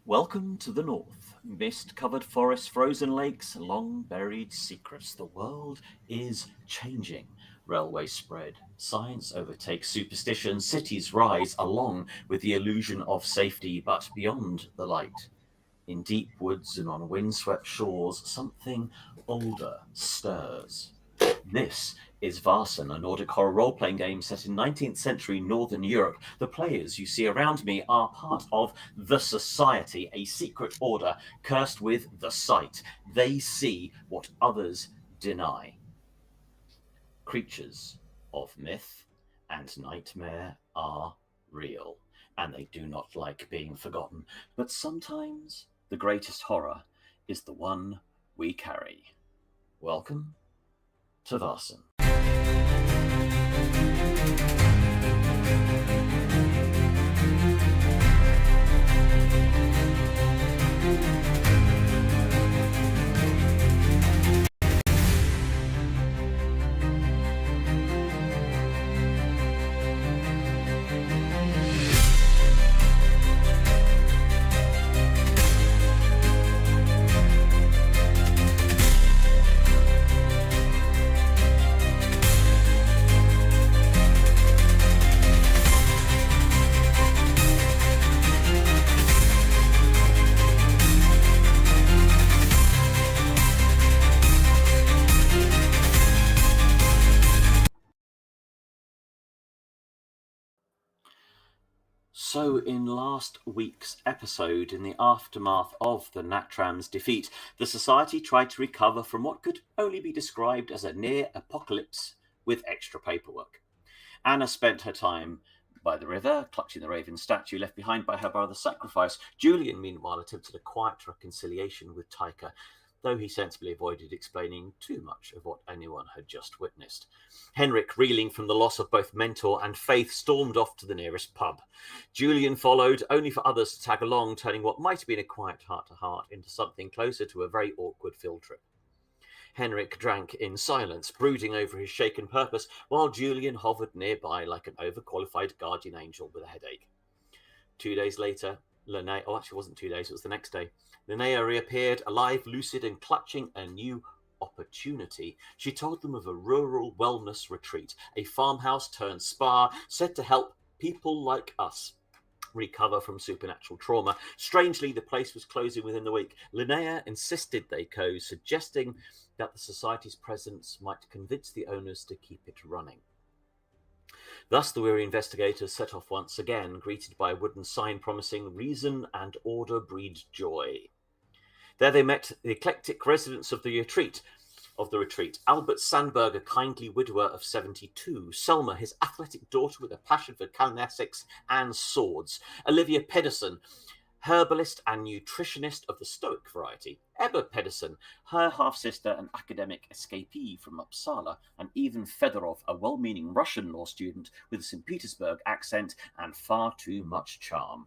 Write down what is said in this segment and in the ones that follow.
Welcome to the north. Mist-covered forests, frozen lakes, long-buried secrets. The world is changing. Railways spread. Science overtakes superstition. Cities rise along with the illusion of safety, but beyond the light. In deep woods and on windswept shores, something older stirs. This is Vaesen, a Nordic horror role-playing game set in 19th century Northern Europe. The players you see around me are part of the Society, a secret order cursed with the sight. They see what others deny. Creatures of myth and nightmare are real, and they do not like being forgotten. But sometimes the greatest horror is the one we carry. Welcome to Vaesen. So, in last week's episode, in the aftermath of the Nattram's defeat, the Society tried to recover from what could only be described as a near apocalypse with extra paperwork. Anna spent her time by the river, clutching the raven statue left behind by her brother's sacrifice. Julian, meanwhile, attempted a quiet reconciliation with Taika, though he sensibly avoided explaining too much of what anyone had just witnessed. Henrik, reeling from the loss of both mentor and faith, stormed off to the nearest pub. Julian followed, only for others to tag along, turning what might have been a quiet heart-to-heart into something closer to a very awkward field trip. Henrik drank in silence, brooding over his shaken purpose, while Julian hovered nearby like an overqualified guardian angel with a headache. 2 days later, Linnea, actually it wasn't 2 days, it was the next day, Linnea reappeared, alive, lucid, and clutching a new opportunity. She told them of a rural wellness retreat, a farmhouse turned spa, said to help people like us recover from supernatural trauma. Strangely, the place was closing within the week. Linnea insisted they go, suggesting that the Society's presence might convince the owners to keep it running. Thus, the weary investigators set off once again, greeted by a wooden sign promising reason and order breed joy. There they met the eclectic residents of the retreat. Albert Sandberg, a kindly widower of 72. Selma, his athletic daughter with a passion for calisthenics and swords. Olivia Pedersen, herbalist and nutritionist of the Stoic variety. Ebba Pedersen, her half-sister and academic escapee from Uppsala. And Ivan Fedorov, a well-meaning Russian law student with a St. Petersburg accent and far too much charm.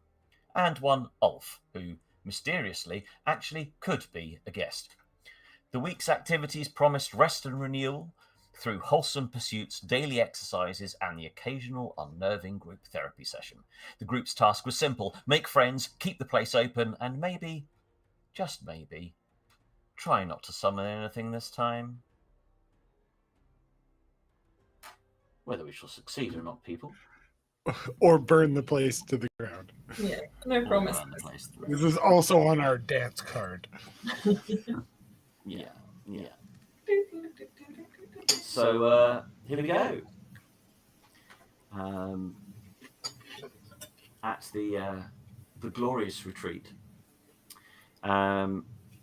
And one Ulf, who mysteriously actually could be a guest. The week's activities promised rest and renewal through wholesome pursuits, daily exercises, and the occasional unnerving group therapy session. The group's task was simple: make friends, keep the place open, and maybe, just maybe, try not to summon anything this time. Whether we shall succeed or not, people. Or burn the place to the ground. Yeah, no promise. This is also on our dance card. Yeah. So here we go. At the glorious retreat.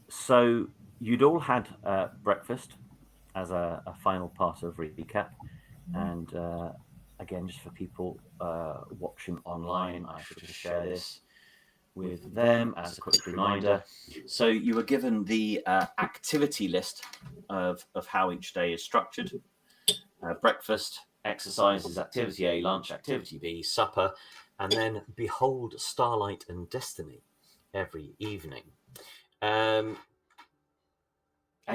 So you'd all had breakfast as a final part of recap, and again, just for people watching online, I should just share this with them as a quick reminder. So you were given the activity list of how each day is structured. Breakfast, exercises, activity A, lunch, activity B, supper, and then behold starlight and destiny every evening. And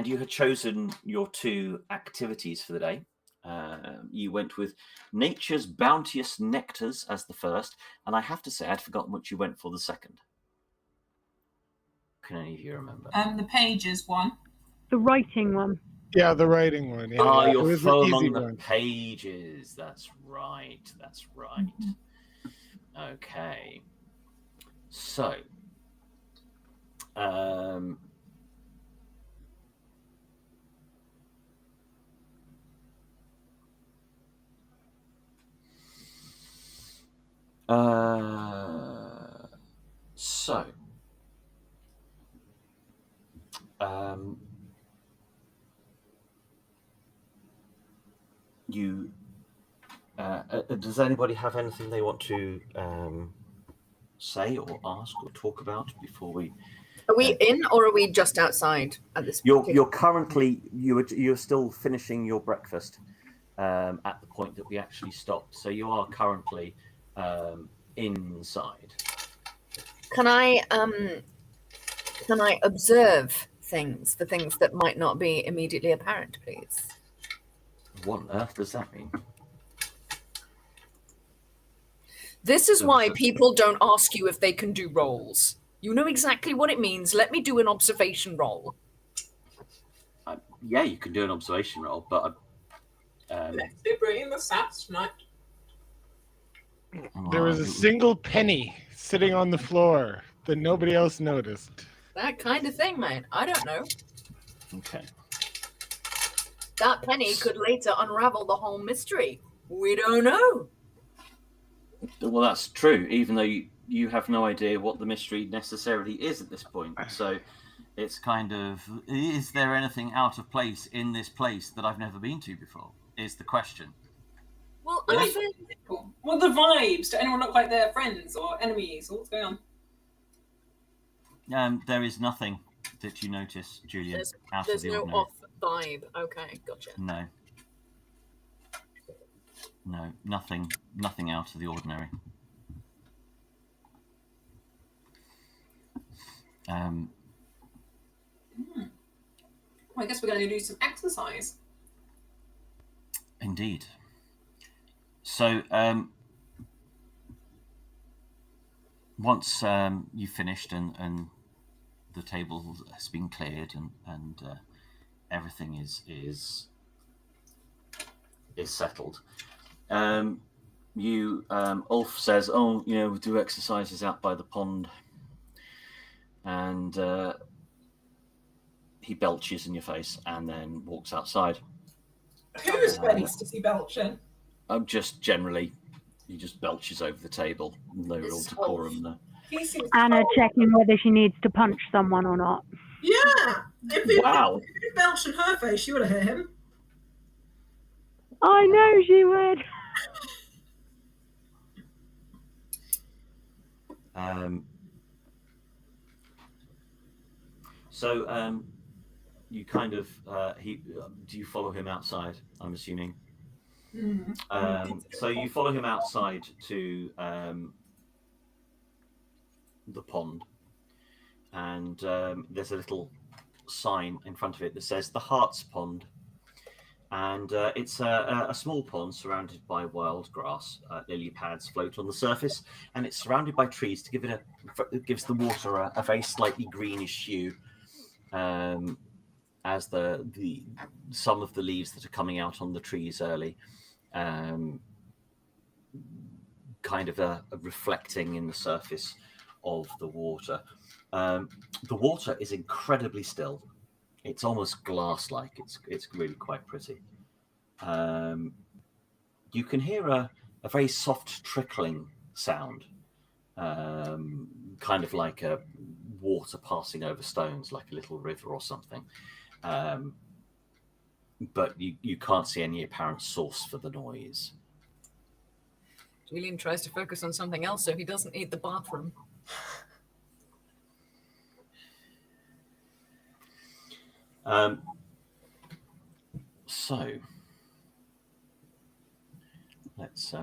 you had chosen your two activities for the day. You went with Nature's Bounteous Nectars as the first, and I have to say I'd forgotten what you went for the second. Can any of you remember? The pages one. The writing one. Yeah, the writing one. Yeah, it You're was foe an easy among the one. pages. That's right. That's right. Okay. So, you does anybody have anything they want to say or ask or talk about before we? Are we in or are we just outside at this point? You're currently you're still finishing your breakfast at the point that we actually stopped. So you are currently inside. Can I observe things, the things that might not be immediately apparent, please? What on earth does that mean? This is why people don't ask you if they can do rolls. You know exactly what it means. Let me do an observation roll. Yeah, you can do an observation roll, but Let's be bringing the stats tonight. There was a single penny sitting on the floor that nobody else noticed. That kind of thing, mate. I don't know. Okay. That penny could later unravel the whole mystery. We don't know. Well, that's true, even though you have no idea what the mystery necessarily is at this point. So it's kind of, is there anything out of place in this place that I've never been to before, is the question. Well, What are the vibes? Do anyone look like they're friends or enemies? Or what's going on? There is nothing that you notice, Julian, out of the there's no ordinary. off vibe. Okay, gotcha. No, nothing out of the ordinary. Well, I guess we're going to do some exercise. Indeed. So, once you've finished and the table has been cleared and everything is settled, Ulf says, "Oh, we do exercises out by the pond," and he belches in your face and then walks outside. Whose face does he belch in? Just generally, he just belches over the table. No real decorum there. Anna checking whether she needs to punch someone or not. Yeah! If he belched in her face, she would have hit him. I know she would. So you kind of do you follow him outside? I'm assuming. So you follow him outside to the pond, and there's a little sign in front of it that says the Hearts Pond, and it's a small pond surrounded by wild grass. Lily pads float on the surface, and it's surrounded by trees to give it it gives the water a very slightly greenish hue, as some of the leaves that are coming out on the trees early kind of reflecting in the surface of the water. The water is incredibly still. It's almost glass-like. It's really quite pretty. You can hear a very soft trickling sound, kind of like a water passing over stones, like a little river or something. But you can't see any apparent source for the noise. Julian tries to focus on something else so he doesn't need the bathroom. So let's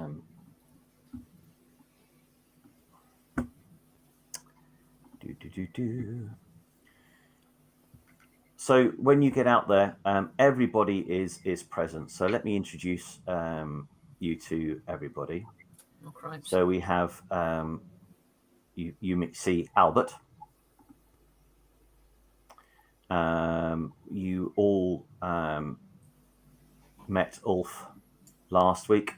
So when you get out there, everybody is present. So let me introduce you to everybody. Oh, Christ. So we have you see Albert. You all met Ulf last week.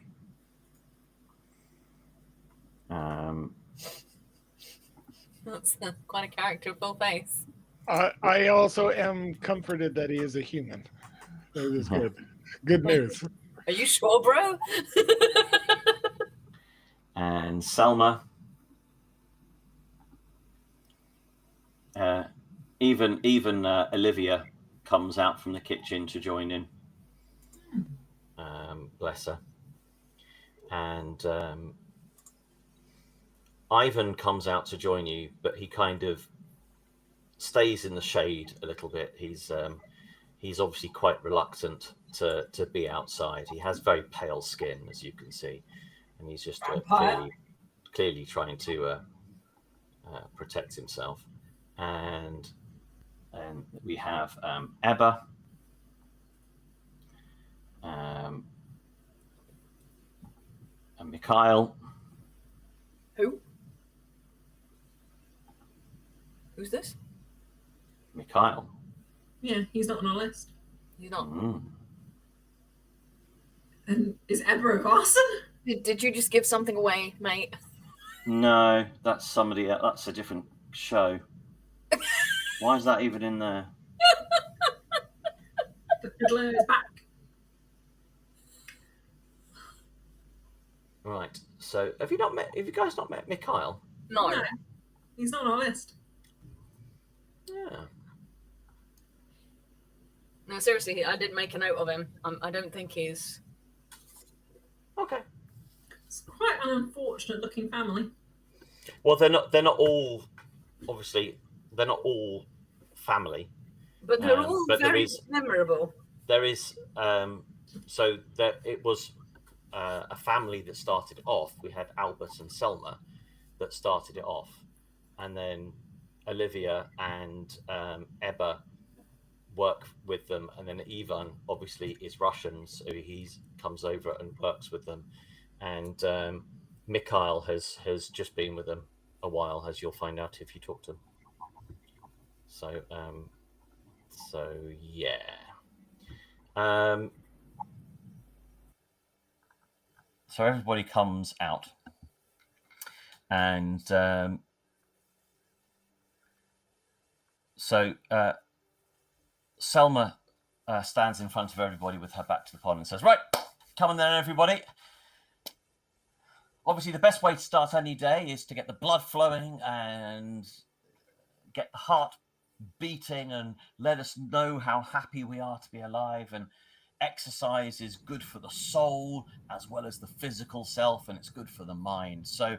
That's quite a character full face. I also am comforted that he is a human. That is good. Good news. Are you sure, bro? And Selma. Even Olivia comes out from the kitchen to join in. Bless her. And Ivan comes out to join you, but he kind of stays in the shade a little bit. He's obviously quite reluctant to be outside. He has very pale skin, as you can see, and he's just clearly trying to protect himself. And we have Ebba, and Mikhail. Who? Who's this? Mikhail. Yeah, he's not on our list. He's not. And is Ebba a Vaesen? Did you just give something away, mate? No, that's somebody else. That's a different show. Why is that even in there? The fiddler is back. Right. So, have you guys not met Mikhail? No. He's not on our list. Yeah. No, seriously, I did make a note of him. I don't think he's... Okay. It's quite an unfortunate looking family. Well, they're not all. Obviously, they're not all family. But they're all but very memorable. There is. So it was a family that started off. We had Albert and Selma that started it off, and then Olivia and Ebba work with them, and then Ivan obviously is Russian, so he comes over and works with them, and Mikhail has just been with them a while, as you'll find out if you talk to him. So yeah. So everybody comes out, and Selma stands in front of everybody with her back to the pond and says, "Right, come on then, everybody. Obviously, the best way to start any day is to get the blood flowing and get the heart beating and let us know how happy we are to be alive. And exercise is good for the soul as well as the physical self, and it's good for the mind. So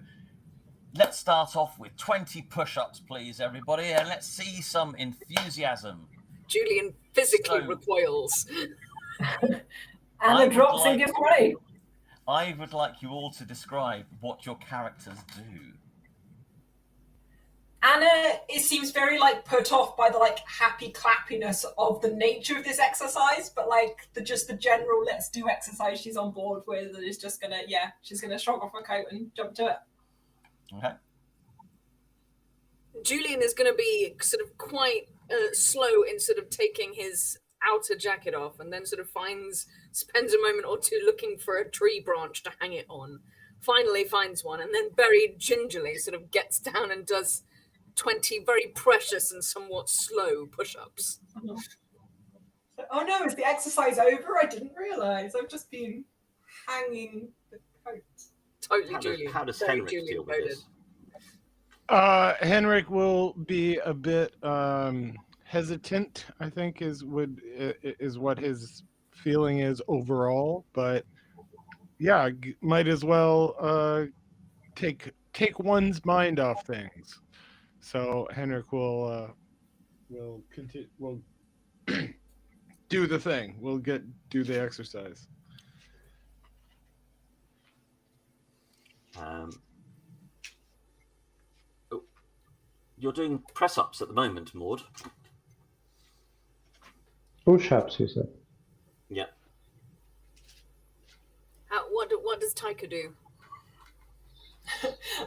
let's start off with 20 push-ups, please, everybody, and let's see some enthusiasm." Julian physically recoils. Anna drops and gives way. I would like you all to describe what your characters do. Anna, it seems very put off by the happy clappiness of the nature of this exercise, but the general let's do exercise she's on board with, and is just gonna she's gonna shrug off her coat and jump to it. Okay. Julian is going to be sort of quite slow in sort of taking his outer jacket off, and then sort of spends a moment or two looking for a tree branch to hang it on. Finally finds one, and then very gingerly sort of gets down and does 20 very precious and somewhat slow push-ups. Oh no, is the exercise over? I didn't realise. I've just been hanging the coat. Totally, Julian. How does Henrik deal with this? Henrik will be a bit hesitant, I think, is what his feeling is overall. But yeah, might as well take one's mind off things. So Henrik will continue. Will do the thing. We'll do the exercise. You're doing press-ups at the moment, Maud. Push-ups, you said. Yeah. What does Taika do?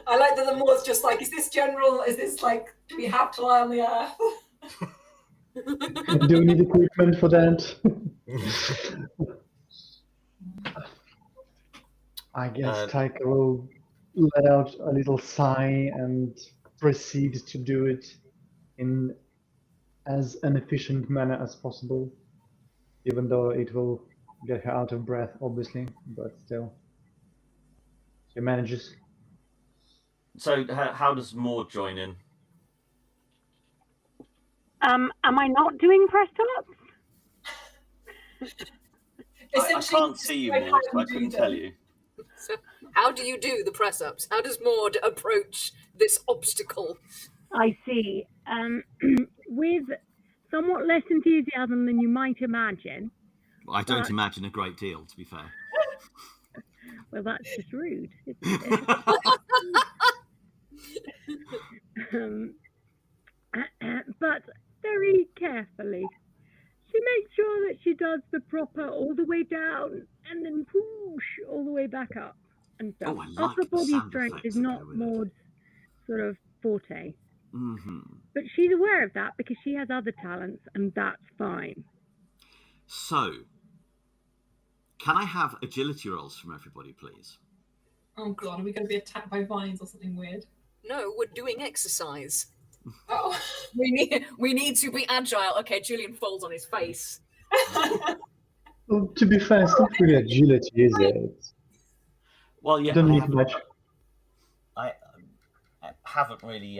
I like that the Maud's just is this general? Is this do we have to lie on the earth? Do we need equipment for that? I guess Taika will let out a little sigh and proceed to do it in as an efficient manner as possible, even though it will get her out of breath, obviously, but still. She manages. So how does Maud join in? Am I not doing press ups? I can't see you, Maud, so I couldn't tell you. So how do you do the press-ups? How does Maud approach this obstacle? I see. With somewhat less enthusiasm than you might imagine. I don't imagine a great deal, to be fair. Well, that's just rude, isn't it? But very carefully. She makes sure that she does the proper all the way down and then whoosh all the way back up and stuff. Oh, I like Upper the body sound strength effects is that not go with it. Maud's sort of forte. Mm-hmm. But she's aware of that because she has other talents, and that's fine. So, can I have agility rolls from everybody, please? Oh god, are we going to be attacked by vines or something weird? No, we're doing exercise. Oh. We need to be agile. Okay, Julian falls on his face. Well, to be fair, it's not really agility, is it? Well, yeah, You don't need much. I haven't really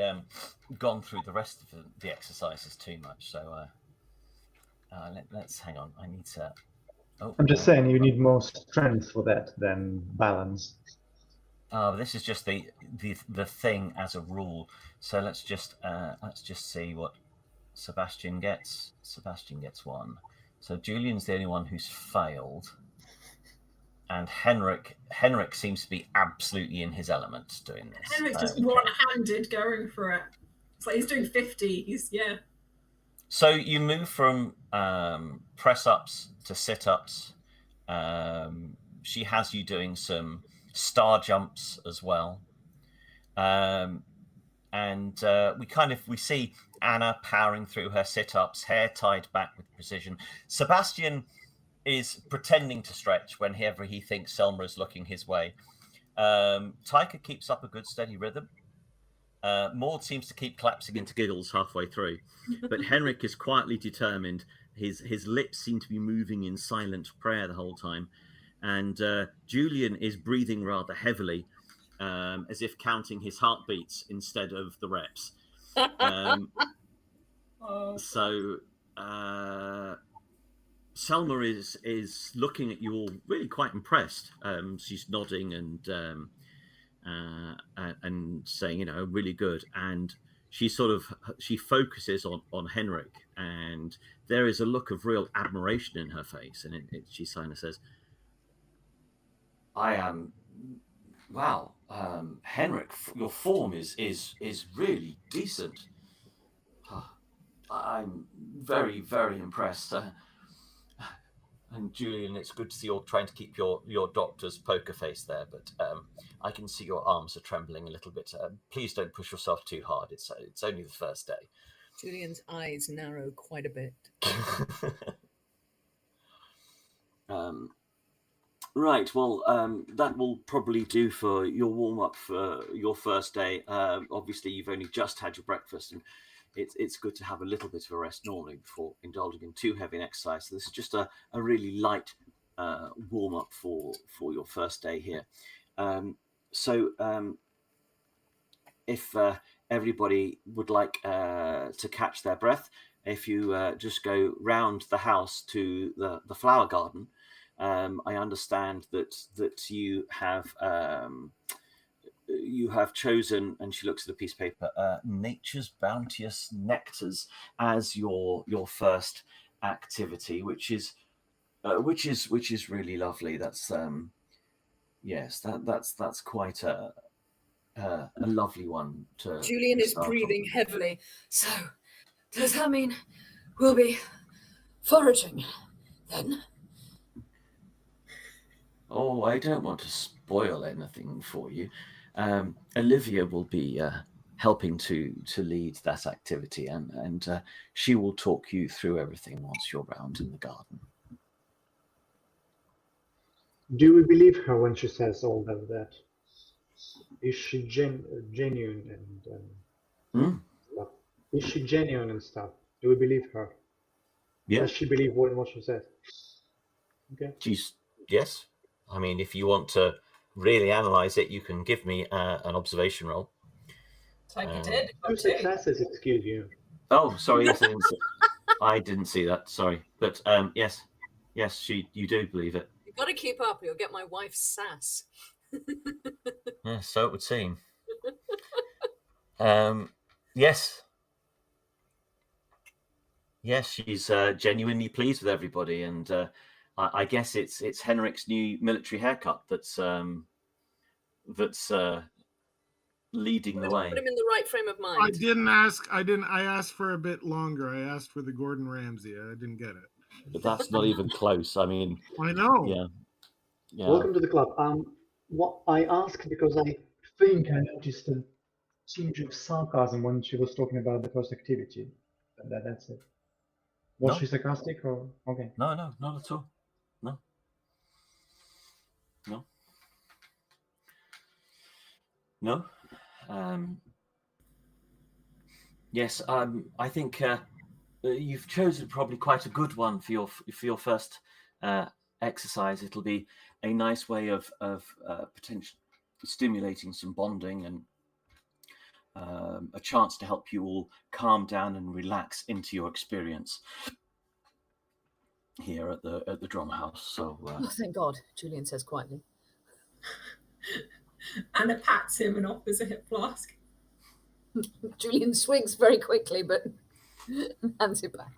gone through the rest of the exercises too much, so let's hang on. I need to. Oh, I'm just saying you need more strength for that than balance. This is just the thing as a rule. So let's just see what Sebastian gets. Sebastian gets 1. So Julian's the only one who's failed, and Henrik seems to be absolutely in his element doing this. Henrik's just one-handed going for it. It's like he's doing 50. So you move from press-ups to sit-ups. She has you doing some star jumps as well. And we see Anna powering through her sit-ups, hair tied back with precision. Sebastian is pretending to stretch whenever he thinks Selma is looking his way. Taika keeps up a good steady rhythm. Maud seems to keep collapsing into giggles halfway through, but Henrik is quietly determined. His lips seem to be moving in silent prayer the whole time, and Julian is breathing rather heavily, as if counting his heartbeats instead of the reps. So Selma is looking at you all really quite impressed. She's nodding and saying, really good. And she focuses on Henrik, and there is a look of real admiration in her face. And she kind of says, "I am, wow, Henrik, your form is really decent. I'm very, very impressed." And Julian, it's good to see you're trying to keep your doctor's poker face there, but I can see your arms are trembling a little bit. Please don't push yourself too hard. It's only the first day. Julian's eyes narrow quite a bit. Right, well, that will probably do for your warm-up for your first day. Obviously, you've only just had your breakfast, and it's good to have a little bit of a rest normally before indulging in too heavy an exercise. So this is just a really light warm-up for your first day here. If everybody would like to catch their breath, if you just go round the house to the flower garden, I understand that you have chosen, and she looks at a piece of paper, Nature's Bounteous Nectars as your first activity, which is really lovely. That's yes, that's quite a lovely one to. Julian is breathing heavily. So, does that mean we'll be foraging then? Oh, I don't want to spoil anything for you. Olivia will be helping to lead that activity, and she will talk you through everything once you're round in the garden. Do we believe her when she says all of that? Is she genuine and stuff? Is she genuine and stuff? Do we believe her? Yeah. Does she believe what she says? Okay. Yes. I mean, if you want to really analyze it, you can give me an observation roll. Taika did. 2 successes, excuse you. Oh, sorry. Yes, I didn't see that. Sorry, but yes, you do believe it. You've got to keep up, or you'll get my wife's sass. Yeah, so it would seem. Yes, she's genuinely pleased with everybody, and I guess it's Henrik's new military haircut that's leading the way. Put him in the right frame of mind. I asked for a bit longer. I asked for the Gordon Ramsay. I didn't get it. But that's not even close. I mean, I know. Yeah. Welcome to the club. What I asked because I think I noticed a tinge of sarcasm when she was talking about the first activity. That's it. Was she sarcastic or okay? No, not at all. No. Yes, I think you've chosen probably quite a good one for your first exercise. It'll be a nice way of potentially stimulating some bonding and a chance to help you all calm down and relax into your experience here at the Drum House. So, oh, thank God, Julian says quietly. Anna pats him and offers a hip flask. Julian swigs very quickly, but hands it back.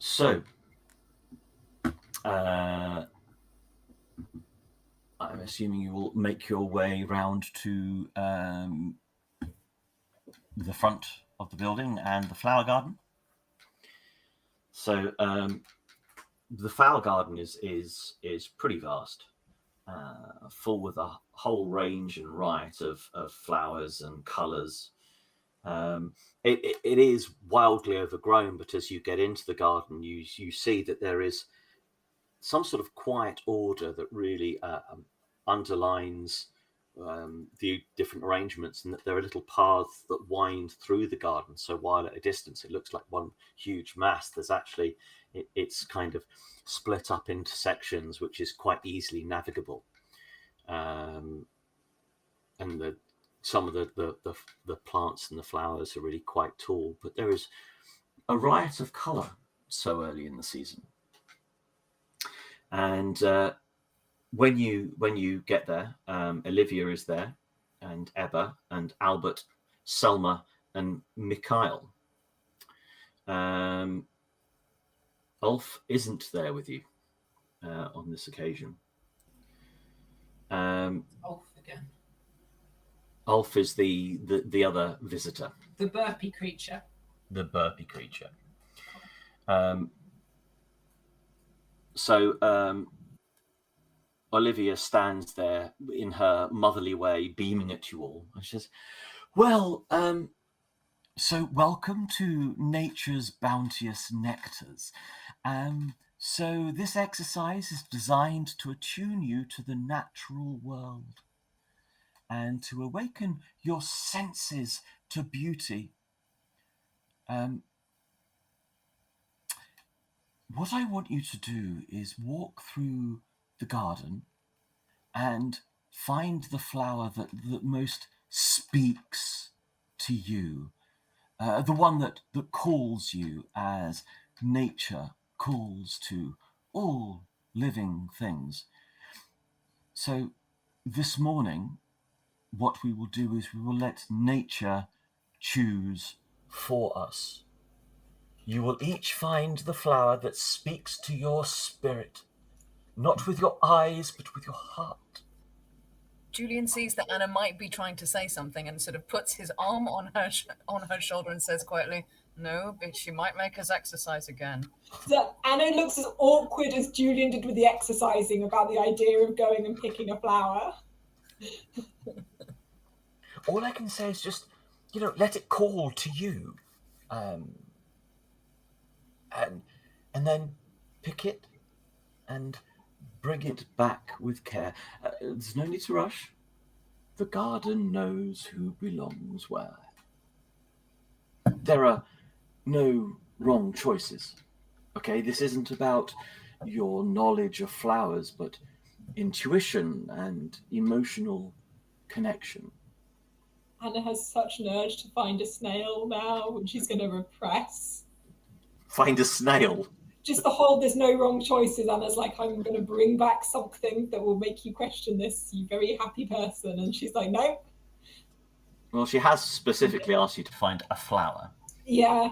So, I'm assuming you will make your way round to the front of the building and the flower garden. So, the flower garden is pretty vast, full with a whole range and riot of flowers and colours. It is wildly overgrown, but as you get into the garden, you see that there is some sort of quiet order that really underlines the different arrangements, and that there are little paths that wind through the garden. So while at a distance it looks like one huge mass, there's actually it's kind of split up into sections, which is quite easily navigable. And some of the plants and the flowers are really quite tall, but there is a riot of colour so early in the season. And when you get there, Olivia is there, and Ebba and Albert, Selma and Mikhail. Ulf isn't there with you on this occasion. Ulf again. Ulf is the other visitor. The burpy creature. The burpy creature. So Olivia stands there in her motherly way, beaming at you all. And she says, well, so welcome to nature's bounteous nectars. So this exercise is designed to attune you to the natural world and to awaken your senses to beauty. What I want you to do is walk through the garden and find the flower that most speaks to you, the one that calls you as nature calls to all living things. So this morning, what we will do is we will let nature choose for us. You will each find the flower that speaks to your spirit, not with your eyes, but with your heart. Julian sees that Anna might be trying to say something and sort of puts his arm on her shoulder and says quietly, no, but she might make us exercise again. So Anna looks as awkward as Julian did with the exercising about the idea of going and picking a flower. All I can say is just, let it call to you, and then pick it and bring it back with care. There's no need to rush. The garden knows who belongs where. There are no wrong choices. Okay, this isn't about your knowledge of flowers, but intuition and emotional connection. Anna has such an urge to find a snail now, which she's going to repress. Find a snail? Just the whole there's no wrong choices. Anna's like, I'm going to bring back something that will make you question this, you very happy person. And she's like, no. Well, she has specifically asked you to find a flower. Yeah.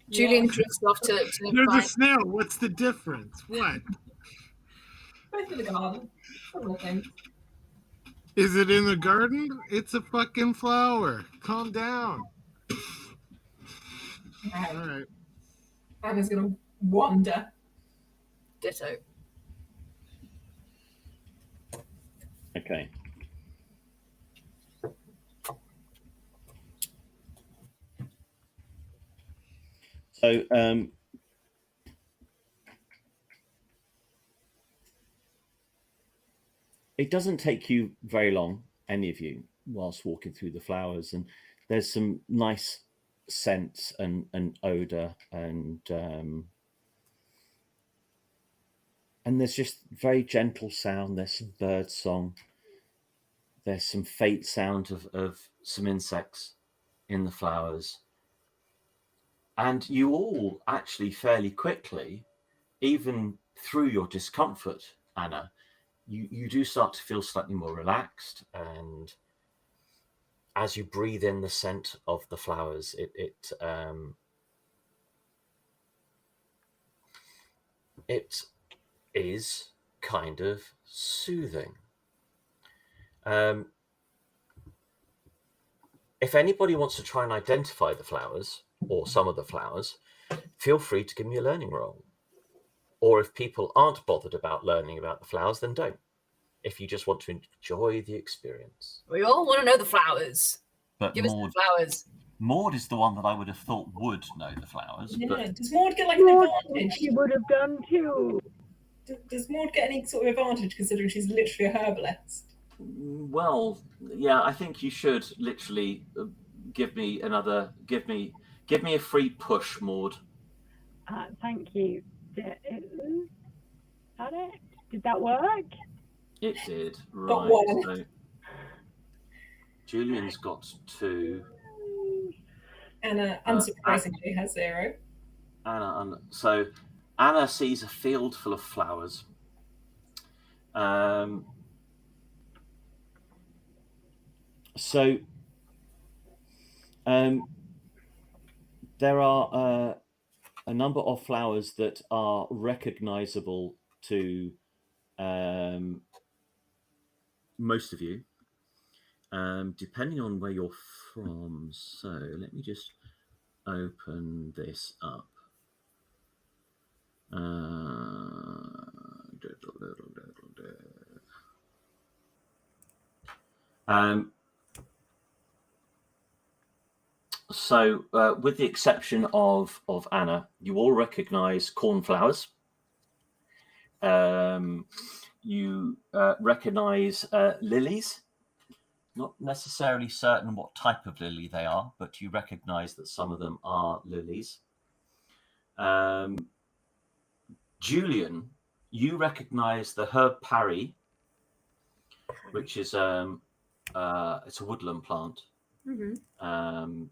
Julian drifts off to There's a find... snail. What's the difference? What? Both in the garden. Similar things. Is it in the garden? It's a fucking flower. Calm down. Right. All right. Anna's going to wander. Ditto. Okay. So, it doesn't take you very long, any of you, whilst walking through the flowers, and there's some nice scents and odor, and there's just very gentle sound. There's some bird song. There's some faint sound of some insects in the flowers. And you all actually fairly quickly, even through your discomfort, Anna, you do start to feel slightly more relaxed. And as you breathe in the scent of the flowers, it is kind of soothing. If anybody wants to try and identify the flowers, or some of the flowers, feel free to give me a learning roll. Or if people aren't bothered about learning about the flowers, then don't. If you just want to enjoy the experience. We all want to know the flowers. But Give us the flowers. Maud is the one that I would have thought would know the flowers. Yeah. But Does Maud get like an advantage? She would have done too. Does Maud get any sort of advantage considering she's literally a herbalist? well, yeah, I think you should literally give me a free push, Maud. Thank you. Did that work? It did, Got right? one. So Julian's got 2. Anna, unsurprisingly, has 0. So Anna sees a field full of flowers. There are a number of flowers that are recognizable to most of you, depending on where you're from. So let me just open this up. So, with the exception of Anna, you all recognise cornflowers. You recognise lilies. Not necessarily certain what type of lily they are, but you recognise that some of them are lilies. Julian, you recognise the herb parry, which is it's a woodland plant. Mm-hmm.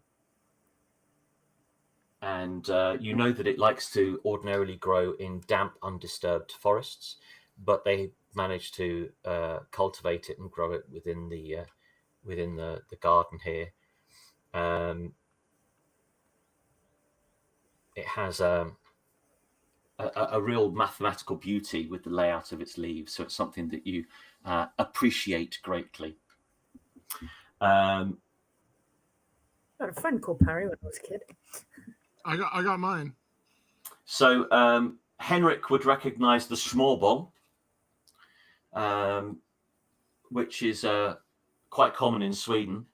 And you know that it likes to ordinarily grow in damp, undisturbed forests, but they manage to cultivate it and grow it within the garden here. It has a real mathematical beauty with the layout of its leaves, so it's something that you appreciate greatly. I had a friend called Parry when I was a kid. I got mine. So Henrik would recognise the schmorbol, which is quite common in Sweden,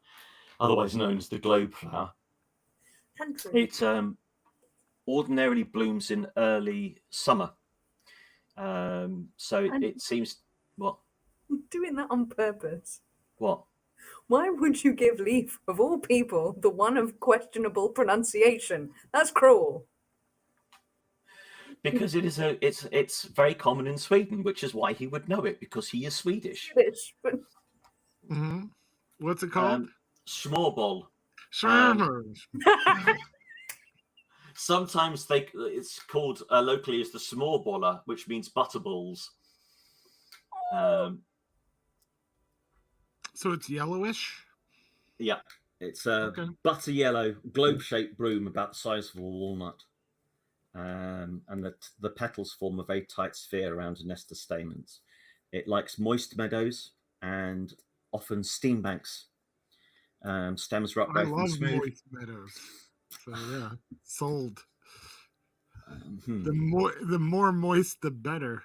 otherwise known as the globe flower. It ordinarily blooms in early summer. So it seems... What? Doing that on purpose. What? Why would you give Leaf, of all people, the one of questionable pronunciation? That's cruel. Because it's very common in Sweden, which is why he would know it, because he is Swedish. Mm-hmm. What's it called? Småboll. Sometimes it's called locally as the småbollar, which means butterballs. So it's yellowish? Yeah, it's a butter yellow, globe-shaped broom about the size of a walnut. And the petals form a very tight sphere around a nest of stamens. It likes moist meadows and often steam banks. Stems are upright and smooth. I love moist meadows. So yeah, sold. The more moist, the better.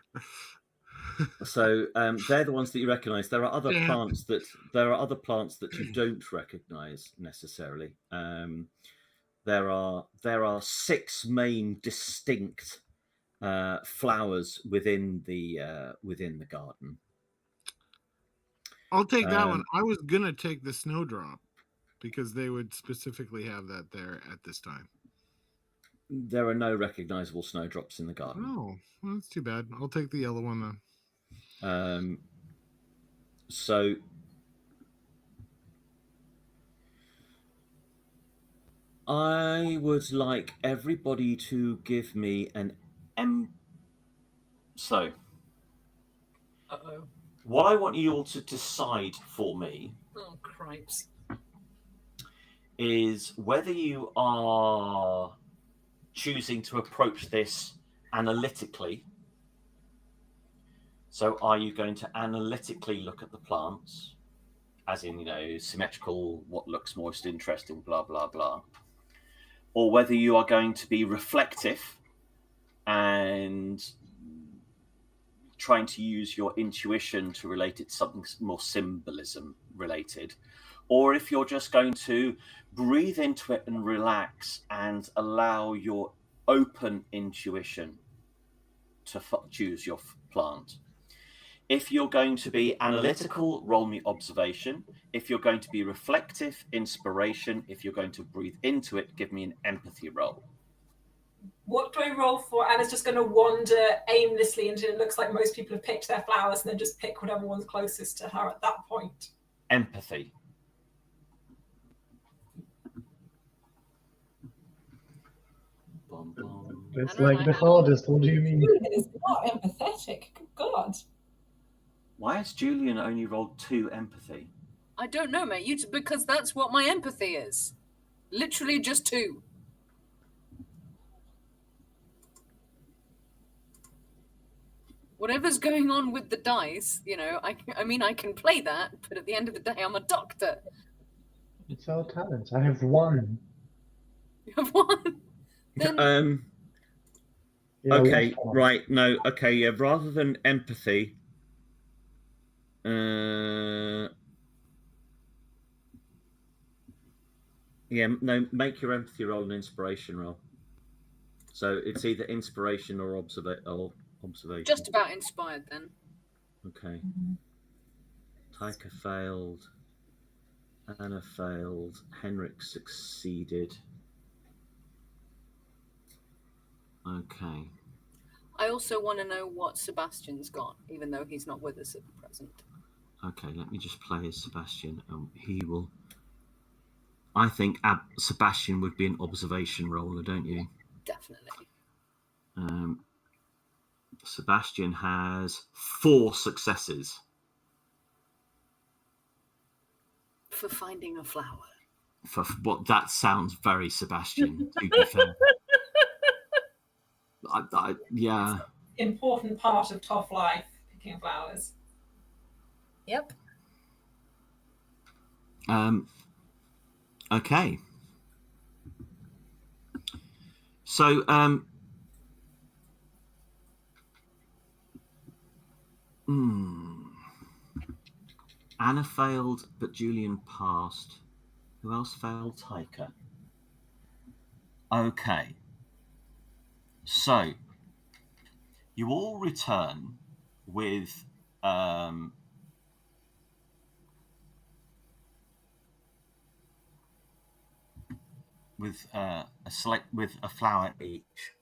So they're the ones that you recognise. There are other plants that you don't recognise necessarily. There are 6 main distinct flowers within the garden. I'll take that one. I was gonna take the snowdrop because they would specifically have that there at this time. There are no recognisable snowdrops in the garden. Oh, well, that's too bad. I'll take the yellow one then. So I would like everybody to give me an So, what I want you all to decide for me cripes, is whether you are choosing to approach this analytically. So are you going to analytically look at the plants, as in, symmetrical, what looks most interesting, blah, blah, blah. Or whether you are going to be reflective and trying to use your intuition to relate it to something more symbolism related. Or if you're just going to breathe into it and relax and allow your open intuition to choose your plant. If you're going to be analytical, roll me observation. If you're going to be reflective, inspiration. If you're going to breathe into it, give me an empathy roll. What do I roll for? Anna's just going to wander aimlessly until it looks like most people have picked their flowers and then just pick whatever one's closest to her at that point. Empathy. It's like the hardest. What do you mean? Julian is not empathetic. Good God. Why has Julian only rolled 2 empathy? I don't know, mate. Because that's what my empathy is. Literally just 2. Whatever's going on with the dice, I mean, I can play that, but at the end of the day, I'm a doctor. It's our talent. I have 1. You have 1? Then... Yeah, okay, right, no, okay, yeah, rather than empathy, make your empathy roll an inspiration roll. So it's either inspiration or observation. Just about inspired then. Okay. Taika failed. Anna failed. Henrik succeeded. Okay. I also want to know what Sebastian's got, even though he's not with us at the present. Okay, let me just play as Sebastian. He will... I think Sebastian would be an observation roller, don't you? Definitely. Sebastian has 4 successes. For finding a flower. For what? That sounds very Sebastian, to be fair. Yeah. Important part of tough life, picking flowers. Yep. Okay. So, Anna failed, but Julian passed. Who else failed? Taika. Okay. So, you all return with a flower each.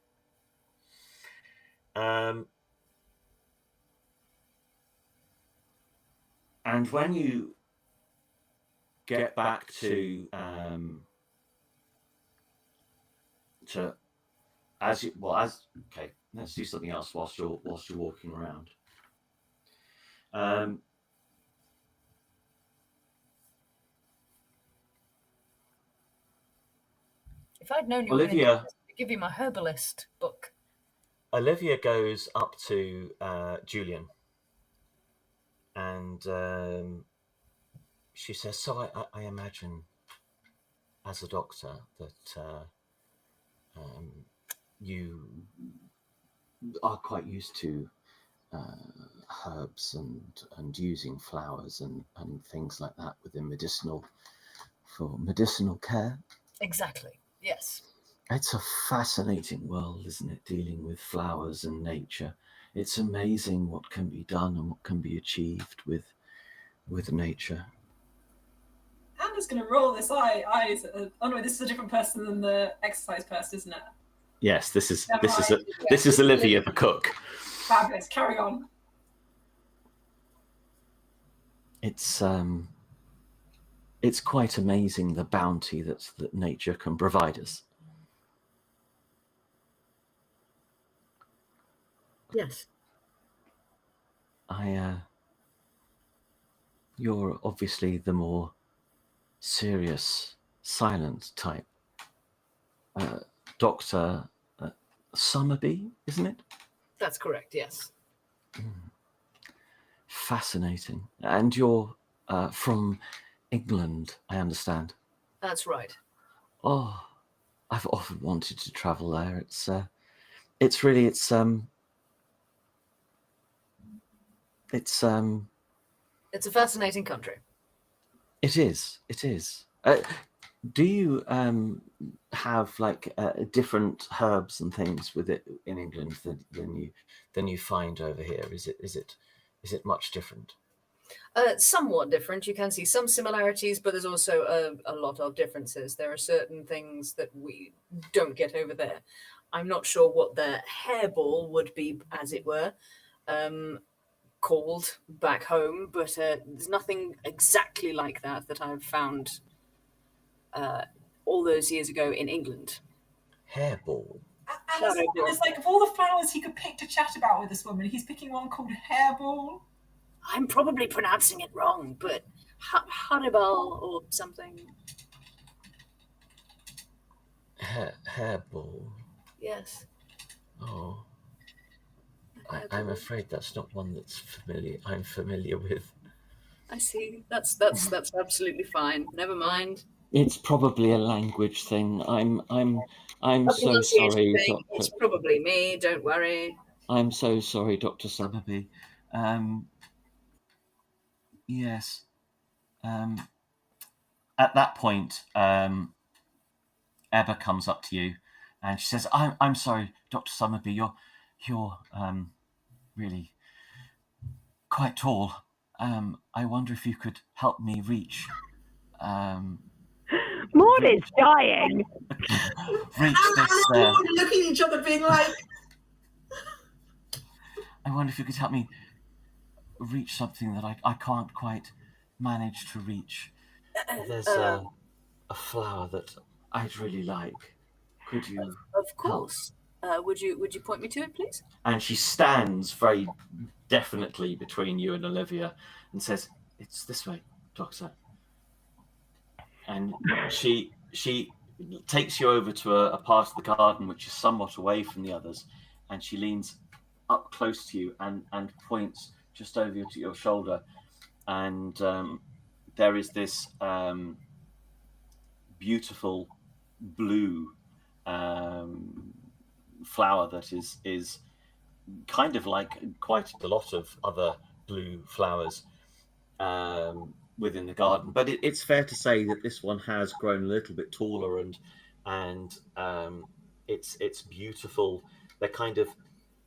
And when you get back to okay, let's do something else whilst you're walking around. If I'd known you were going to do this, I'd give you my herbalist book. Olivia goes up to Julian and she says, so I imagine as a doctor that you are quite used to herbs and using flowers and things like that within for medicinal care. Exactly, yes. It's a fascinating world, isn't it, dealing with flowers and nature. It's amazing what can be done and what can be achieved with nature. Anna's going to roll this eyes. Oh no, this is a different person than the exercise person, isn't it? Yes, this is Olivia the cook. Fabulous. Carry on. It's quite amazing the bounty that nature can provide us. Yes. You're obviously the more serious, silent type. Dr. Summerby, isn't it? That's correct, yes. Fascinating. And you're from England, I understand. That's right. Oh, I've often wanted to travel there. It's a fascinating country. It is. Do you have like different herbs and things with it in England than you find over here? Is it much different? Somewhat different. You can see some similarities, but there's also a lot of differences. There are certain things that we don't get over there. I'm not sure what the hairball would be, as it were, called back home, but there's nothing exactly like that I've found all those years ago in England. Hairball? And it's like, of all the flowers he could pick to chat about with this woman, he's picking one called hairball. I'm probably pronouncing it wrong, but Hannibal or something. Hairball? Yes. Oh. I'm afraid that's not one I'm familiar with. I see. That's absolutely fine. Never mind. It's probably a language thing. I'm so sorry, Doctor. It's probably me. Don't worry. I'm so sorry, Dr. Summerby. Yes. At that point, Ebba comes up to you, and she says, "I'm sorry, Dr. Summerby. You're really quite tall. I wonder if you could help me reach." Maud is dying. Reach this. Look at each other, being like, I wonder if you could help me reach something that I can't quite manage to reach. There's a flower that I'd really like. Could you? Of course. Would you point me to it, please? And she stands very definitely between you and Olivia and says, "It's this way, Doctor." And she takes you over to a part of the garden which is somewhat away from the others, and she leans up close to you and points just over to your shoulder, and there is this beautiful blue flower that is kind of like quite a lot of other blue flowers, within the garden. But it's fair to say that this one has grown a little bit taller, and it's beautiful. They're kind of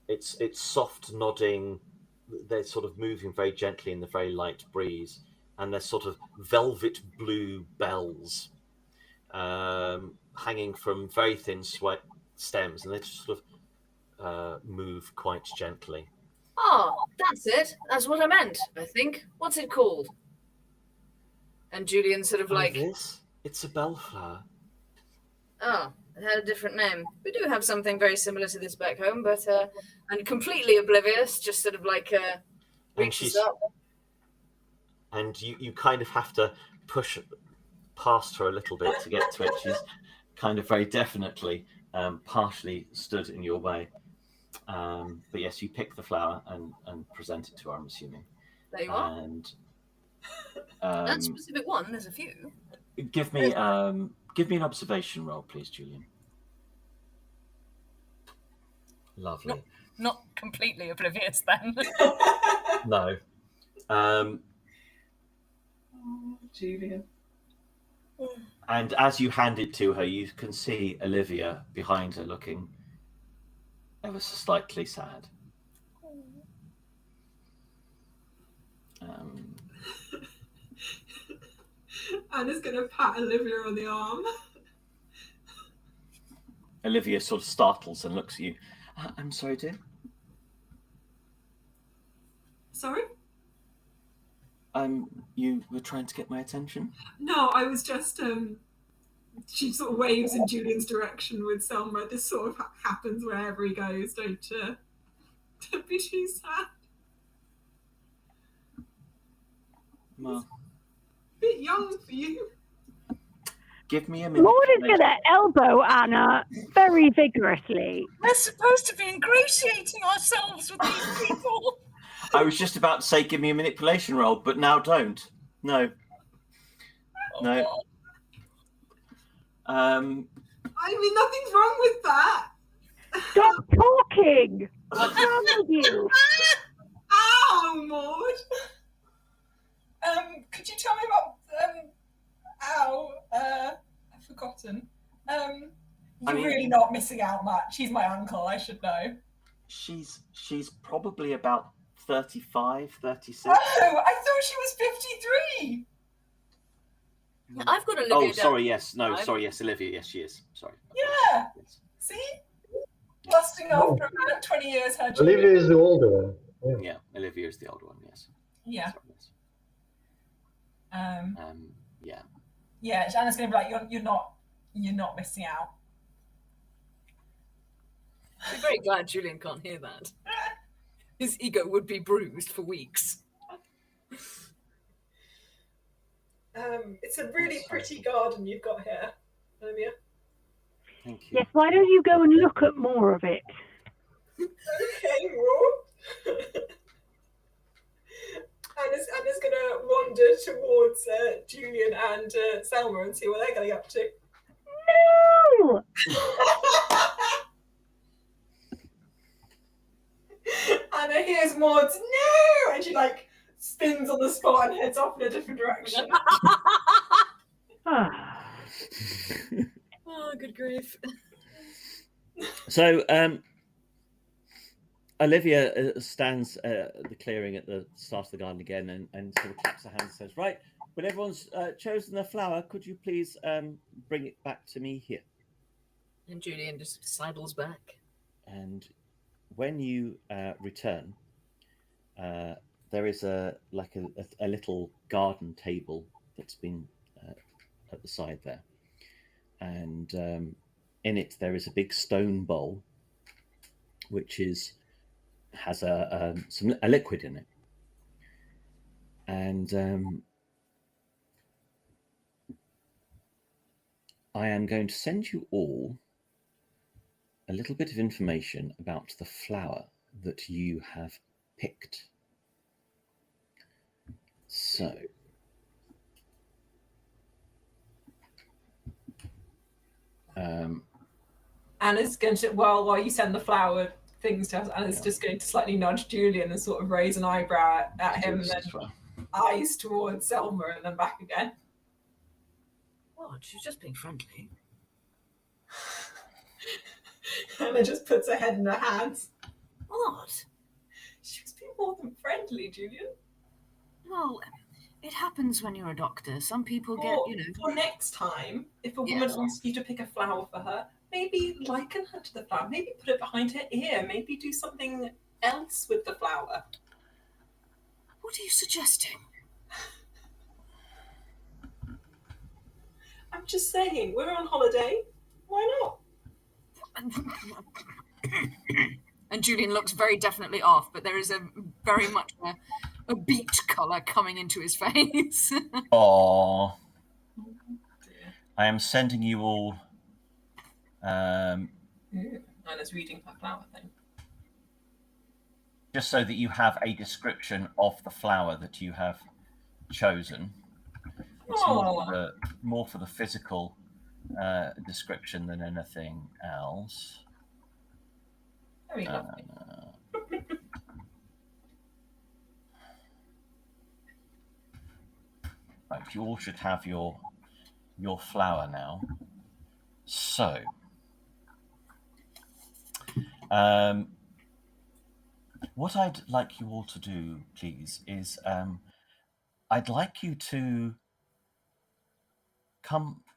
it's soft nodding. They're sort of moving very gently in the very light breeze, and they're sort of velvet blue bells hanging from very thin stems, and they just sort of move quite gently. Oh, that's it. That's what I meant, I think. What's it called? And Julian sort of like... This? It's a bellflower. Oh, it had a different name. We do have something very similar to this back home, but and completely oblivious, just sort of like reaches up. And you kind of have to push past her a little bit to get to it. She's kind of very definitely partially stood in your way. But yes, you pick the flower and present it to her, I'm assuming. There you are. And that specific one, there's a few. Give me an observation roll, please, Julian. Lovely. Not completely oblivious then. No. Julian. And as you hand it to her, you can see Olivia behind her looking ever so slightly sad. Anna's going to pat Olivia on the arm. Olivia sort of startles and looks at you. I'm sorry, dear. Sorry? You were trying to get my attention? No, I was just, she sort of waves in Julian's direction with Selma. This sort of happens wherever he goes, don't be too sad. Well, A bit young for you. Give me a minute. Maud is going to elbow Anna very vigorously. We're supposed to be ingratiating ourselves with these people. I was just about to say, give me a manipulation roll, but now don't. No. No. I mean, nothing's wrong with that. Stop talking! What's wrong with you? Ow, Maud. Could you tell me about I've forgotten. You're really not missing out much. He's my uncle, I should know. She's probably about 35, 36. Oh, I thought she was 53. I've got Olivia. Oh, sorry, yes. No, sorry, yes, Olivia. Yes, she is. Sorry. Yeah. Yes. See? Lusting after about 20 years, her Olivia is the older one. Yeah, Olivia is the older one, yes. Yeah. Sorry, yes. Yeah. Yeah, Anna's going to be like, you're not missing out. I'm very glad Julian can't hear that. His ego would be bruised for weeks. It's a really pretty garden you've got here, Olivia. Thank you. Yes, why don't you go and look at more of it? Okay, Maud. Anna's going to wander towards Julian and Selma and see what they're getting up to. No! Anna hears Maud's no, and she like spins on the spot and heads off in a different direction. Oh, good grief. So, Olivia stands at the clearing at the start of the garden again and sort of claps her hands and says, right, when everyone's chosen their flower, could you please bring it back to me here? And Julian just sidles back. And when you return, there is a little garden table that's been at the side there. And in it, there is a big stone bowl, which has a liquid in it. And I am going to send you all a little bit of information about the flower that you have picked. So, Anna's going to, while you send the flower things to us, Anna's just going to slightly nudge Julian and sort of raise an eyebrow at him. And then, eyes towards Selma and then back again. What? She's just being friendly. And then just puts her head in her hands. What? She was being more than friendly, Julian. Well, it happens when you're a doctor. Some people get, For next time, if a woman Yes. asks you to pick a flower for her, maybe liken her to the flower. Maybe put it behind her ear. Maybe do something else with the flower. What are you suggesting? I'm just saying, we're on holiday. Why not? And Julian looks very definitely off, but there is a very much a beet colour coming into his face. Aww. I am sending you all. Anna's reading her flower thing. Just so that you have a description of the flower that you have chosen. It's more for the physical description than anything else. Very lovely. Right, you all should have your flower now. So, what I'd like you all to do, please, is I'd like you to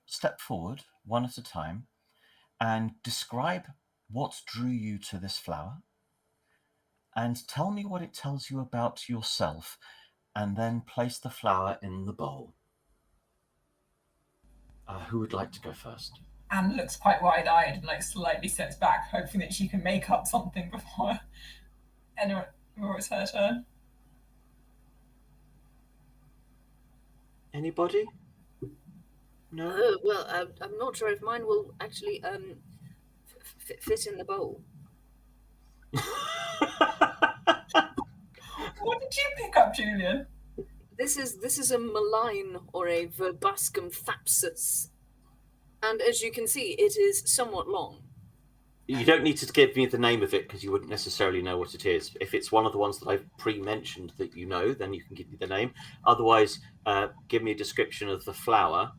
step forward one at a time and describe what drew you to this flower and tell me what it tells you about yourself, and then place the flower in the bowl. Who would like to go first? Anne looks quite wide-eyed and slightly steps back, hoping that she can make up something before it's her turn. Anybody? No? Well, I'm not sure if mine will actually fit in the bowl. What did you pick up, Julian? This is a malign or a verbascum thapsus. And as you can see, it is somewhat long. You don't need to give me the name of it because you wouldn't necessarily know what it is. If it's one of the ones that I've pre-mentioned that you know, then you can give me the name. Otherwise, give me a description of the flower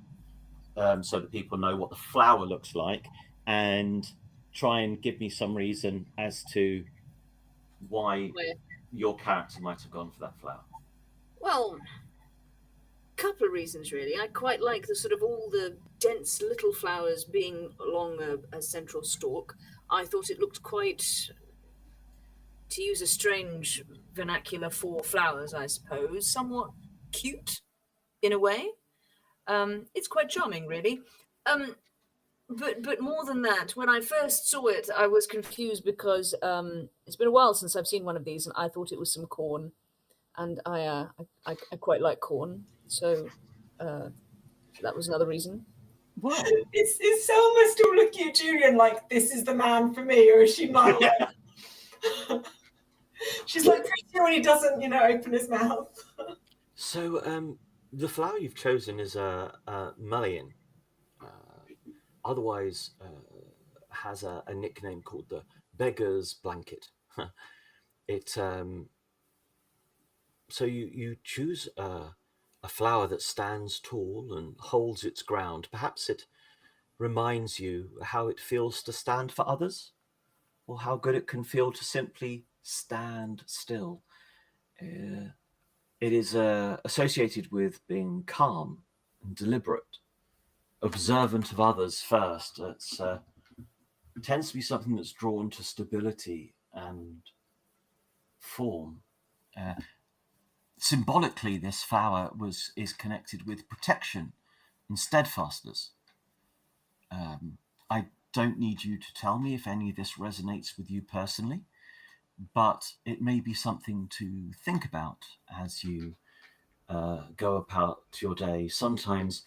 so that people know what the flower looks like, and try and give me some reason as to why your character might have gone for that flower. Well, couple of reasons really. I quite like the sort of all the dense little flowers being along a central stalk. I thought it looked quite, to use a strange vernacular for flowers, I suppose, somewhat cute in a way. It's quite charming, really. But more than that, when I first saw it, I was confused because it's been a while since I've seen one of these, and I thought it was some corn, and I quite like corn, so that was another reason. Wow. Is Selma still looking at Julian like, this is the man for me, or is she not? She's pretty sure when he doesn't, open his mouth. So, the flower you've chosen is a mullein. Otherwise, has a nickname called the beggar's blanket. So you choose a flower that stands tall and holds its ground. Perhaps it reminds you how it feels to stand for others, or how good it can feel to simply stand still. It is associated with being calm and deliberate, observant of others first. It tends to be something that's drawn to stability and form. Symbolically, this flower is connected with protection and steadfastness. I don't need you to tell me if any of this resonates with you personally, but it may be something to think about as you go about your day. Sometimes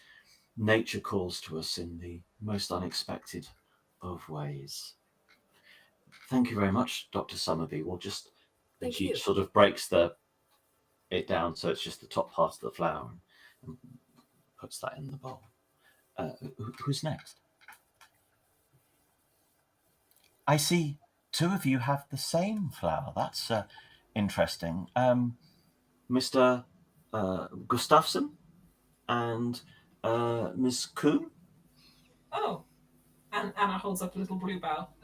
nature calls to us in the most unexpected of ways. Thank you very much, Dr. Summerby. We'll just... Thank she you. sort of breaks it down so it's just the top part of the flower and puts that in the bowl. Who's next? I see two of you have the same flower. That's interesting. Mr. Gustafsson and Miss Kuhn. Oh, and Anna holds up a little bluebell.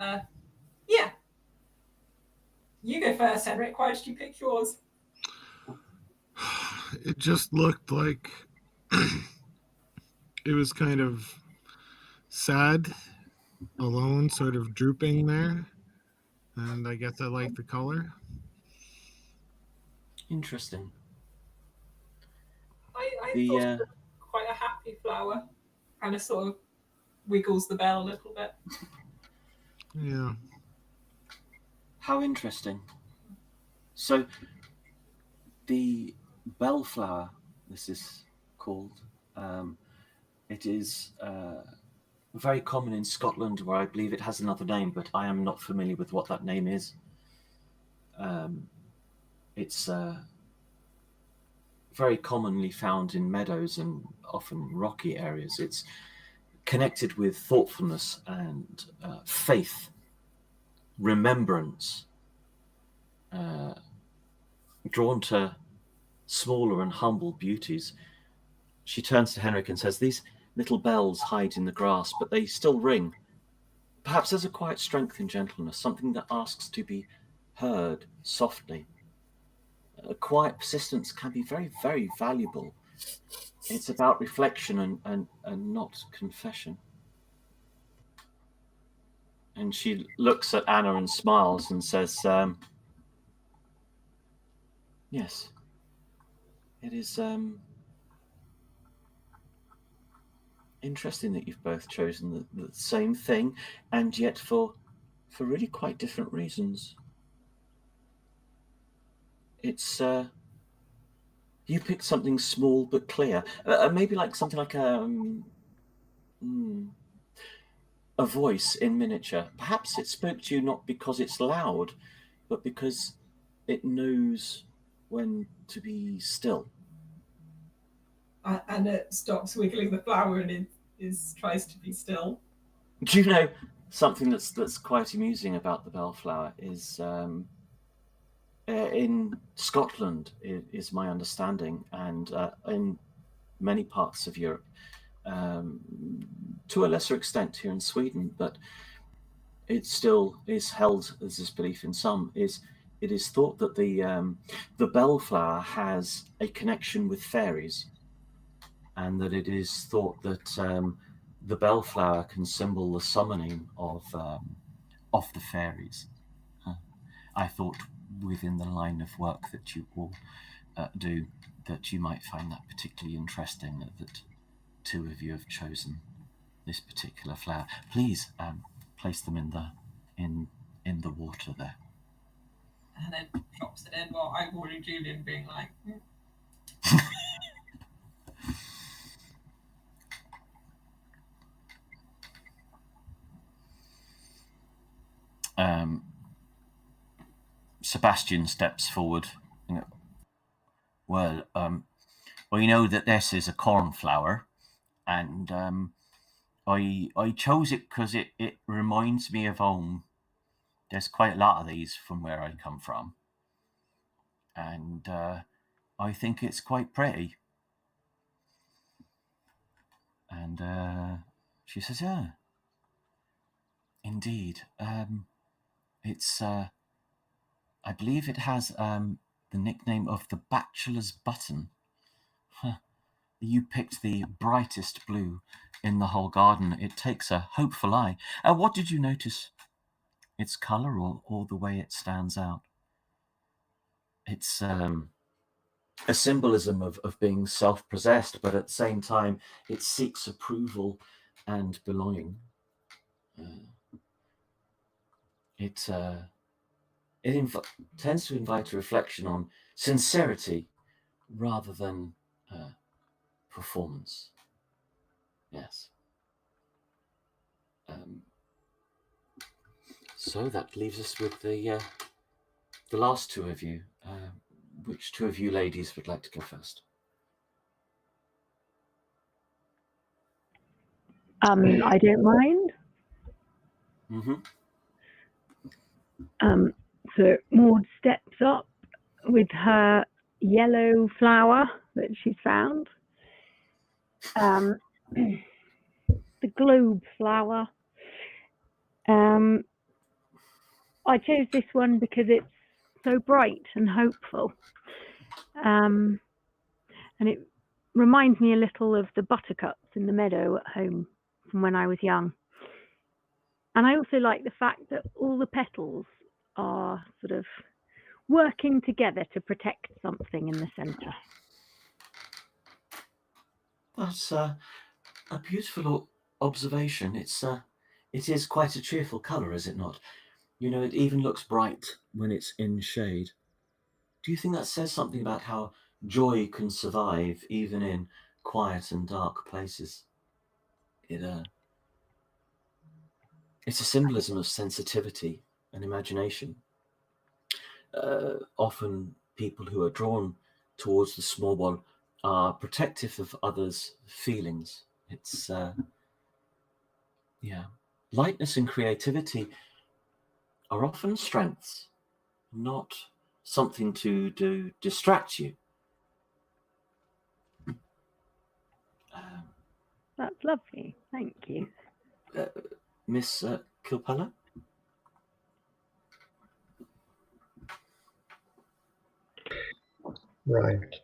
Yeah. You go first, Henrik. Why did you pick yours? It just looked like it was kind of sad, alone, sort of drooping there. And I guess I like the color. Interesting. I thought it was quite a happy flower. Kind of sort of wiggles the bell a little bit. Yeah. How interesting. So, the bellflower, this is called, it is very common in Scotland, where I believe it has another name, but I am not familiar with what that name is. It's very commonly found in meadows and often rocky areas. It's connected with thoughtfulness and faith, remembrance, drawn to smaller and humble beauties. She turns to Henrik and says, "These little bells hide in the grass, but they still ring. Perhaps there's a quiet strength in gentleness, something that asks to be heard softly. A quiet persistence can be very, very valuable. It's about reflection and not confession." And she looks at Anna and smiles and says, "Yes, it is interesting that you've both chosen the same thing, and yet for really quite different reasons. It's you picked something small but clear, maybe like something like a voice in miniature. Perhaps it spoke to you not because it's loud, but because it knows when to be still." And it stops wiggling the flower and tries to be still. Do you know something that's quite amusing about the bellflower is in Scotland is my understanding, and in many parts of Europe, to a lesser extent here in Sweden, but it still is held as this belief in some, is it is thought that the bellflower has a connection with fairies, and that it is thought that the bellflower can symbol the summoning of the fairies. I thought within the line of work that you all do, that you might find that particularly interesting, that two of you have chosen this particular flower. Please place them in the water there. And then drops it in while eyeballing Julian, being like, Sebastian steps forward. Well, I know that this is a cornflower, and I chose it because it reminds me of home. There's quite a lot of these from where I come from, and I think it's quite pretty. And she says, "Yeah, indeed. It's I believe it has the nickname of the Bachelor's Button. You picked the brightest blue in the whole garden. It takes a hopeful eye. What did you notice? Its colour or the way it stands out?" It's a symbolism of being self-possessed, but at the same time, it seeks approval and belonging. It tends to invite a reflection on sincerity rather than performance. Yes. So that leaves us with the last two of you. Which two of you ladies would like to go first? I don't mind. Mm-hmm. So Maud steps up with her yellow flower that she's found. The globe flower. I chose this one because it's so bright and hopeful. And it reminds me a little of the buttercups in the meadow at home from when I was young. And I also like the fact that all the petals are sort of working together to protect something in the centre. That's a beautiful observation. It is quite a cheerful colour, is it not? You know, it even looks bright when it's in shade. Do you think that says something about how joy can survive even in quiet and dark places? It's a symbolism of sensitivity and imagination. Often people who are drawn towards the small one are protective of others' feelings. It's, lightness and creativity are often strengths, not something to distract you. That's lovely. Thank you. Miss Kilpella? Right.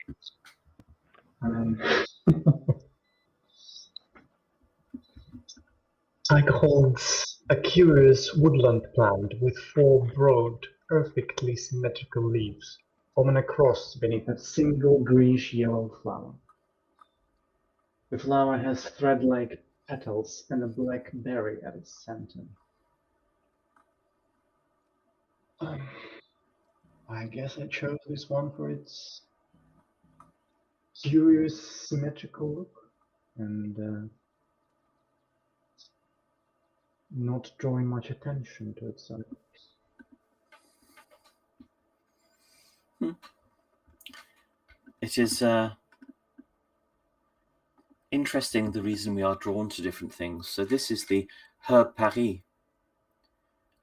Taika holds a curious woodland plant with 4 broad, perfectly symmetrical leaves, forming a cross beneath a single greenish-yellow flower. The flower has thread-like petals and a black berry at its center. I guess I chose this one for its curious, symmetrical look and not drawing much attention to itself. It is interesting the reason we are drawn to different things. So this is the herb Paris,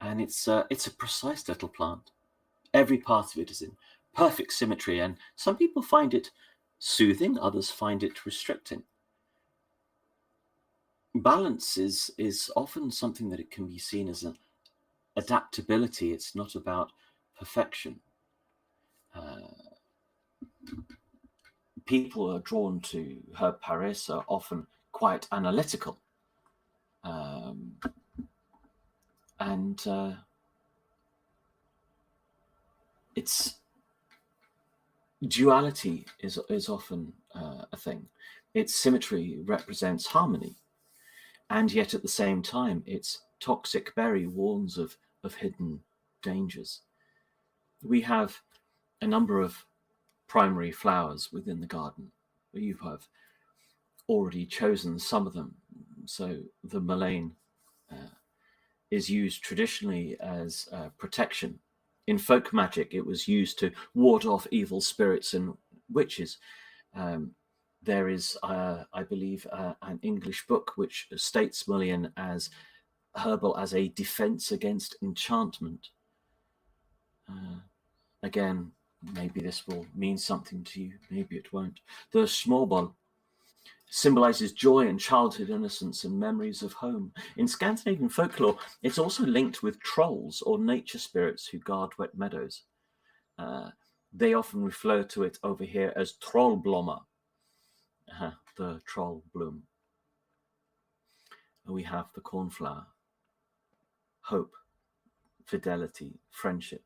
and it's a precise little plant. Every part of it is in perfect symmetry, and some people find it soothing, others find it restricting. Balance is often something that it can be seen as an adaptability. It's not about perfection. People who are drawn to herb Paris are often quite analytical. It's duality is often a thing. Its symmetry represents harmony, and yet at the same time, its toxic berry warns of hidden dangers. We have a number of primary flowers within the garden. You have already chosen some of them. So the mullein is used traditionally as protection. In folk magic, it was used to ward off evil spirits and witches. There is, I believe, an English book which states mullein as herbal as a defense against enchantment. Again, maybe this will mean something to you, maybe it won't. The småboll symbolizes joy and childhood innocence and memories of home. In Scandinavian folklore, it's also linked with trolls or nature spirits who guard wet meadows. They often refer to it over here as trollblomma, the troll bloom. We have the cornflower, hope, fidelity, friendship.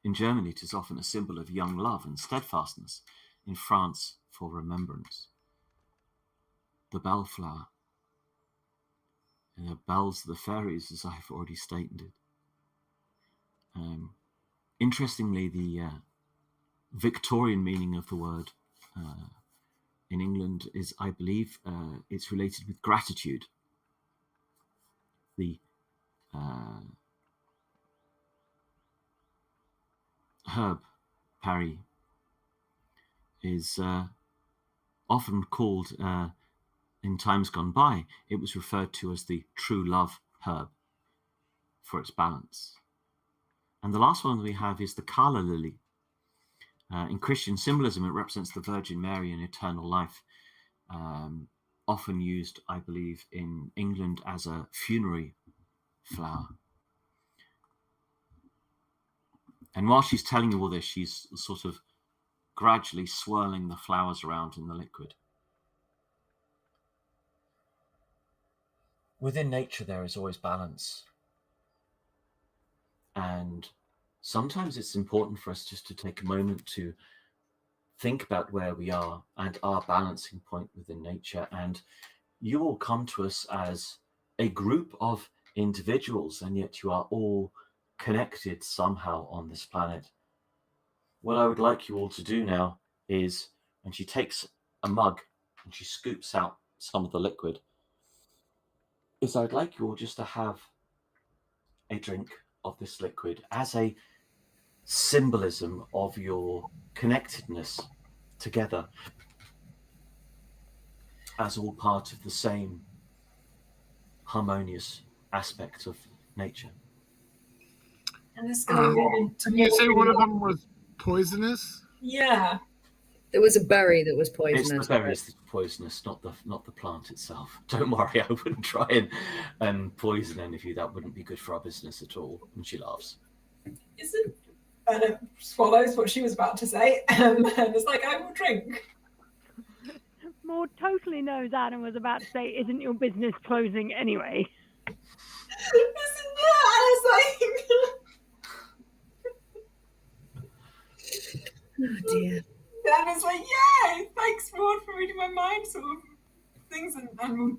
In Germany, it is often a symbol of young love and steadfastness. In France, for remembrance. The bellflower. And the bells of the fairies, as I've already stated it. Interestingly, the Victorian meaning of the word in England is, I believe, it's related with gratitude. The herb Paris is often called, in times gone by, it was referred to as the true love herb for its balance. And the last one we have is the calla lily. In Christian symbolism, it represents the Virgin Mary and eternal life, often used, I believe, in England as a funerary flower. And while she's telling you all this, she's sort of gradually swirling the flowers around in the liquid. Within nature, there is always balance. And sometimes it's important for us just to take a moment to think about where we are and our balancing point within nature. And you all come to us as a group of individuals, and yet you are all connected somehow on this planet. What I would like you all to do now is, and she takes a mug and she scoops out some of the liquid, is I'd like you all just to have a drink of this liquid as a symbolism of your connectedness together as all part of the same harmonious aspect of nature. And this is going to move into. Did you say one of them was poisonous? Yeah. There was a berry that was It's poisonous. the berries that's poisonous, not the plant itself. Don't worry, I wouldn't try and poison any of you. That wouldn't be good for our business at all. And she laughs. Isn't Anna swallows what she was about to say, and it's like, I will drink. Maud totally knows Adam was about to say, "Isn't your business closing anyway?" Isn't that Anna's like? Oh dear. Anna's like, yeah, thanks Maud for reading my mind sort of things, and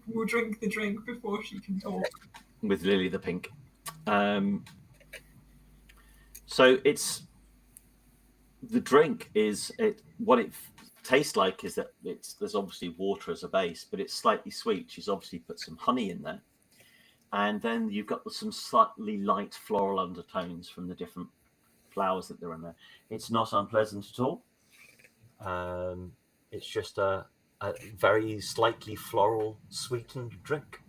we'll drink the drink before she can talk. With Lily the Pink. So it's the drink is what it tastes like is that there's obviously water as a base, but it's slightly sweet. She's obviously put some honey in there, and then you've got some slightly light floral undertones from the different flowers that are in there. It's not unpleasant at all. It's just a very slightly floral sweetened drink.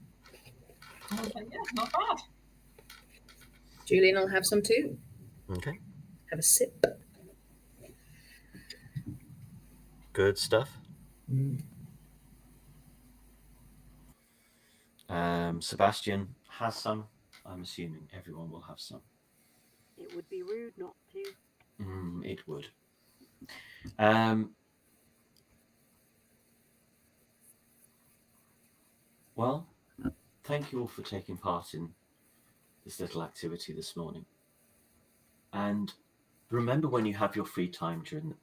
I was like, yeah, not bad. Julian will have some too. Okay. Have a sip. Good stuff. Sebastian has some. I'm assuming everyone will have some. It would be rude not to. It would. Well, thank you all for taking part in this little activity this morning. And remember, when you have your free time during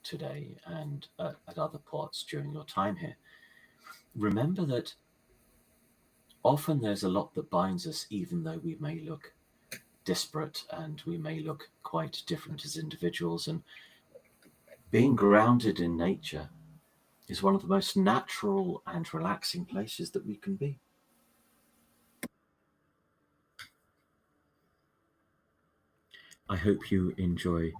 today and at other parts during your time here, remember that often there's a lot that binds us, even though we may look disparate and we may look quite different as individuals. And being grounded in nature is one of the most natural and relaxing places that we can be. I hope you enjoy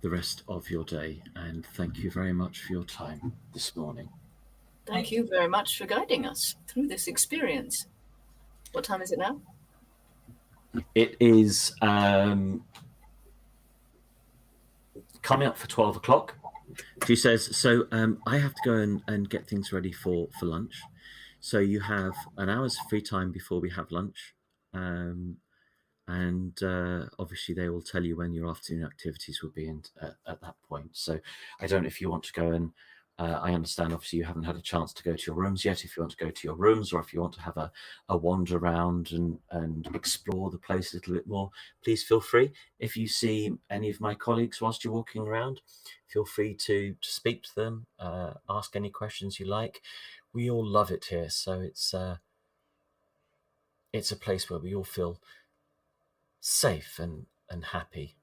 the rest of your day, and thank you very much for your time this morning. Thank you very much for guiding us through this experience. What time is it now? It is coming up for 12 o'clock. She says, so I have to go and get things ready for lunch. So you have an hour's free time before we have lunch. And obviously they will tell you when your afternoon activities will be at that point. So I don't know if you want to go and I understand obviously you haven't had a chance to go to your rooms yet. If you want to go to your rooms, or if you want to have a wander around and explore the place a little bit more, please feel free. If you see any of my colleagues whilst you're walking around, feel free to speak to them, ask any questions you like. We all love it here. So it's a place where we all feel safe and happy.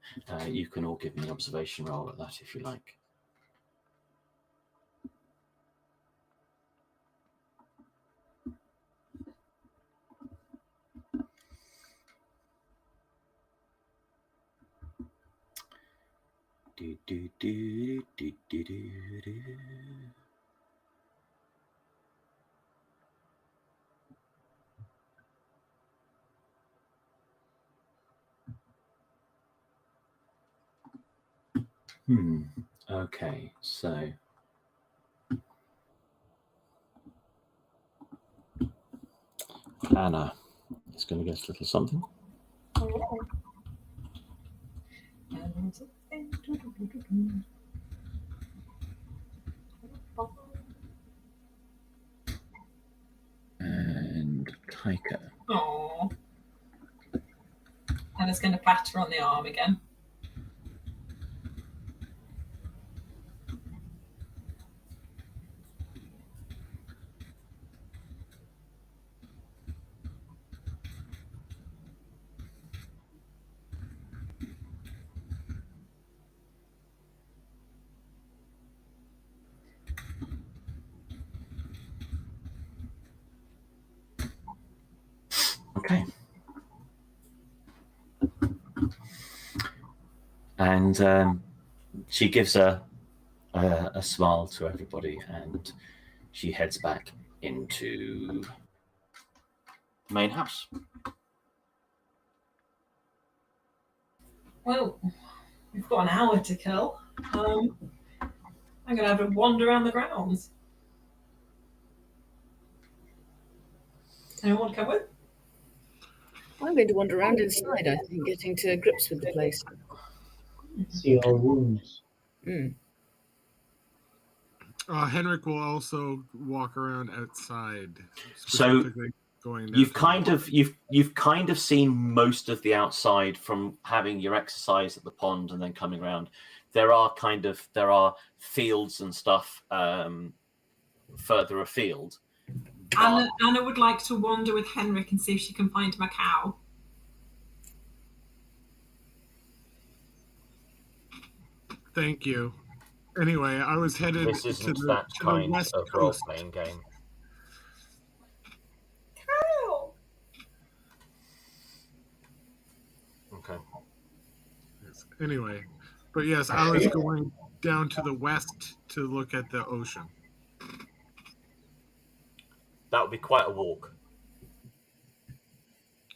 You can all give me an observation roll at that if you like. Do, do, do, do, do, do, do. Okay, so Anna is going to get a little something. And Taika. Aww. Anna's going to pat her on the arm again. Okay. And she gives a smile to everybody, and she heads back into the main house. Well, we've got an hour to kill. I'm going to have a wander around the grounds. Anyone want to come with? I'm going to wander around inside, I think, getting to grips with the place. See our wounds. Henrik will also walk around outside. So going you've kind of seen most of the outside from having your exercise at the pond and then coming around. There are fields and stuff further afield. Anna would like to wander with Henrik and see if she can find him a cow. Thank you. Anyway, I was headed This to isn't the, that to the kind west of coast. role-playing game. Cow! Okay. Yes. Anyway, but yes, I was going down to the west to look at the ocean. That would be quite a walk.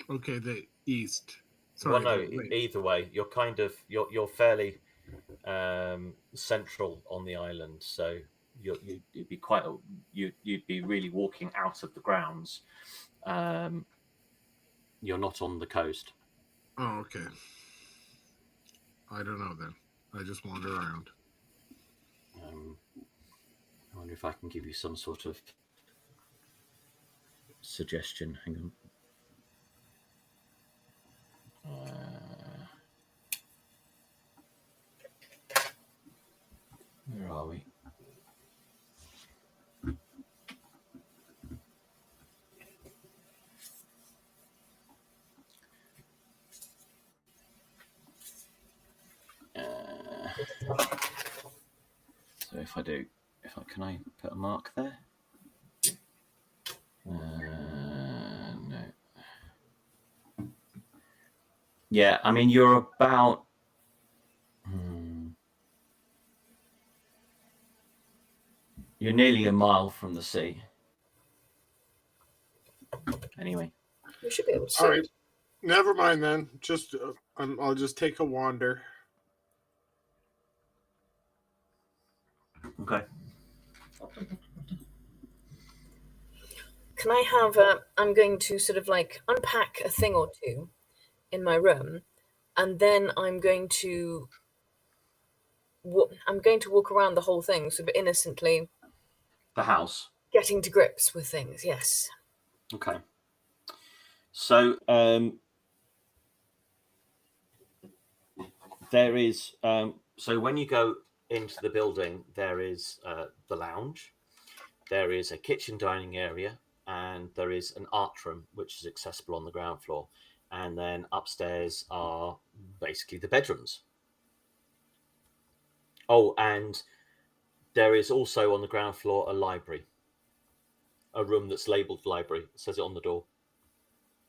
Okay, the east. Sorry. Well, no, either way, you're fairly central on the island, so you'd be really walking out of the grounds. You're not on the coast. Oh, okay. I don't know then. I just wander around. I wonder if I can give you some sort of suggestion. Hang on. Where are we? So can I put a mark there? No. Yeah, I mean, you're about... You're nearly a mile from the sea. Anyway. We should be able to see. All right. Never mind then. Just I'll just take a wander. Okay. Can I have I'm going to sort of like unpack a thing or two in my room, and then I'm going to walk around the whole thing sort of innocently. The house. Getting to grips with things, yes. Okay. So there is so when you go into the building, there is the lounge, there is a kitchen dining area, and there is an art room which is accessible on the ground floor, and then upstairs are basically the bedrooms. Oh, and there is also on the ground floor a library, a room that's labelled library. It says it on the door.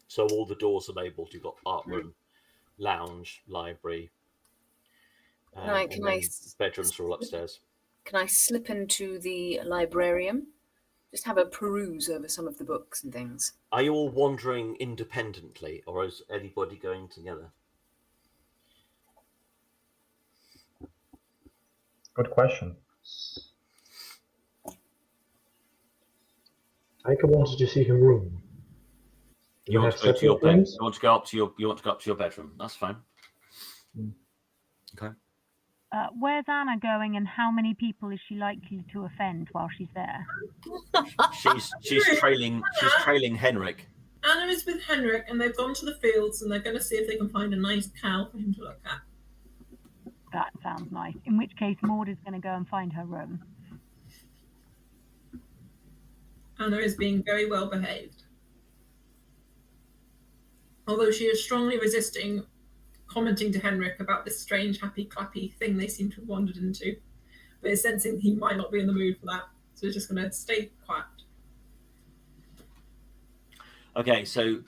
So all the doors are labelled. You've got art room, lounge, library. Bedrooms are all upstairs. Can I slip into the librarium? Just have a peruse over some of the books and things. Are you all wandering independently, or is anybody going together? Good question. Taika wanted to see her room. You want have to go to your separate bed? rooms? You want to go up to your bedroom? That's fine. Mm. Okay. Where's Anna going, and how many people is she likely to offend while she's there? She's trailing Henrik. Anna is with Henrik, and they've gone to the fields, and they're going to see if they can find a nice cow for him to look at. That sounds nice. In which case, Maud is going to go and find her room. Anna is being very well behaved. Although she is strongly resisting commenting to Henrik about this strange happy clappy thing they seem to have wandered into, but is sensing he might not be in the mood for that, so he's just going to stay quiet. Okay, so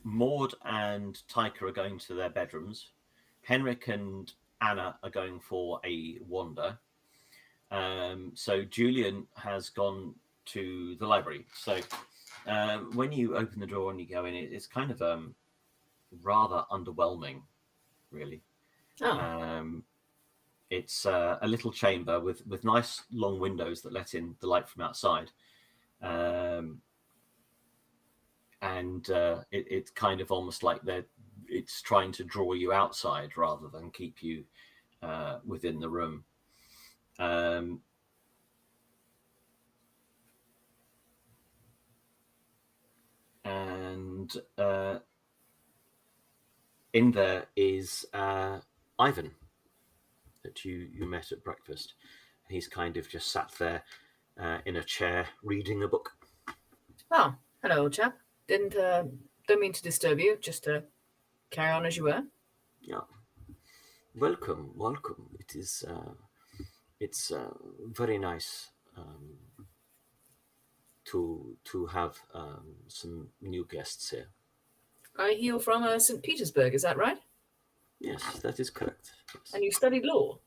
Maud and Taika are going to their bedrooms. Henrik and Anna are going for a wander. So Julian has gone to the library. So when you open the door and you go in, it's kind of rather underwhelming, really. It's a little chamber with nice long windows that let in the light from outside. And it's kind of almost like it's trying to draw you outside rather than keep you within the room. And in there is Ivan that you met at breakfast. He's kind of just sat there in a chair reading a book. Oh, hello, old chap. Don't mean to disturb you. Just carry on as you were. Yeah. Welcome. It is. It's very nice to have some new guests here. I hail from St. Petersburg. Is that right? Yes, that is correct. Yes. And you studied law.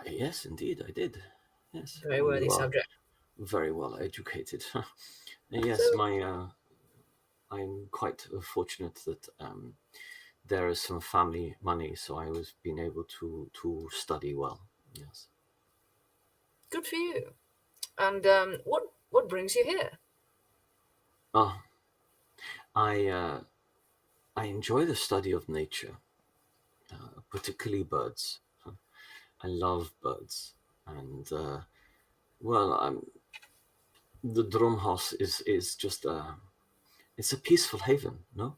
Yes, indeed, I did. Yes. Very worthy subject. Very well educated. Yes, So- I'm quite fortunate that there is some family money, so I was being able to study well. Yes. Good for you. And what brings you here? I enjoy the study of nature, particularly birds. I love birds, and the Drumhouse is just it's a peaceful haven, no,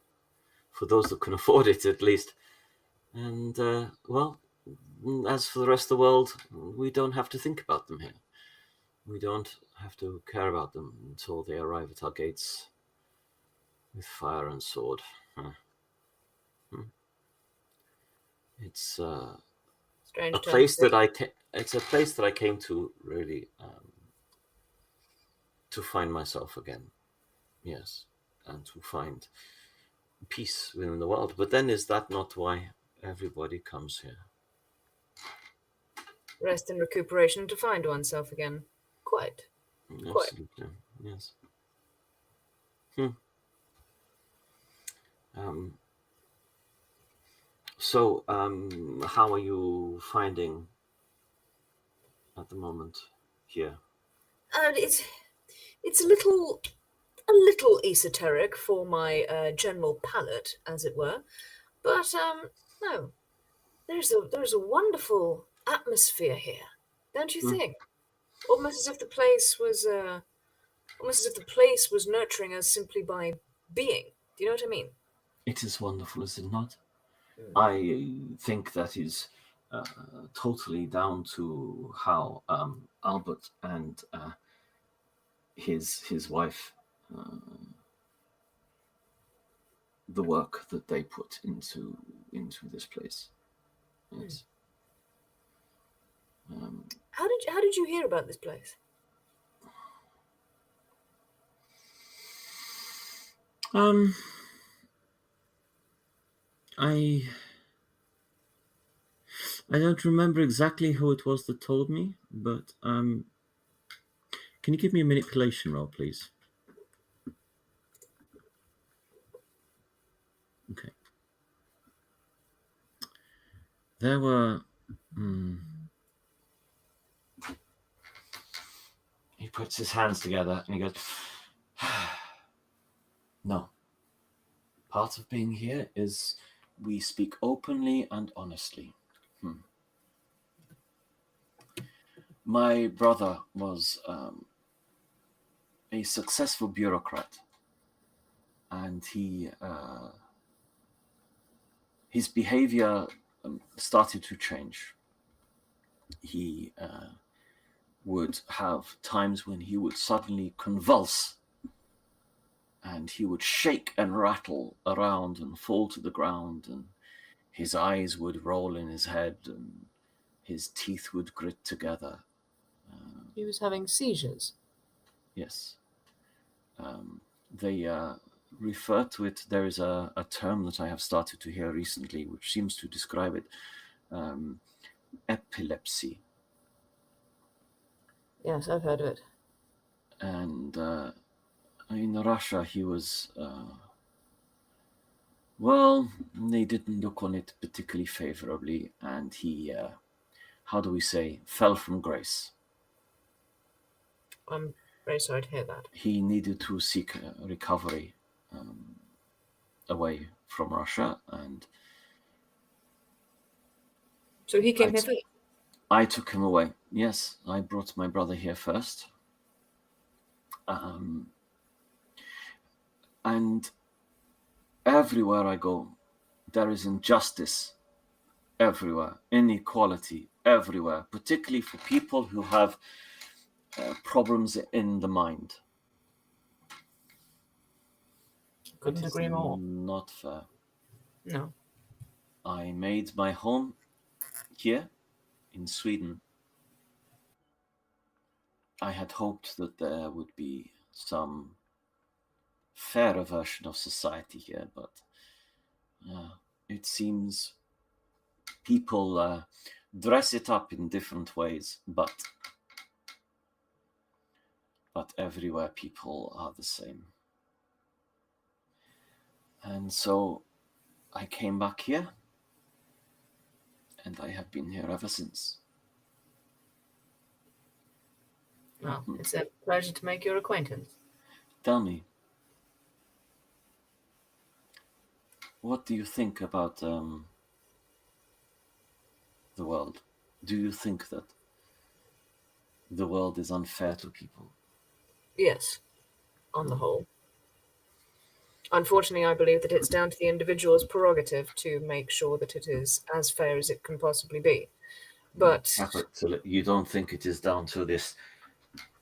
for those that can afford it at least. And as for the rest of the world, we don't have to think about them here. We don't have to care about them until they arrive at our gates with fire and sword. It's Strange a place it's a place that I came to really to find myself again. Yes, and to find peace within the world. But then is that not why everybody comes here? Rest and recuperation to find oneself again. Quite. Absolutely. Yes. So, how are you finding at the moment here? It's a little esoteric for my general palate, as it were. But no, there's a wonderful atmosphere here, don't you think? Almost as if the place was nurturing us simply by being. Do you know what I mean? It is wonderful, is it not? I think that is totally down to how Albert and his wife, the work that they put into this place. Yes. How did you hear about this place? I don't remember exactly who it was that told me, but can you give me a manipulation roll, please? Okay. There were puts his hands together and he goes, no. Part of being here is we speak openly and honestly. My brother was a successful bureaucrat, and his behavior started to change. He would have times when he would suddenly convulse, and he would shake and rattle around and fall to the ground, and his eyes would roll in his head, and his teeth would grit together. He was having seizures. Yes. They refer to it, there is a term that I have started to hear recently, which seems to describe it, epilepsy. Yes, I've heard of it. And in Russia, he was, well, they didn't look on it particularly favorably, and he, how do we say, fell from grace. I'm very sorry to hear that. He needed to seek recovery away from Russia, and so he came here first? I took him away. Yes, I brought my brother here first. And everywhere I go, there is injustice everywhere, inequality everywhere, particularly for people who have problems in the mind. Couldn't agree more. Not fair. No. I made my home here in Sweden. I had hoped that there would be some fairer version of society here, but it seems people dress it up in different ways, but everywhere people are the same. And so I came back here, and I have been here ever since. Well, it's a pleasure to make your acquaintance. Tell me, what do you think about the world? Do you think that the world is unfair to people? Yes, on the whole. Unfortunately, I believe that it's down to the individual's prerogative to make sure that it is as fair as it can possibly be. But you don't think it is down to this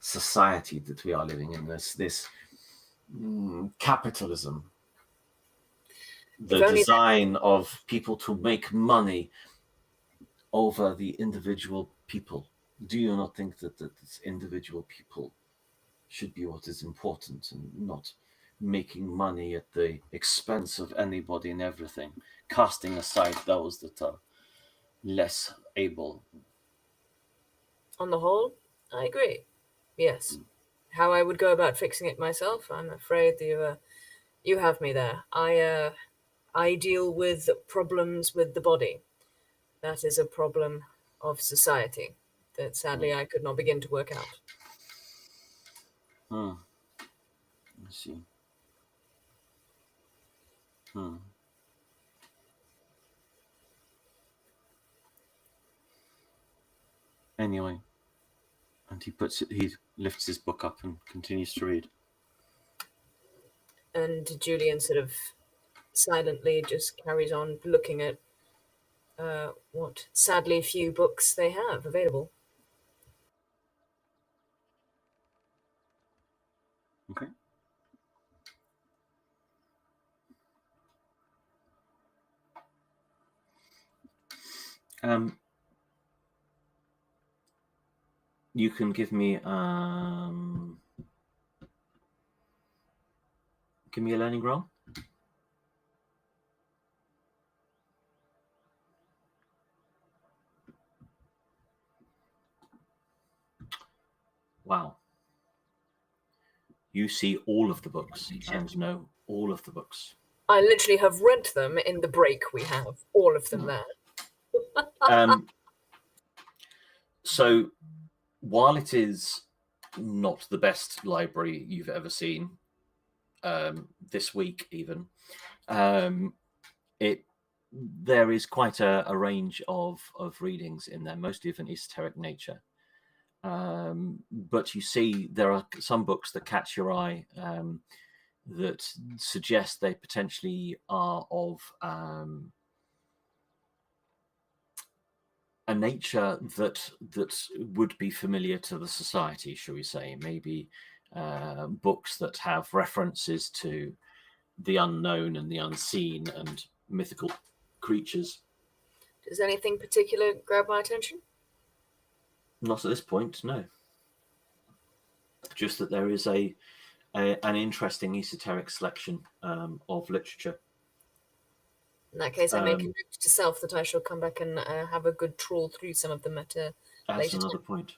society that we are living in, this capitalism, the design of people to make money over the individual people? Do you not think that this individual people should be what is important, and not making money at the expense of anybody and everything, casting aside those that are less able? On the whole, I agree. Yes. How I would go about fixing it myself, I'm afraid you have me there. I deal with problems with the body. That is a problem of society that sadly I could not begin to work out. I see. Anyway, and he lifts his book up and continues to read. And Julian sort of silently just carries on looking at what sadly few books they have available. Okay. You can give me a learning roll. Wow. You see all of the books and know all of the books. I literally have read them in the break we have, all of them there. So while it is not the best library you've ever seen. This week, even there is quite a range of readings in there, mostly of an esoteric nature. But you see, there are some books that catch your eye that suggest they potentially are of a nature that would be familiar to the society, shall we say? Maybe books that have references to the unknown and the unseen and mythical creatures. Does anything particular grab my attention? Not at this point, no. Just that there is an interesting esoteric selection of literature. In that case, I make a note to self that I shall come back and have a good trawl through some of them at a That's later another time. point.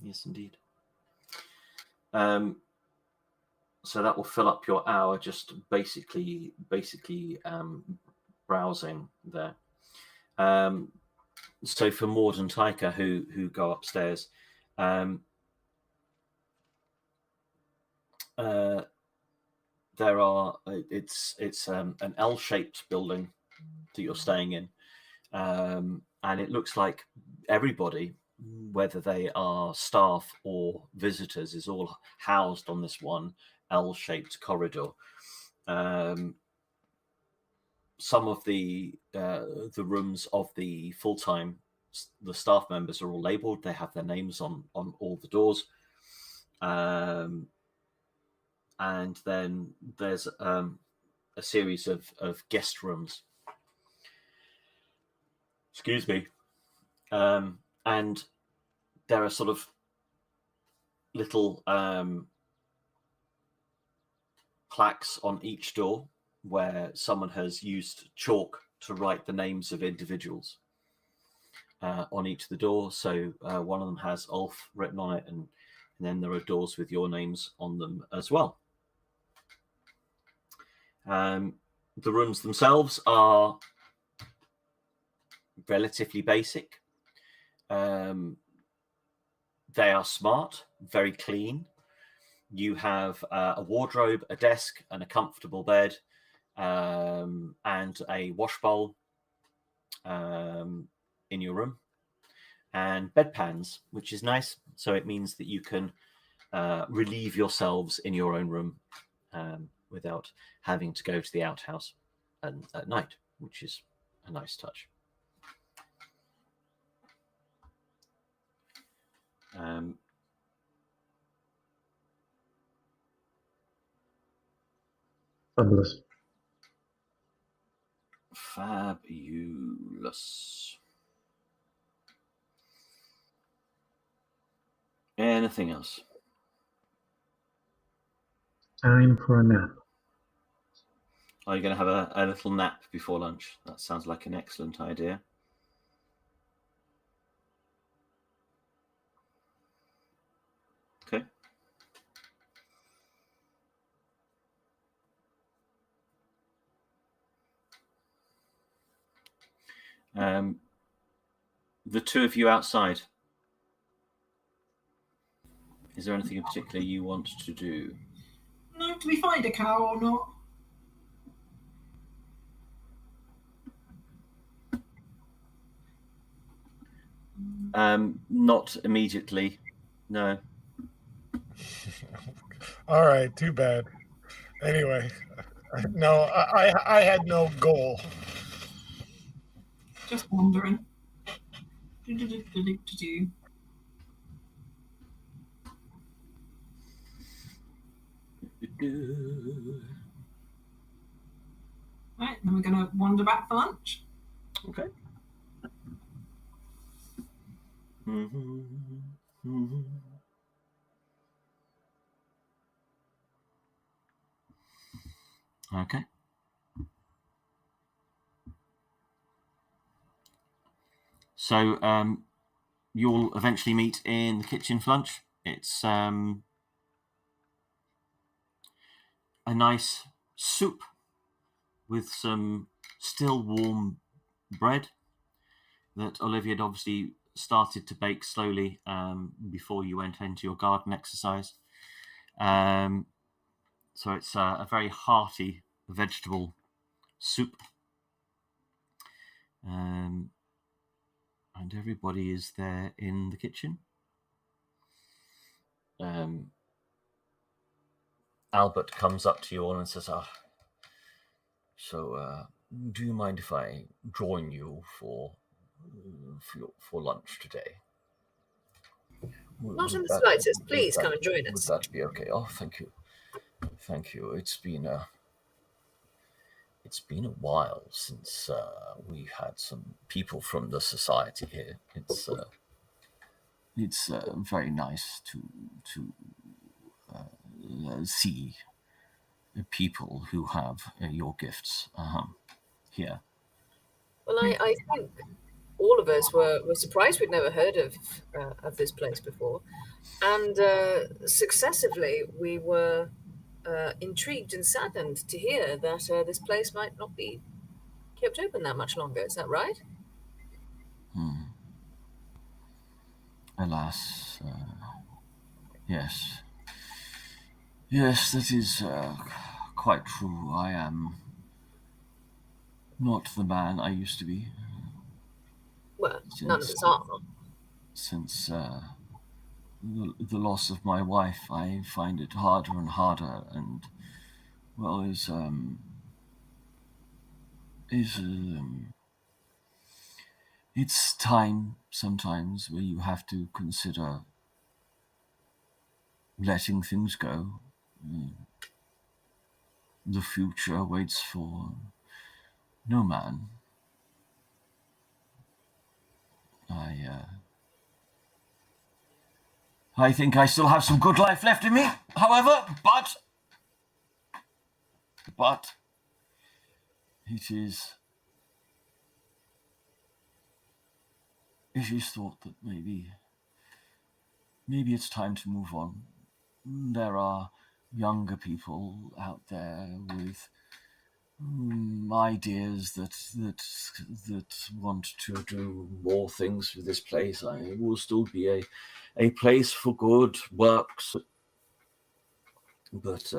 Yes, indeed. So that will fill up your hour, just basically browsing there. So for Maud and Taika, who go upstairs, there are it's an L-shaped building that you're staying in, and it looks like everybody, whether they are staff or visitors, is all housed on this one L-shaped corridor. Some of the rooms of the the staff members are all labelled. They have their names on all the doors. And then there's a series of guest rooms. Excuse me. And there are sort of little plaques on each door where someone has used chalk to write the names of individuals on each of the doors. So one of them has Ulf written on it, and then there are doors with your names on them as well. The rooms themselves are relatively basic. They are smart, very clean. You have a wardrobe, a desk, and a comfortable bed, and a wash bowl in your room, and bedpans, which is nice. So it means that you can relieve yourselves in your own room without having to go to the outhouse at night, which is a nice touch. Fabulous. Fabulous. Anything else? Time for a nap. Are you going to have a little nap before lunch? That sounds like an excellent idea. Okay. The two of you outside. Is there anything in particular you want to do? No, do we find a cow or not? Not immediately. No. All right, too bad. Anyway, no, I had no goal. Just wondering. Right, then we're going to wander back for lunch. Okay. Okay. So you'll eventually meet in the kitchen for lunch. It's a nice soup with some still warm bread that Olivia had obviously started to bake slowly before you went into your garden exercise. So it's a very hearty vegetable soup. And everybody is there in the kitchen. Albert comes up to you all and says, so do you mind if I join you for lunch today? Not in the slightest. Please come and join us. Would that be okay? Oh, thank you. Thank you. It's been a while since we had some people from the society here. It's very nice to see people who have your gifts here. Well, I think all of us were surprised. We'd never heard of this place before, and successively we were intrigued and saddened to hear that this place might not be kept open that much longer. Is that right? Alas, yes. Yes, that is quite true. I am not the man I used to be. Well, none of us are. Since the loss of my wife, I find it harder and harder, and well, it's time sometimes where you have to consider letting things go. The future waits for no man. I think I still have some good life left in me, however, but it is thought that maybe it's time to move on. There are younger people out there with ideas that want to do more things with this place. It will still be a place for good works, but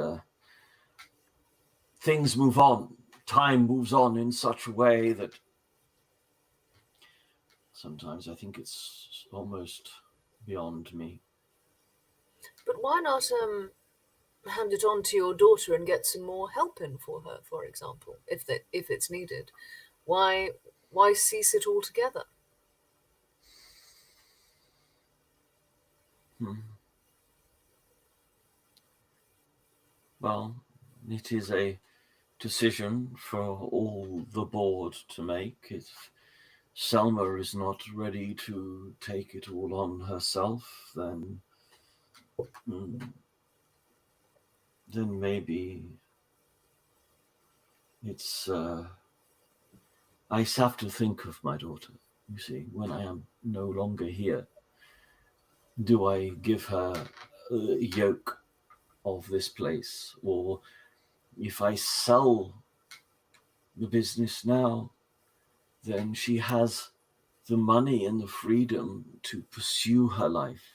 things move on. Time moves on in such a way that sometimes I think it's almost beyond me. But why not hand it on to your daughter and get some more help in for her, for example, if it's needed? Why cease it altogether? Well, it is a decision for all the board to make. If Selma is not ready to take it all on herself, then maybe it's I have to think of my daughter. You see, when I am no longer here, do I give her a yoke of this place, or if I sell the business now, then she has the money and the freedom to pursue her life.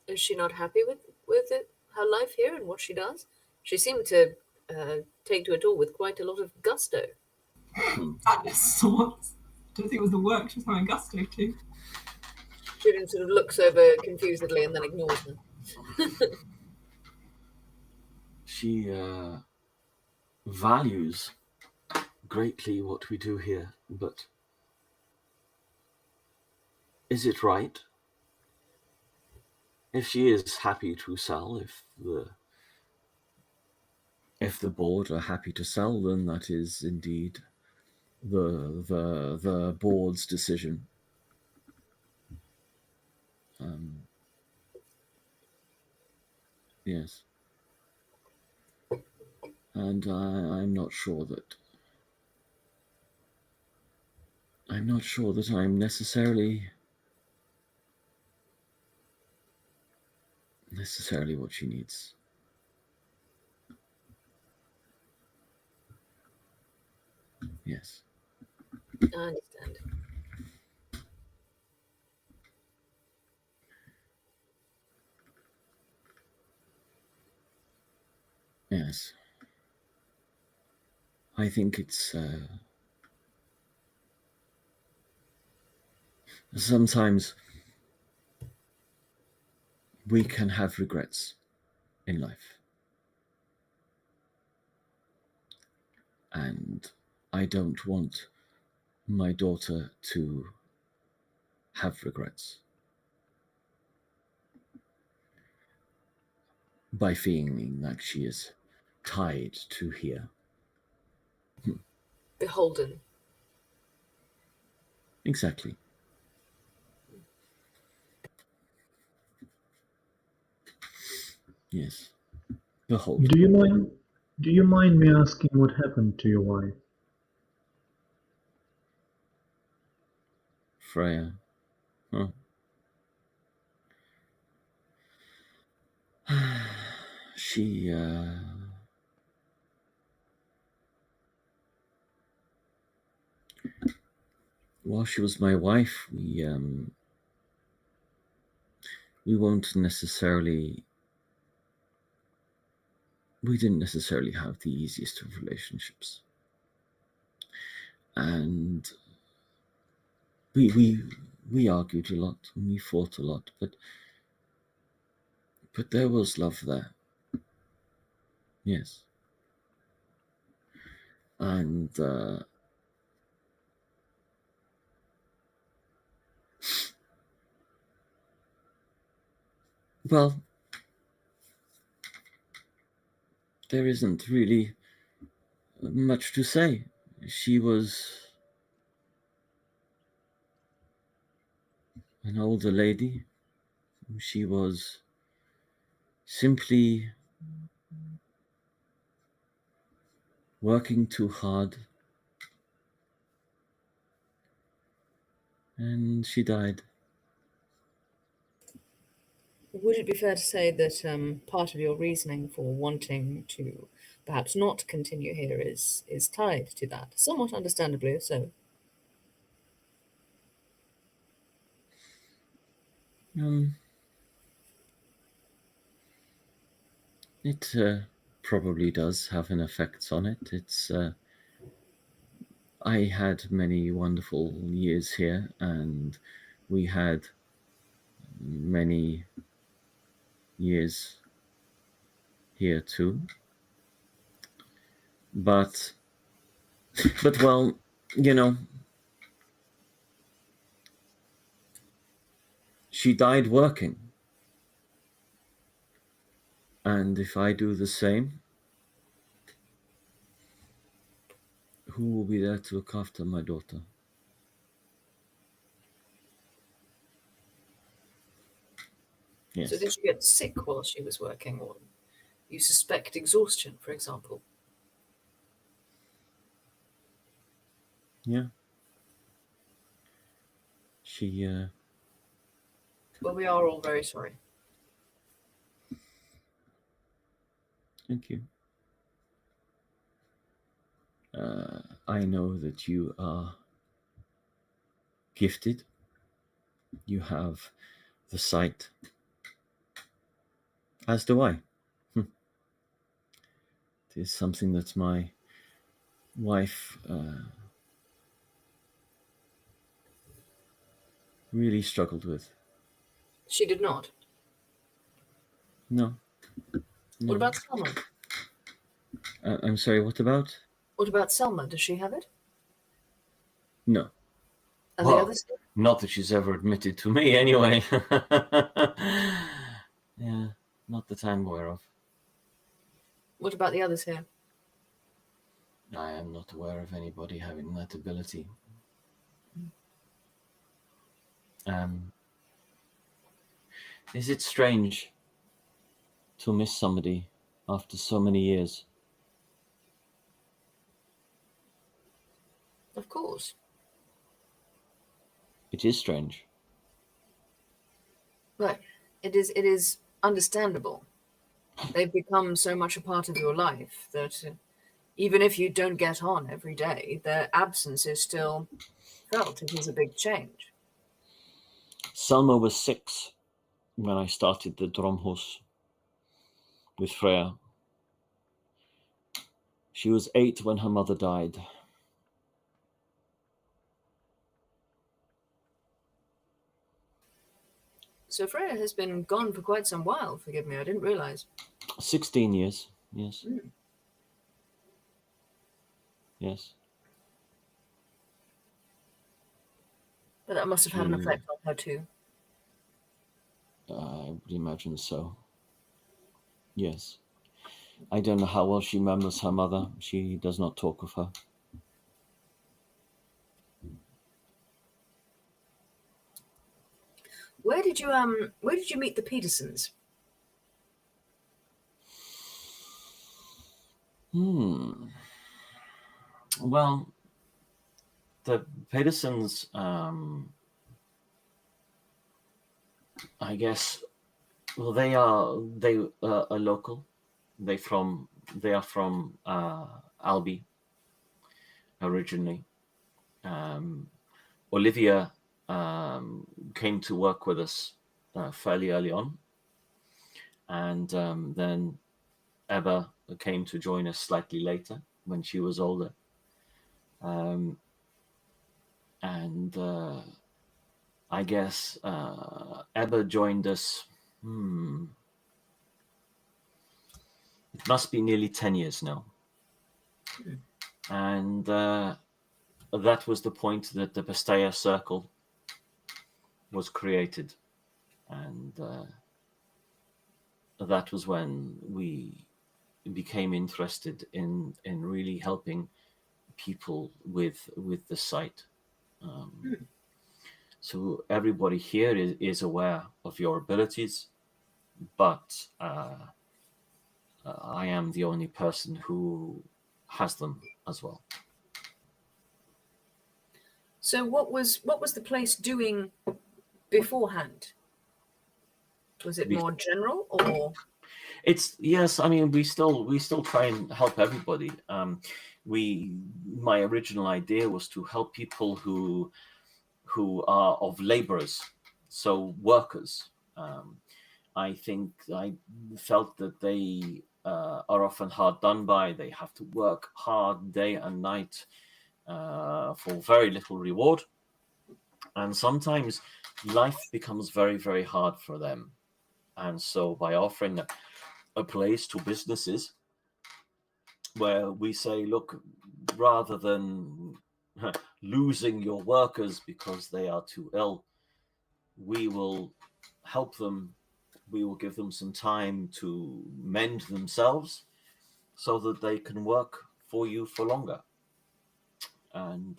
Is she not happy with it, her life here and what she does? She seemed to take to it all with quite a lot of gusto. Sadness, somewhat. I don't think it was the work she was having gusto to. Julian sort of looks over confusedly and then ignores her. She values greatly what we do here, but is it right? If she is happy to sell, if the board are happy to sell, then that is indeed the board's decision. Yes. And I'm not sure that I'm necessarily what she needs. Yes. I understand. Yes. I think it's sometimes we can have regrets in life. And I don't want my daughter to have regrets by feeling like she is tied to here. Beholden. Exactly. Yes. Behold. Do you mind me asking what happened to your wife? Freya. Huh. She while she was my wife, we didn't necessarily have the easiest of relationships. And we argued a lot and we fought a lot, but there was love there. Yes. And well, there isn't really much to say. She was an older lady. She was simply working too hard, and she died. Would it be fair to say that part of your reasoning for wanting to perhaps not continue here is tied to that, somewhat understandably so? It probably does have an effect on it. It's I had many wonderful years here, and we had many years here too. But well, she died working. And if I do the same, who will be there to look after my daughter? Yes. So did she get sick while she was working, or you suspect exhaustion, for example? Yeah. She Well, we are all very sorry. Thank you. I know that you are gifted. You have the sight, as do I. It is something that my wife really struggled with. She did not. No. What about Selma? I'm sorry, what about? What about Selma? Does she have it? No. And Well, the others? not that she's ever admitted to me, anyway. Yeah, not that I'm aware of. What about the others here? I am not aware of anybody having that ability. Is it strange to miss somebody after so many years? Of course. It is strange. Right. It is understandable. They've become so much a part of your life that even if you don't get on every day, their absence is still felt. It is a big change. Selma was 6 when I started the Dromhus with Freya. She was 8 when her mother died. So Freya has been gone for quite some while. Forgive me, I didn't realize. 16 years, yes. Mm. Yes. But that must have had an effect on her too. I would imagine so. Yes. I don't know how well she remembers her mother. She does not talk of her. Where did you meet the Petersons? Well, the Petersons, I guess, well, they are local. They are from Albi originally. Olivia came to work with us fairly early on, and then Ebba came to join us slightly later when she was older. And I guess Ebba joined us. It must be nearly 10 years now. And that was the point that the Pastaya Circle was created. And that was when we became interested in really helping people with the site. So everybody here is aware of your abilities, but I am the only person who has them as well. So what was the place doing beforehand? Was it more general, or? It's yes. I mean, we still try and help everybody. My original idea was to help people who are of laborers, so workers. I think I felt that they are often hard done by. They have to work hard day and night for very little reward, and sometimes life becomes very, very hard for them. And so by offering a place to businesses where we say, look, rather than losing your workers because they are too ill, we will help them. We will give them some time to mend themselves so that they can work for you for longer. And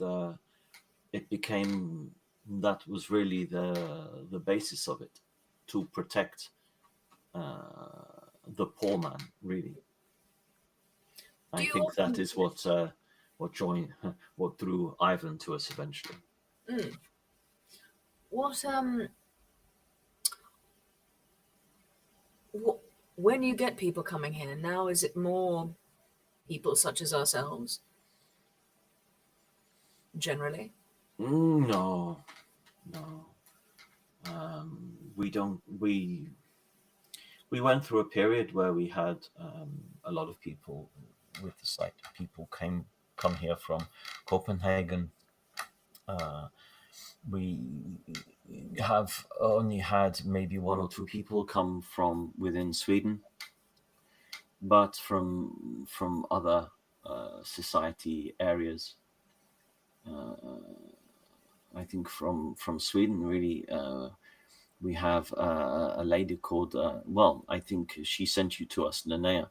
it became, that was really the basis of it, to protect the poor man, really. I think that is what drew Ivan to us eventually. When you get people coming here now, is it more people such as ourselves generally? No. We don't. We went through a period where we had a lot of people with the site. People come here from Copenhagen. We have only had maybe 1 or 2 people come from within Sweden, but from other society areas. I think from Sweden, really. We have a lady called, I think she sent you to us, Linnea.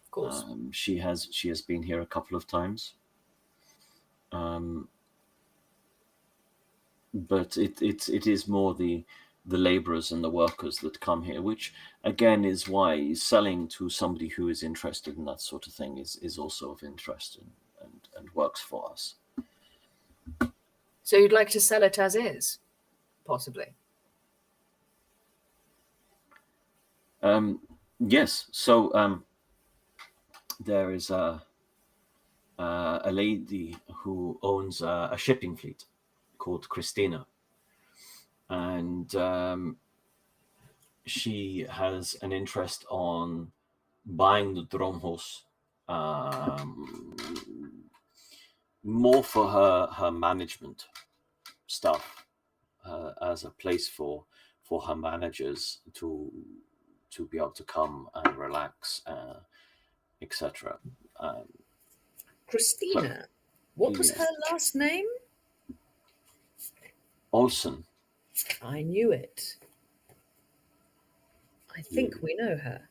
Of course. She has been here a couple of times. But it is more the laborers and the workers that come here, which again is why selling to somebody who is interested in that sort of thing is also of interest and works for us. So you'd like to sell it as is, possibly? Yes. So there is a lady who owns a shipping fleet called Christina, and she has an interest on buying the Dromhus more for her management stuff, as a place for her managers to be able to come and relax, etc. Christina. What was her last name? Olsen. I knew it. I think we know her.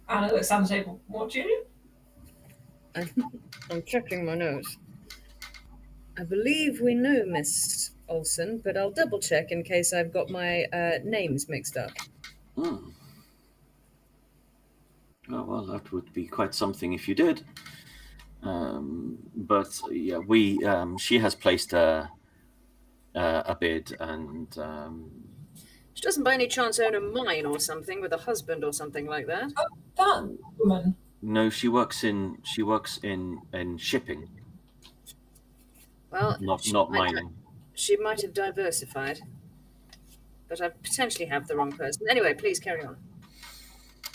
Anna looks down the table. What, Julian? I'm checking my notes. I believe we know Miss Olsen, but I'll double check in case I've got my names mixed up. Oh, well, that would be quite something if you did. But yeah, she has placed a bid, and She doesn't by any chance own a mine or something with a husband or something like that? That woman. no, she works in shipping, Well, not mining. She might have diversified, but I potentially have the wrong person. Anyway, please carry on.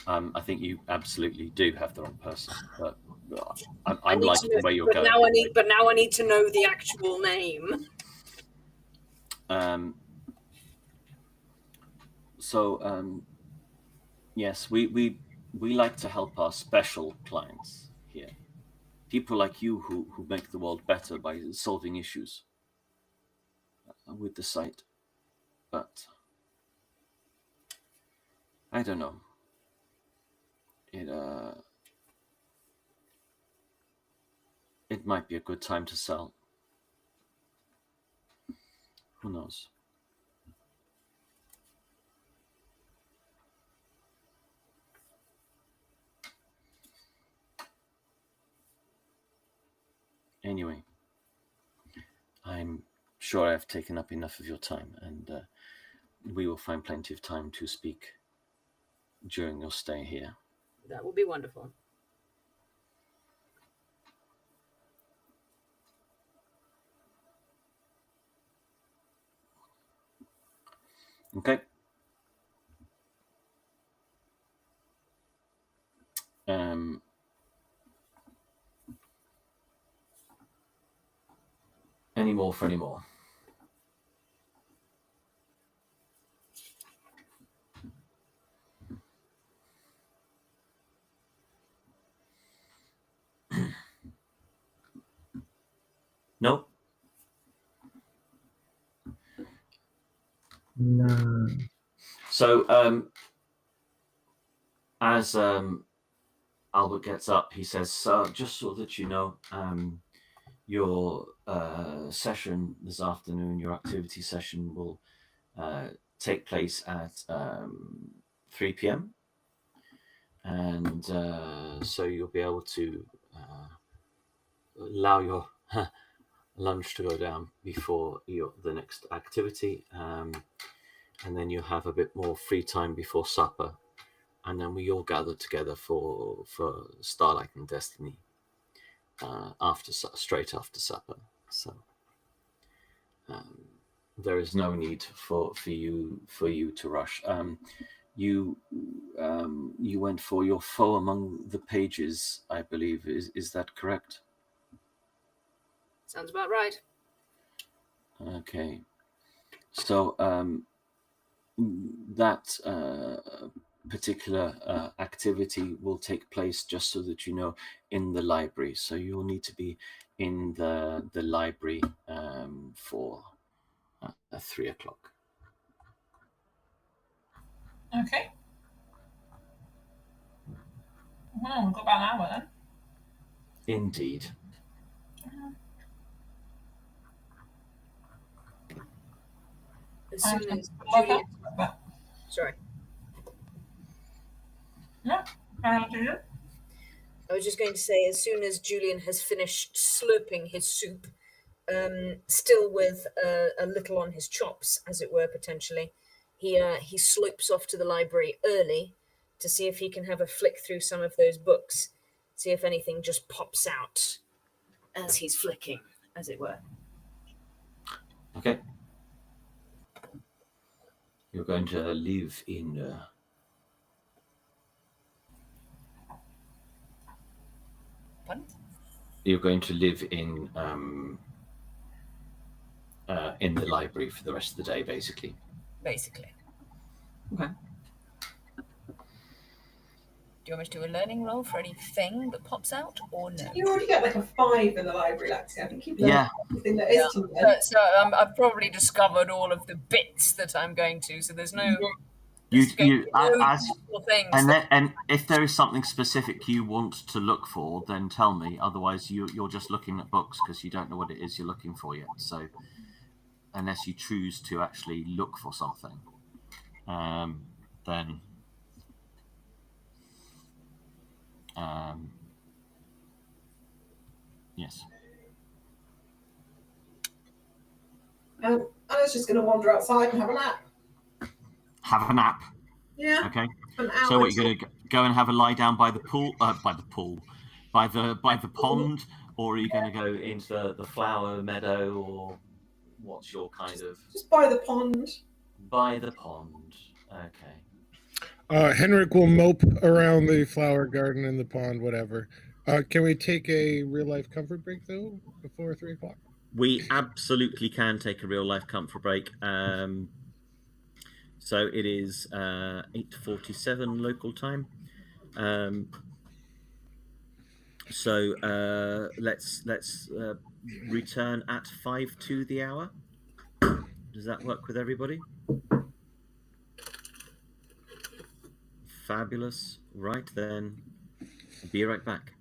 I think you absolutely do have the wrong person, but I'm liking the way you're going. Now I need to know the actual name. Yes, we like to help our special clients here. People like you who make the world better by solving issues with the site. But I don't know. It might be a good time to sell. Who knows? Anyway, I'm sure I've taken up enough of your time, and we will find plenty of time to speak during your stay here. That would be wonderful. Okay. Any more for any more? No? No. So, as Albert gets up, he says, just so that you know, your session this afternoon, your activity session will take place at 3 p.m. And so you'll be able to allow your lunch to go down before the next activity. And then you have a bit more free time before supper. And then we all gather together for Starlight and Destiny straight after supper. So there is no need for you to rush. You went for your foe among the pages, I believe. Is that correct? Sounds about right. Okay. So that particular activity will take place, just so that you know, in the library. So you'll need to be in the library for 3 o'clock. Okay. Well, we've got about an hour then. Indeed. As soon as Okay. Julian... Sorry. Yeah. Julian? I was just going to say, as soon as Julian has finished slurping his soup, still with a little on his chops, as it were, potentially, he slopes off to the library early to see if he can have a flick through some of those books, see if anything just pops out as he's flicking, as it were. Okay. You're going to live in You're going to live in the library for the rest of the day, basically. Basically. Okay. Do you want me to do a learning roll for anything that pops out, or no? You already get like a 5 in the library, Lexi. I think you've learned Yeah. everything there is to learn. So I've probably discovered all of the bits that I'm going to. So there's no. And Things. and if there is something specific you want to look for, then tell me. Otherwise, you're just looking at books because you don't know what it is you're looking for yet. So, unless you choose to actually look for something, then yes. I was just going to wander outside and have a nap. Have a nap. Yeah. Okay. An hour. So, what, you're going to go and have a lie down by the pool? By the pond, or are you going to go into the flower meadow, or what's your kind of? Just by the pond. By the pond. Okay. Henrik will mope around the flower garden and the pond, whatever. Can we take a real life comfort break though before 3 o'clock? We absolutely can take a real life comfort break. So it is 8:47 local time. So let's return at 5 to the hour. Does that work with everybody? Fabulous. Right then. Be right back.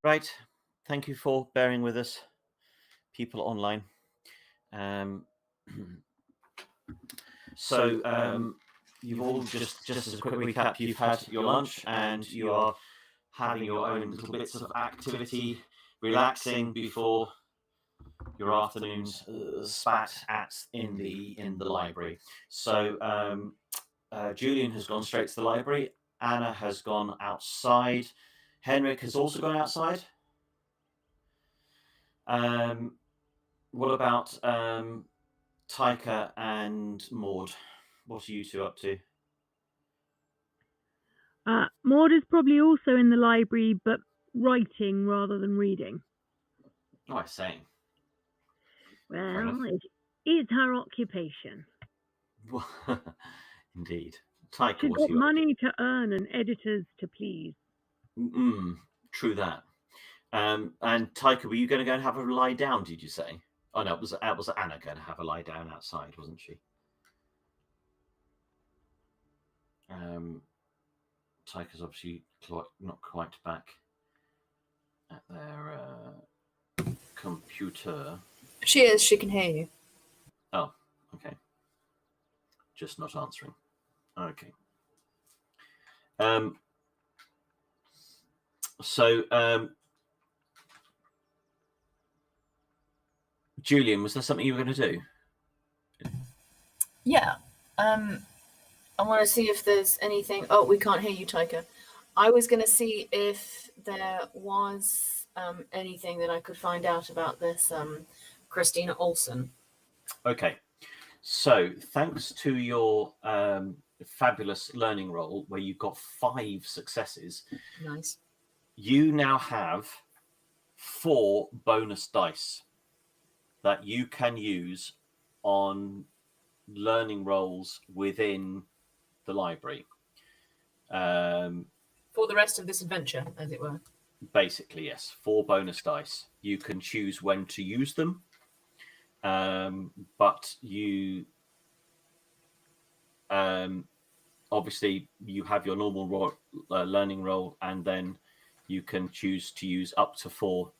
Right. Thank you for bearing with us, people online. So you've all just as a quick recap, you've had your lunch and you are having your own little bits of activity, relaxing before your afternoon's spat in the library. So Julian has gone straight to the library. Anna has gone outside. Henrik has also gone outside. What about Taika and Maud? What are you two up to? Maud is probably also in the library, but writing rather than reading. Oh, I say. Well, it's her occupation. Indeed. Taika, She's what got are you up money to earn and editors to please. True that. And Taika, were you going to go and have a lie down, did you say? Oh, no, it was Anna going to have a lie down outside, wasn't she? Taika's obviously not quite back at their computer. She is. She can hear you. Oh, okay. Just not answering. Okay. Julian, was there something you were going to do? Yeah. I want to see if there's anything. Oh, we can't hear you, Taika. I was going to see if there was anything that I could find out about this Christina Olsen. Okay. So, thanks to your fabulous learning roll, where you got 5 successes, Nice. you now have 4 bonus dice that you can use on learning rolls within the library. For the rest of this adventure, as it were. Basically, yes. 4 bonus dice. You can choose when to use them, but you obviously you have your normal learning roll, and then you can choose to use up to 4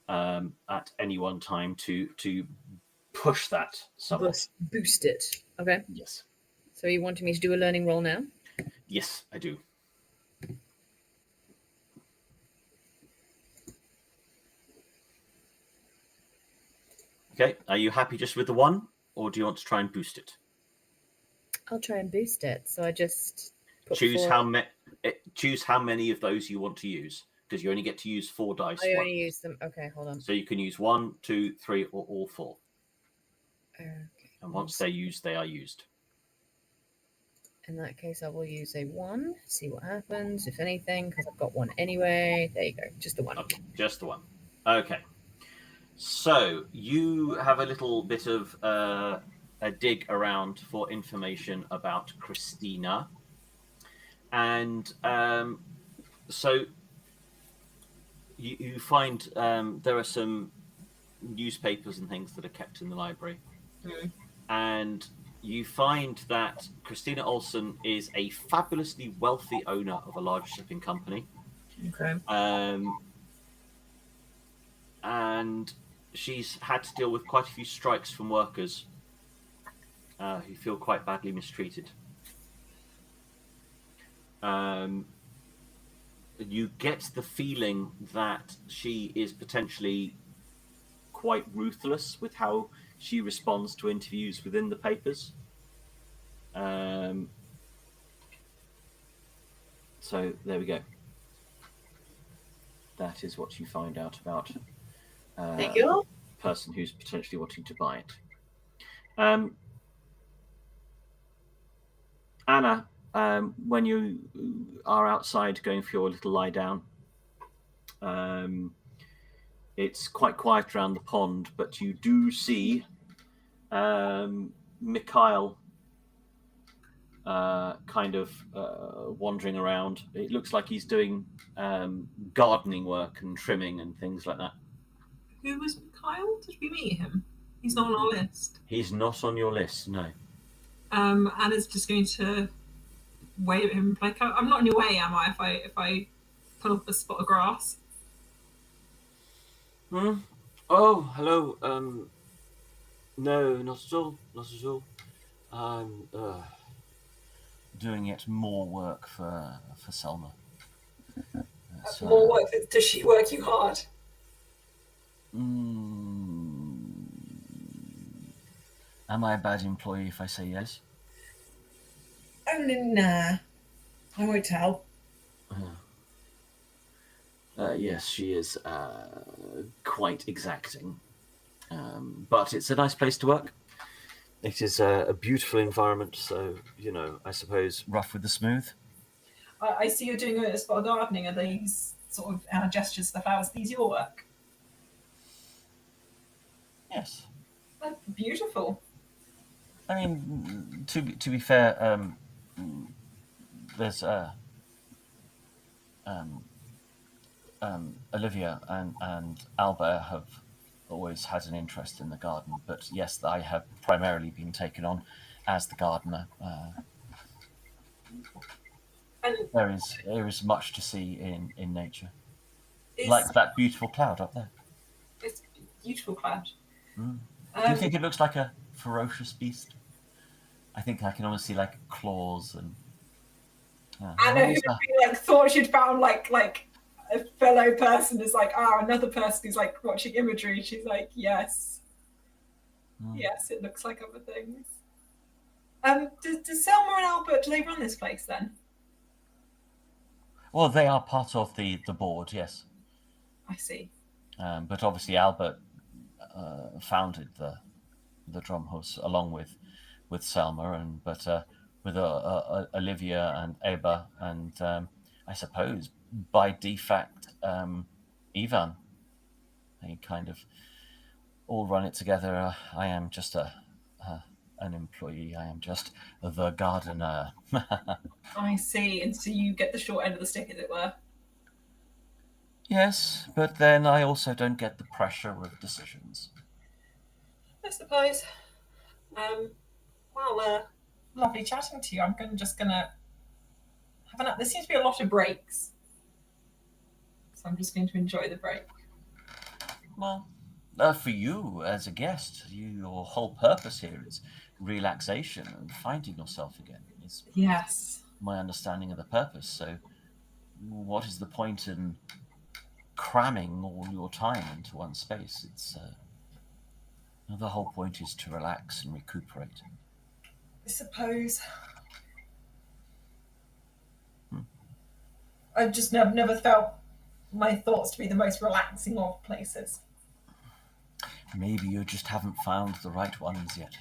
at any one time to push that somewhat. Boost it. Okay. Yes. So you wanted me to do a learning roll now? Yes, I do. Okay, are you happy just with the 1, or do you want to try and boost it? I'll try and boost it. So I just choose how many of those you want to use, because you only get to use 4 dice. I only use them. Okay, hold on. So you can use 1, 2, 3, or all 4. Okay. And once they're used, they are used. In that case, I will use a 1. See what happens, if anything, because I've got 1 anyway. There you go. Just the 1. Okay, just the 1. Okay. So you have a little bit of a dig around for information about Christina. And so you find there are some newspapers and things that are kept in the library. And you find that Christina Olsen is a fabulously wealthy owner of a large shipping company. Okay. And she's had to deal with quite a few strikes from workers who feel quite badly mistreated. You get the feeling that she is potentially quite ruthless with how she responds to interviews within the papers. So there we go. That is what you find out about Thank you. the person who's potentially wanting to buy it. Anna, when you are outside going for your little lie down, it's quite quiet around the pond, but you do see Mikhail kind of wandering around. It looks like he's doing gardening work and trimming and things like that. Who was Mikhail? Did we meet him? He's not on our list. He's not on your list, no. Anna's just going to wave at him like, I'm not in your way, am I? If I pull up a spot of grass. Hmm? Oh, hello. No, not at all. Not at all. I'm doing yet more work for Selma. So, More work. Does she work you hard? am I a bad employee if I say yes? Oh, nah. I won't tell. Yes, she is quite exacting. But it's a nice place to work. It is a beautiful environment, so, I suppose rough with the smooth. I see you're doing a spot of gardening. Are these sort of gestures to the flowers? These your work? Yes. Oh, beautiful. I mean, to be fair, there's Olivia and Albert have always had an interest in the garden, but yes, I have primarily been taken on as the gardener. And There is much to see in nature, it's, like that beautiful cloud up there. it's a beautiful cloud. Do you think it looks like a ferocious beast? I think I can almost see like claws and. Anna, who thought she'd found like a fellow person, is like, another person who's like watching imagery. She's like, yes, yes, it looks like other things. Does Selma and Albert, do they run this place then? Well, they are part of the board, yes. I see. But obviously Albert founded the Drumhouse along with Selma, but with Olivia and Eba, and I suppose by defact Ivan. They kind of all run it together. I am just an employee. I am just the gardener. I see. And so you get the short end of the stick, as it were. Yes, but then I also don't get the pressure of decisions. I suppose. Lovely chatting to you. I'm just gonna have a nap. There seems to be a lot of breaks, so I'm just going to enjoy the break. Well, for you as a guest, your whole purpose here is relaxation and finding yourself again. Is Yes. my understanding of the purpose. So, what is the point in cramming all your time into one space? It's the whole point is to relax and recuperate. I suppose. I've just never felt my thoughts to be the most relaxing of places. Maybe you just haven't found the right ones yet.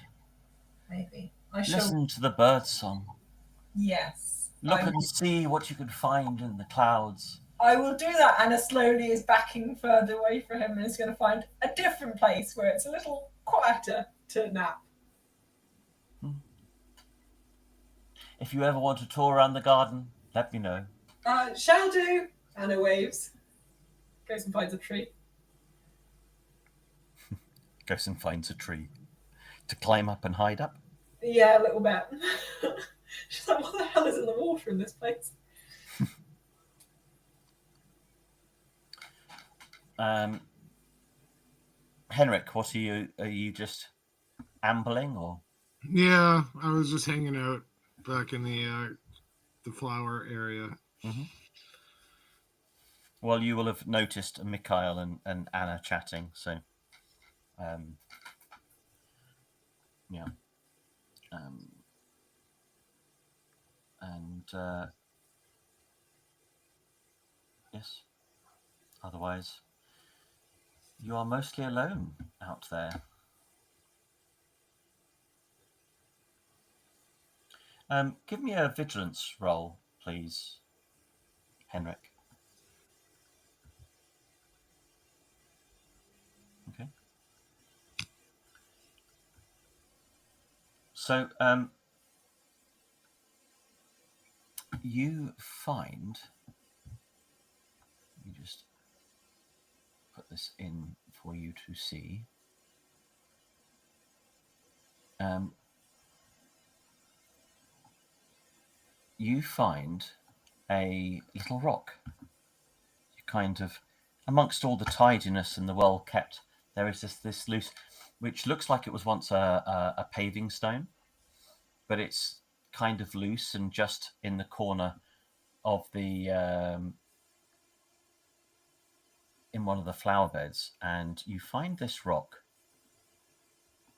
Maybe. Listen to the bird song. Yes. Look and see what you can find in the clouds. I will do that. Anna slowly is backing further away from him and is going to find a different place where it's a little quieter to nap. If you ever want to tour around the garden, let me know. Shall do. Anna waves. Goes and finds a tree. Goes and finds a tree to climb up and hide up. Yeah, a little bit. She's like, what the hell is in the water in this place? Henrik, what are you? Are you just ambling or? Yeah, I was just hanging out back in the flower area. Mm-hmm. Well, you will have noticed Mikhail and Anna chatting, so yeah. Yes. Otherwise, you are mostly alone out there. Give me a vigilance roll, please, Henrik. Okay. So, you find. Let me just put this in for you to see. You find a little rock. You kind of amongst all the tidiness and the well kept, there is this loose, which looks like it was once a paving stone, but it's kind of loose and just in the corner of the in one of the flower beds, and you find this rock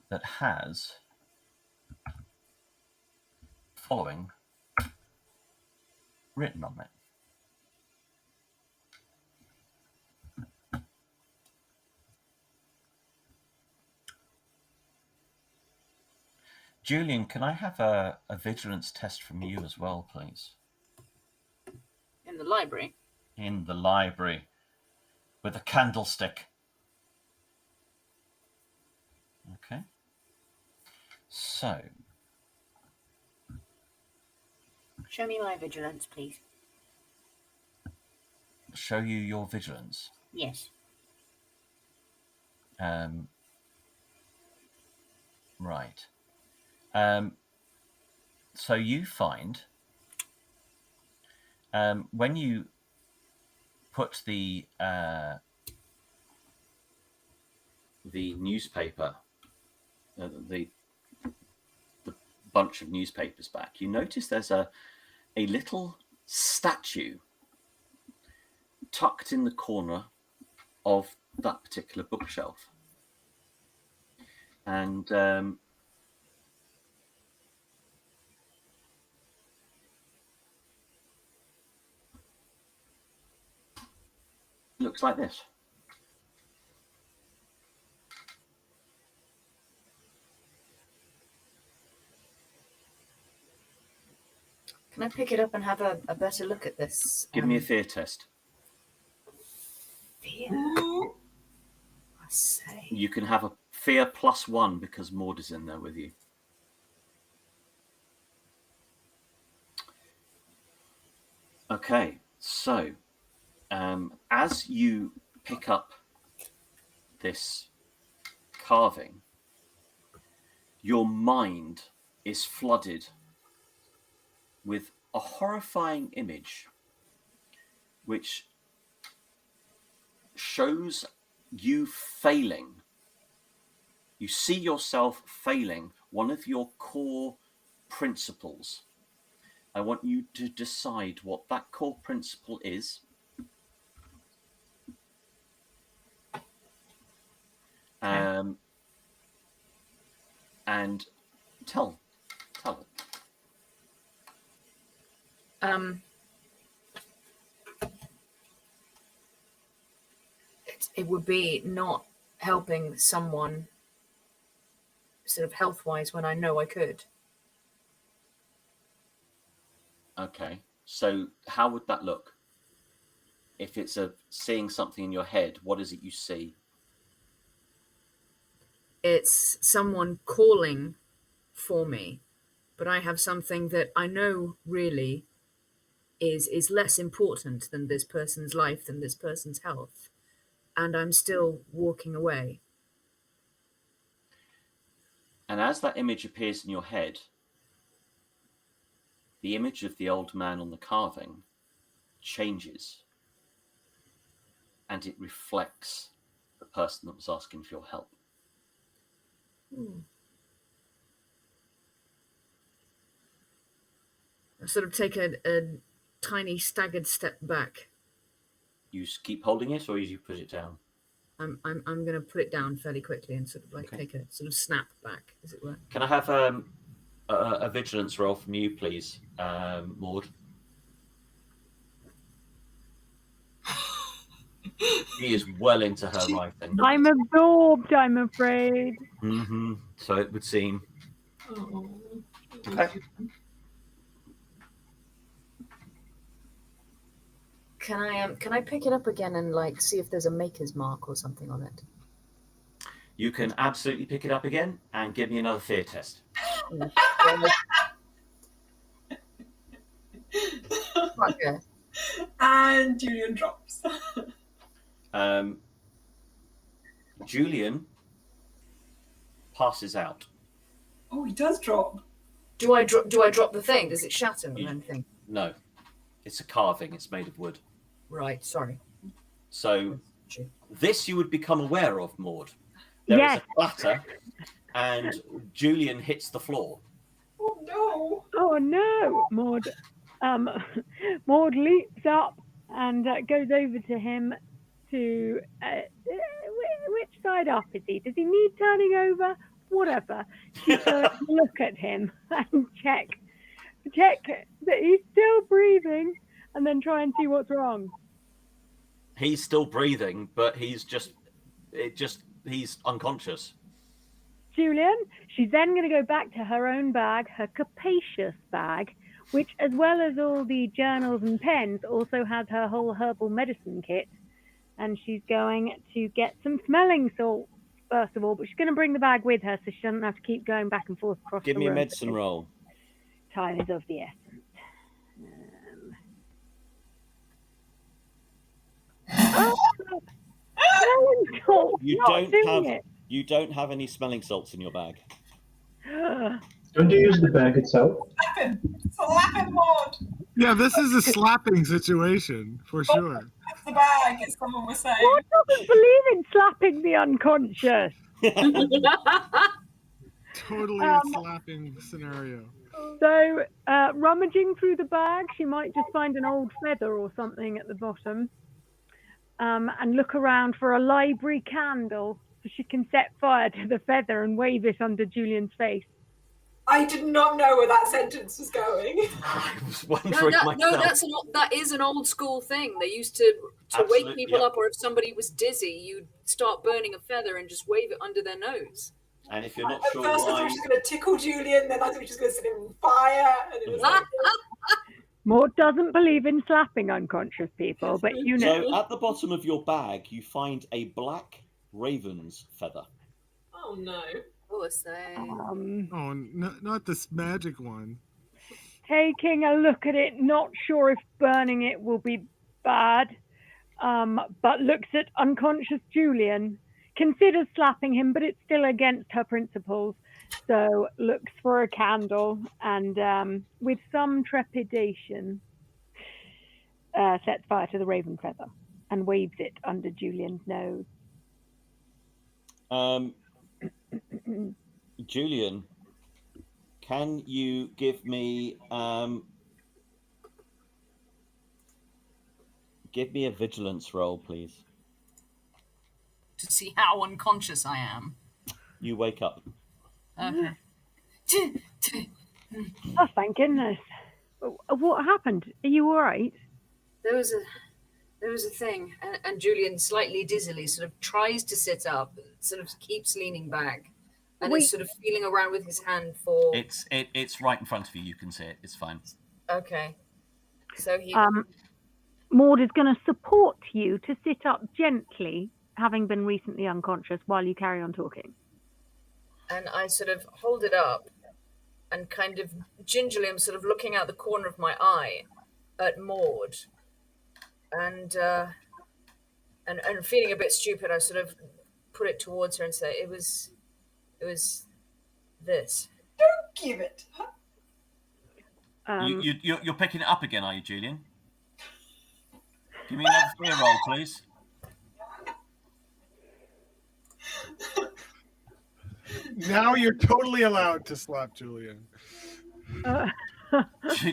that has following written on it. Julian, can I have a vigilance test from you as well, please? In the library? In the library, with a candlestick. Okay. So. Show me my vigilance, please. Show you your vigilance? Yes. Right. So you find when you put the newspaper, the bunch of newspapers back, you notice there's a little statue tucked in the corner of that particular bookshelf. And looks like this. Can I pick it up and have a better look at this? Give me a fear test. Fear? I say. You can have a fear +1 because Maud is in there with you. Okay, so as you pick up this carving, your mind is flooded with a horrifying image which shows you failing. You see yourself failing one of your core principles. I want you to decide what that core principle is. And tell it. It would be not helping someone sort of health-wise when I know I could. Okay, so how would that look? If it's seeing something in your head, what is it you see? It's someone calling for me, but I have something that I know really is less important than this person's life, than this person's health, and I'm still walking away. And as that image appears in your head, the image of the old man on the carving changes, and it reflects the person that was asking for your help. I sort of take a tiny staggered step back. You keep holding it, or you put it down? I'm going to put it down fairly quickly and sort of like take a sort of snap back, as it were. Can I have a vigilance roll from you, please, Maud? She is well into her writing. I'm absorbed, I'm afraid. Mm-hmm. So it would seem. Oh. Okay. Can I pick it up again and like see if there's a maker's mark or something on it? You can absolutely pick it up again and give me another fear test. Okay. And Julian drops. Julian passes out. Oh, he does drop. Do I drop the thing? Does it shatter or anything? No, it's a carving. It's made of wood. Right. Sorry. So This you would become aware of, Maud. There is Yes. a clatter, and Julian hits the floor. Oh no! Oh no, Maud. Maud leaps up and goes over to him to which side up is he? Does he need turning over? Whatever. She's going to look at him and check that he's still breathing, and then try and see what's wrong. He's still breathing, but he's unconscious. Julian, she's then going to go back to her own bag, her capacious bag, which, as well as all the journals and pens, also has her whole herbal medicine kit. And she's going to get some smelling salts, first of all, but she's going to bring the bag with her so she doesn't have to keep going back and forth across Give the me a room. medicine roll. Time is of the essence. You don't have any smelling salts in your bag. Don't you use the bag itself? Slap him, Maud! Yeah, this is a slapping situation for sure. The bag, as someone was saying. Maud doesn't believe in slapping the unconscious. Totally a slapping scenario. So, rummaging through the bag, she might just find an old feather or something at the bottom, and look around for a library candle so she can set fire to the feather and wave it under Julian's face. I did not know where that sentence was going. I was wondering myself. That is an old school thing. They used to wake people up, or if somebody was dizzy, you'd start burning a feather and just wave it under their nose. And if you're not sure First I thought she was going to tickle Julian, then I thought she was going to set him on fire. And it was like, Maud doesn't believe in slapping unconscious people, but you know. So at the bottom of your bag, you find a black raven's feather. oh no. Not this magic one. Taking a look at it, not sure if burning it will be bad, but looks at unconscious Julian, considers slapping him, but it's still against her principles. So looks for a candle and with some trepidation sets fire to the raven feather and waves it under Julian's nose. Julian, can you give me a vigilance roll, please? To see how unconscious I am. You wake up. Okay. Oh, thank goodness. What happened? Are you all right? There was a thing, and Julian slightly dizzily sort of tries to sit up, sort of keeps leaning back, and is sort of feeling around with his hand for. It's right in front of you. You can see it. It's fine. Okay. So he. Maud is going to support you to sit up gently, having been recently unconscious, while you carry on talking. And I sort of hold it up, and kind of gingerly, I'm sort of looking out the corner of my eye at Maud. And feeling a bit stupid, I sort of put it towards her and say, it was this. Don't give it. You're picking it up again, are you, Julian? Give me another fear roll, please. Now you're totally allowed to slap Julian.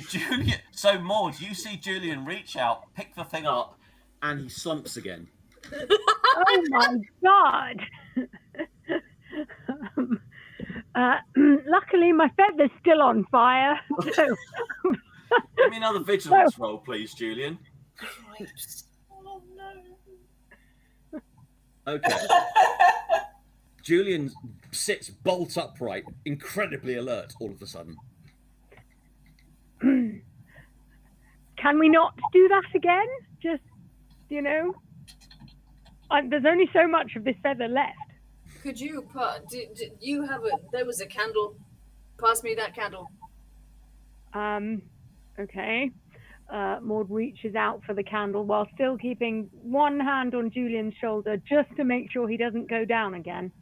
Julian. So Maud, you see Julian reach out, pick the thing up, and he slumps again. Oh my god! Luckily, my feather's still on fire. So... Give me another vigilance roll, please, Julian. Oh no. Okay. Julian sits bolt upright, incredibly alert all of a sudden. Can we not do that again? Just, there's only so much of this feather left. Could you you have there was a candle. Pass me that candle. Okay. Maud reaches out for the candle while still keeping one hand on Julian's shoulder just to make sure he doesn't go down again.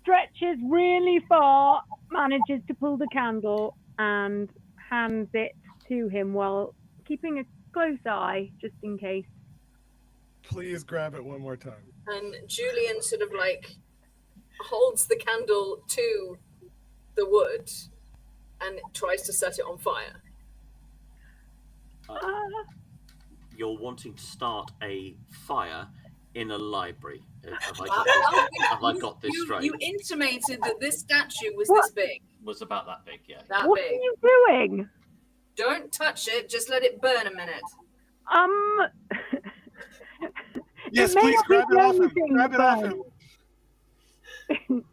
Stretches really far, manages to pull the candle and hands it to him while keeping a close eye just in case. Please grab it one more time. And Julian sort of like holds the candle to the wood and tries to set it on fire. You're wanting to start a fire in a library. Have I got this straight? You intimated that this statue was this big. Was about that big, yeah. That What big. are you doing? Don't touch it. Just let it burn a minute. Yes, may please not be grab it the off only him. thing Grab it off burn. him.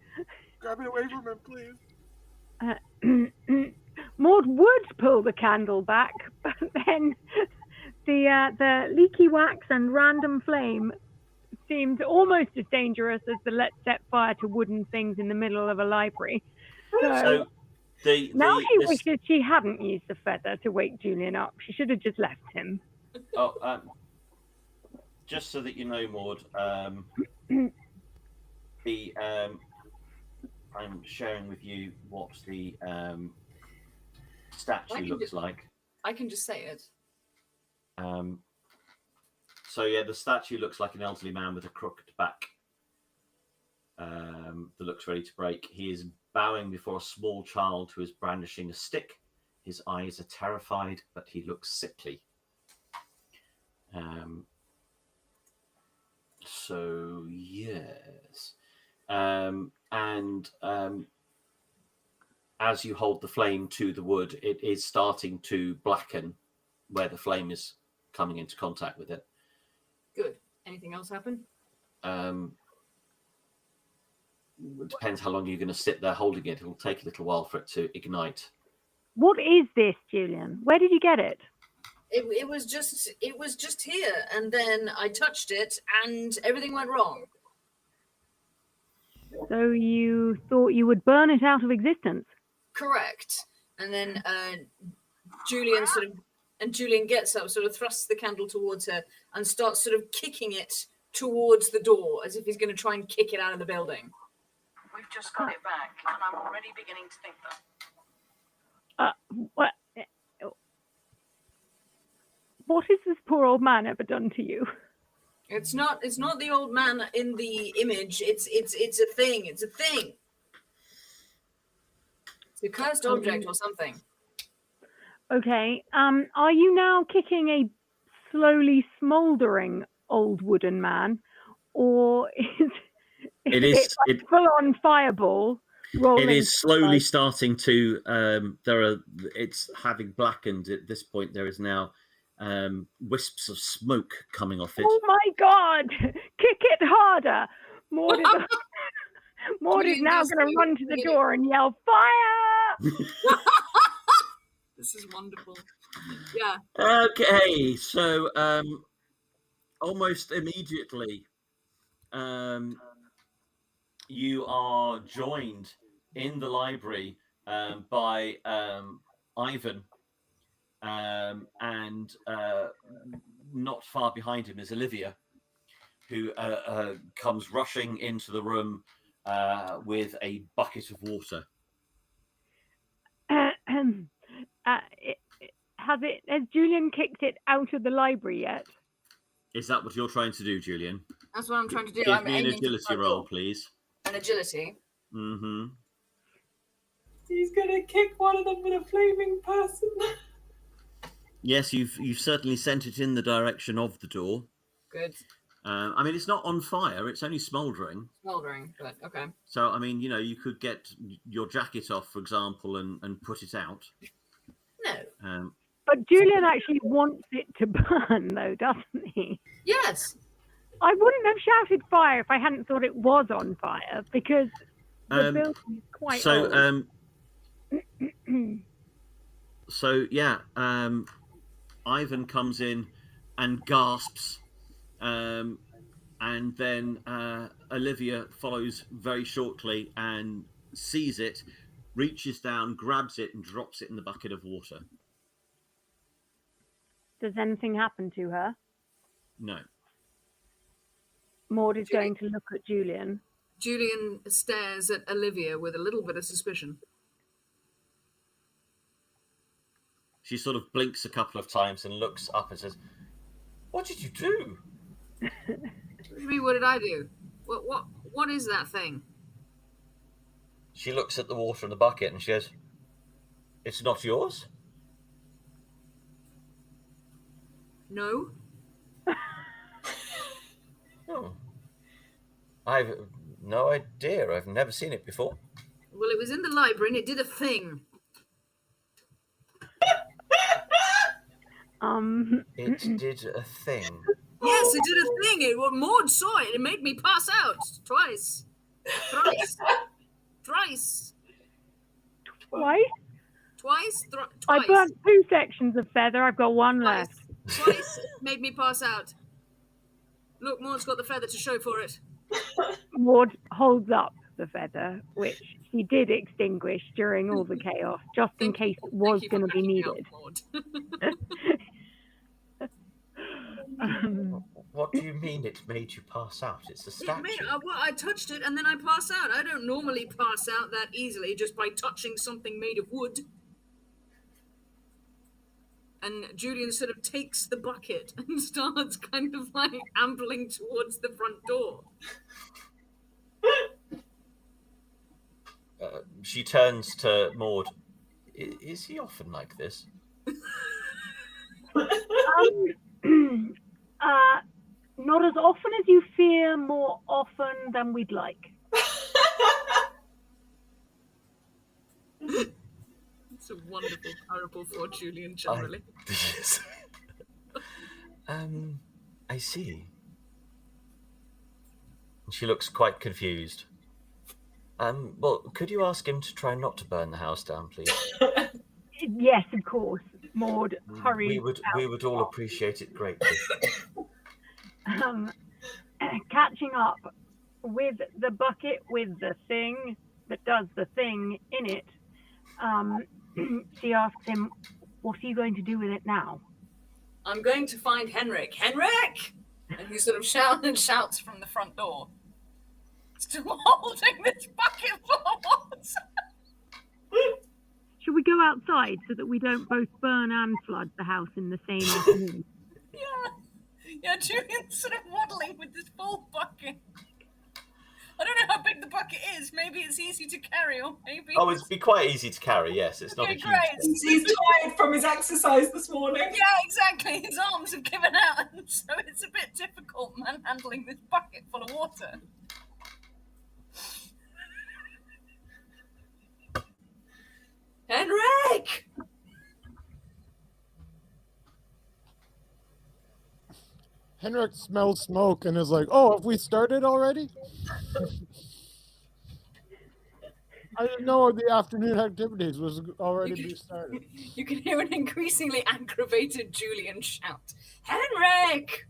Grab it away from him, please. Maud would pull the candle back, but then the leaky wax and random flame seemed almost as dangerous as the let's set fire to wooden things in the middle of a library. So now she wishes she hadn't used the feather to wake Julian up. She should have just left him. Just so that you know, Maud, I'm sharing with you what the statue looks like. I can just say it. So yeah, the statue looks like an elderly man with a crooked back that looks ready to break. He is bowing before a small child who is brandishing a stick. His eyes are terrified, but he looks sickly. So yes, as you hold the flame to the wood, it is starting to blacken where the flame is coming into contact with it. Good. Anything else happen? It depends how long you're going to sit there holding it. It will take a little while for it to ignite. What is this, Julian? Where did you get it? It was just here, and then I touched it, and everything went wrong. So you thought you would burn it out of existence? Correct. And then Julian gets up, sort of thrusts the candle towards her, and starts sort of kicking it towards the door, as if he's going to try and kick it out of the building. We've just got it back, and I'm already beginning to think that. What has this poor old man ever done to you? It's not the old man in the image. It's a thing. It's a thing. It's a cursed object or something. Okay. Are you now kicking a slowly smouldering old wooden man, or is it like full on fireball? Rolling it is slowly starting to. It's having blackened at this point. There is now wisps of smoke coming off it. Oh my God! Kick it harder! Maud is now going to run to the door and yell, "Fire!" This is wonderful. Yeah. Okay, so almost immediately, you are joined in the library by Ivan. And not far behind him is Olivia, who comes rushing into the room with a bucket of water. Has Julian kicked it out of the library yet? Is that what you're trying to do, Julian? That's what I'm trying to do. Give me an agility roll, please. An agility? Mm-hmm. He's gonna kick one of them with a flaming person. Yes, you've certainly sent it in the direction of the door. Good. I mean, it's not on fire; it's only smouldering. Smouldering, but okay. So, I mean, you could get your jacket off, for example, and put it out. No. But Julian actually wants it to burn, though, doesn't he? Yes. I wouldn't have shouted fire if I hadn't thought it was on fire, because the building is quite old. So yeah, Ivan comes in and gasps, and then Olivia follows very shortly and sees it, reaches down, grabs it, and drops it in the bucket of water. Does anything happen to her? No. Maud is going to look at Julian. Julian stares at Olivia with a little bit of suspicion. She sort of blinks a couple of times and looks up and says, "What did you do?" What did I do? What is that thing? She looks at the water in the bucket and she goes, "It's not yours?" No. Oh. I've no idea. I've never seen it before. Well, it was in the library and it did a thing. It did a thing. Yes, it did a thing. Maud saw it. It made me pass out twice. Thrice. Thrice. Twice? Twice? I burnt 2 sections of feather. I've got 1 left. Twice it made me pass out. Look, Maud's got the feather to show for it. Maud holds up the feather, which she did extinguish during all the chaos, just in case it was going to be needed. What do you mean it made you pass out? It's a statue. I touched it and then I pass out. I don't normally pass out that easily just by touching something made of wood. And Julian sort of takes the bucket and starts kind of like ambling towards the front door. She turns to Maud. Is he often like this? Not as often as you fear, more often than we'd like. It's a wonderful parable for Julian generally. Yes. I see. She looks quite confused. Well, could you ask him to try not to burn the house down, please? Yes, of course. Maud hurries. We would all appreciate it greatly. Catching up with the bucket with the thing that does the thing in it, she asks him, "What are you going to do with it now?" I'm going to find Henrik. Henrik! And he sort of shouts from the front door. Still holding this bucket full of water. Should we go outside so that we don't both burn and flood the house in the same afternoon? Yeah, Julian's sort of waddling with this full bucket. I don't know how big the bucket is. Maybe it's easy to carry, or maybe... Oh, it'd be quite easy to carry, yes. It's not a huge... He's tired from his exercise this morning. Yeah, exactly. His arms have given out, so it's a bit difficult manhandling this bucket full of water. Henrik! Henrik smells smoke and is like, "Oh, have we started already?" I didn't know the afternoon activities was already be started. You can hear an increasingly aggravated Julian shout, "Henrik!"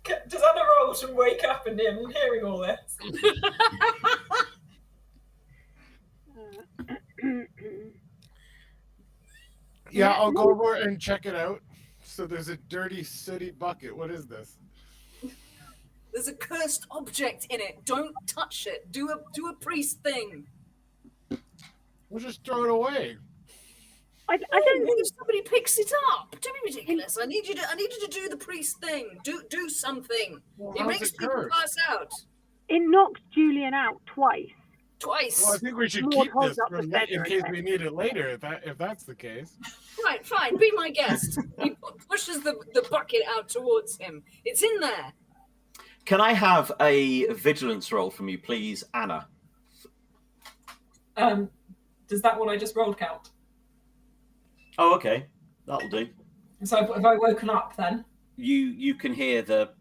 Does Anna Rolton wake up and him hearing all this? Yeah, I'll go over and check it out. So there's a dirty, sooty bucket. What is this? There's a cursed object in it. Don't touch it. Do a priest thing. We'll just throw it away. I don't. What if somebody picks it up? Don't be ridiculous. I need you to do the priest thing. Do something. Well, it how's makes it people cursed? pass out. It knocked Julian out twice. Twice. Well, I think we should Maud keep holds this up the in feather case again. we need it later. If that's the case. Right, fine. Be my guest. He pushes the bucket out towards him. It's in there. Can I have a vigilance roll from you, please, Anna? Does that one I just rolled count? Oh, okay. That'll do. So have I woken up then? You can hear the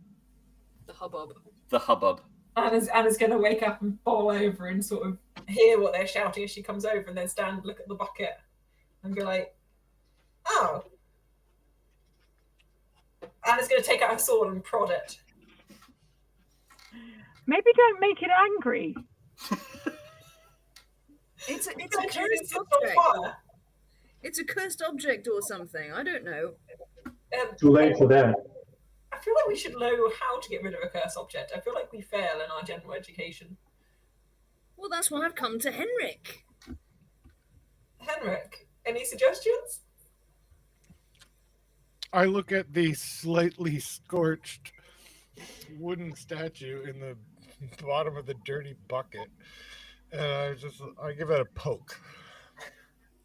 hubbub. The hubbub. Anna's going to wake up and bowl over and sort of hear what they're shouting as she comes over, and then stand, look at the bucket, and be like, "Oh." Anna's going to take out her sword and prod it. Maybe don't make it angry. It's a It's cursed on object. fire. It's a cursed object or something. I don't know. Too late for that. I feel like we should know how to get rid of a cursed object. I feel like we fail in our general education. Well, that's why I've come to Henrik. Henrik, any suggestions? I look at the slightly scorched wooden statue in the bottom of the dirty bucket, and I give it a poke.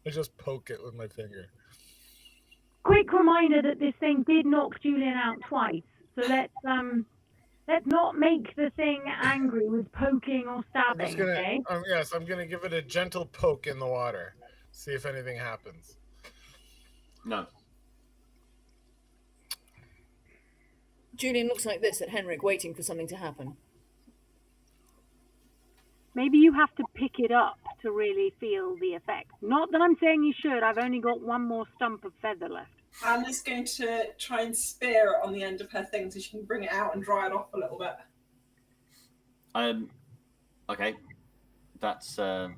I just poke it with my finger. Quick reminder that this thing did knock Julian out twice. So let's not make the thing angry with poking or stabbing. Okay? Yes, I'm gonna give it a gentle poke in the water. See if anything happens. No. Julian looks like this at Henrik, waiting for something to happen. Maybe you have to pick it up to really feel the effect. Not that I'm saying you should. I've only got one more stump of feather left. Anna's going to try and spear it on the end of her thing so she can bring it out and dry it off a little bit. Okay. That's so.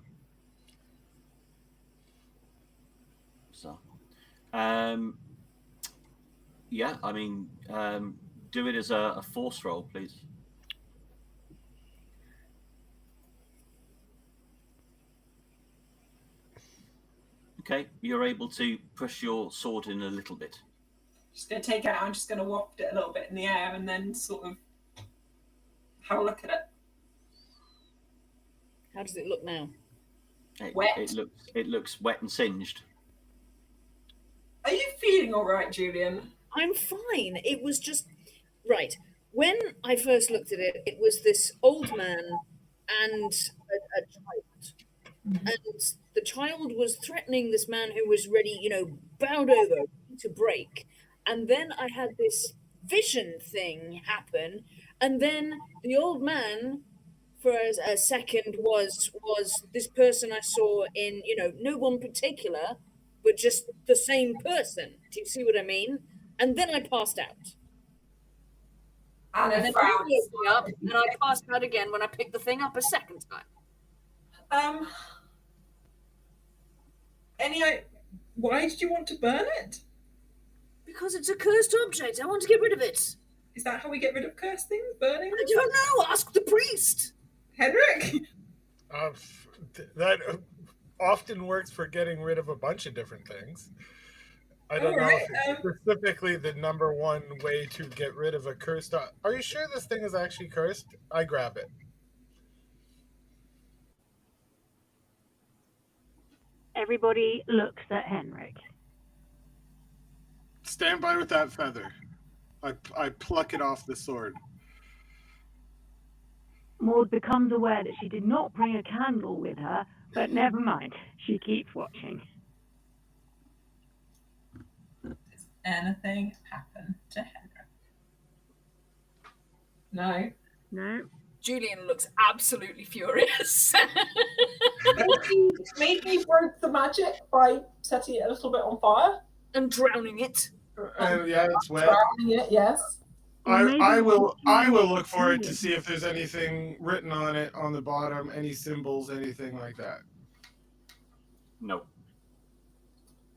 Yeah, I mean, do it as a force roll, please. Okay, you're able to push your sword in a little bit. Just going to take it out. I'm just going to waft it a little bit in the air and then sort of have a look at it. How does it look now? Wet. It looks wet and singed. Are you feeling all right, Julian? I'm fine. It was just right. When I first looked at it, it was this old man and a child. And the child was threatening this man who was ready, bowed over to break. And then I had this vision thing happen. And then the old man, for a second, was this person I saw in, no one particular, but just the same person. Do you see what I mean? And then I passed out. And then I woke me up, and I passed out again when I picked the thing up a second time. Why did you want to burn it? Because it's a cursed object. I want to get rid of it. Is that how we get rid of cursed things? Burning them? I don't know. Ask the priest. Henrik? That often works for getting rid of a bunch of different things. I don't know if it's specifically the number one way to get rid of a cursed... Are you sure this thing is actually cursed? I grab it. Everybody looks at Henrik. Stand by with that feather. I pluck it off the sword. Maud becomes aware that she did not bring a candle with her, but never mind. She keeps watching. Does anything happen to Henrik? No. No. Julian looks absolutely furious. Maybe broke the magic by setting it a little bit on fire. And drowning it. Yeah, it's wet. Drowning it, yes. I will look for it to see if there's anything written on it on the bottom, any symbols, anything like that. No.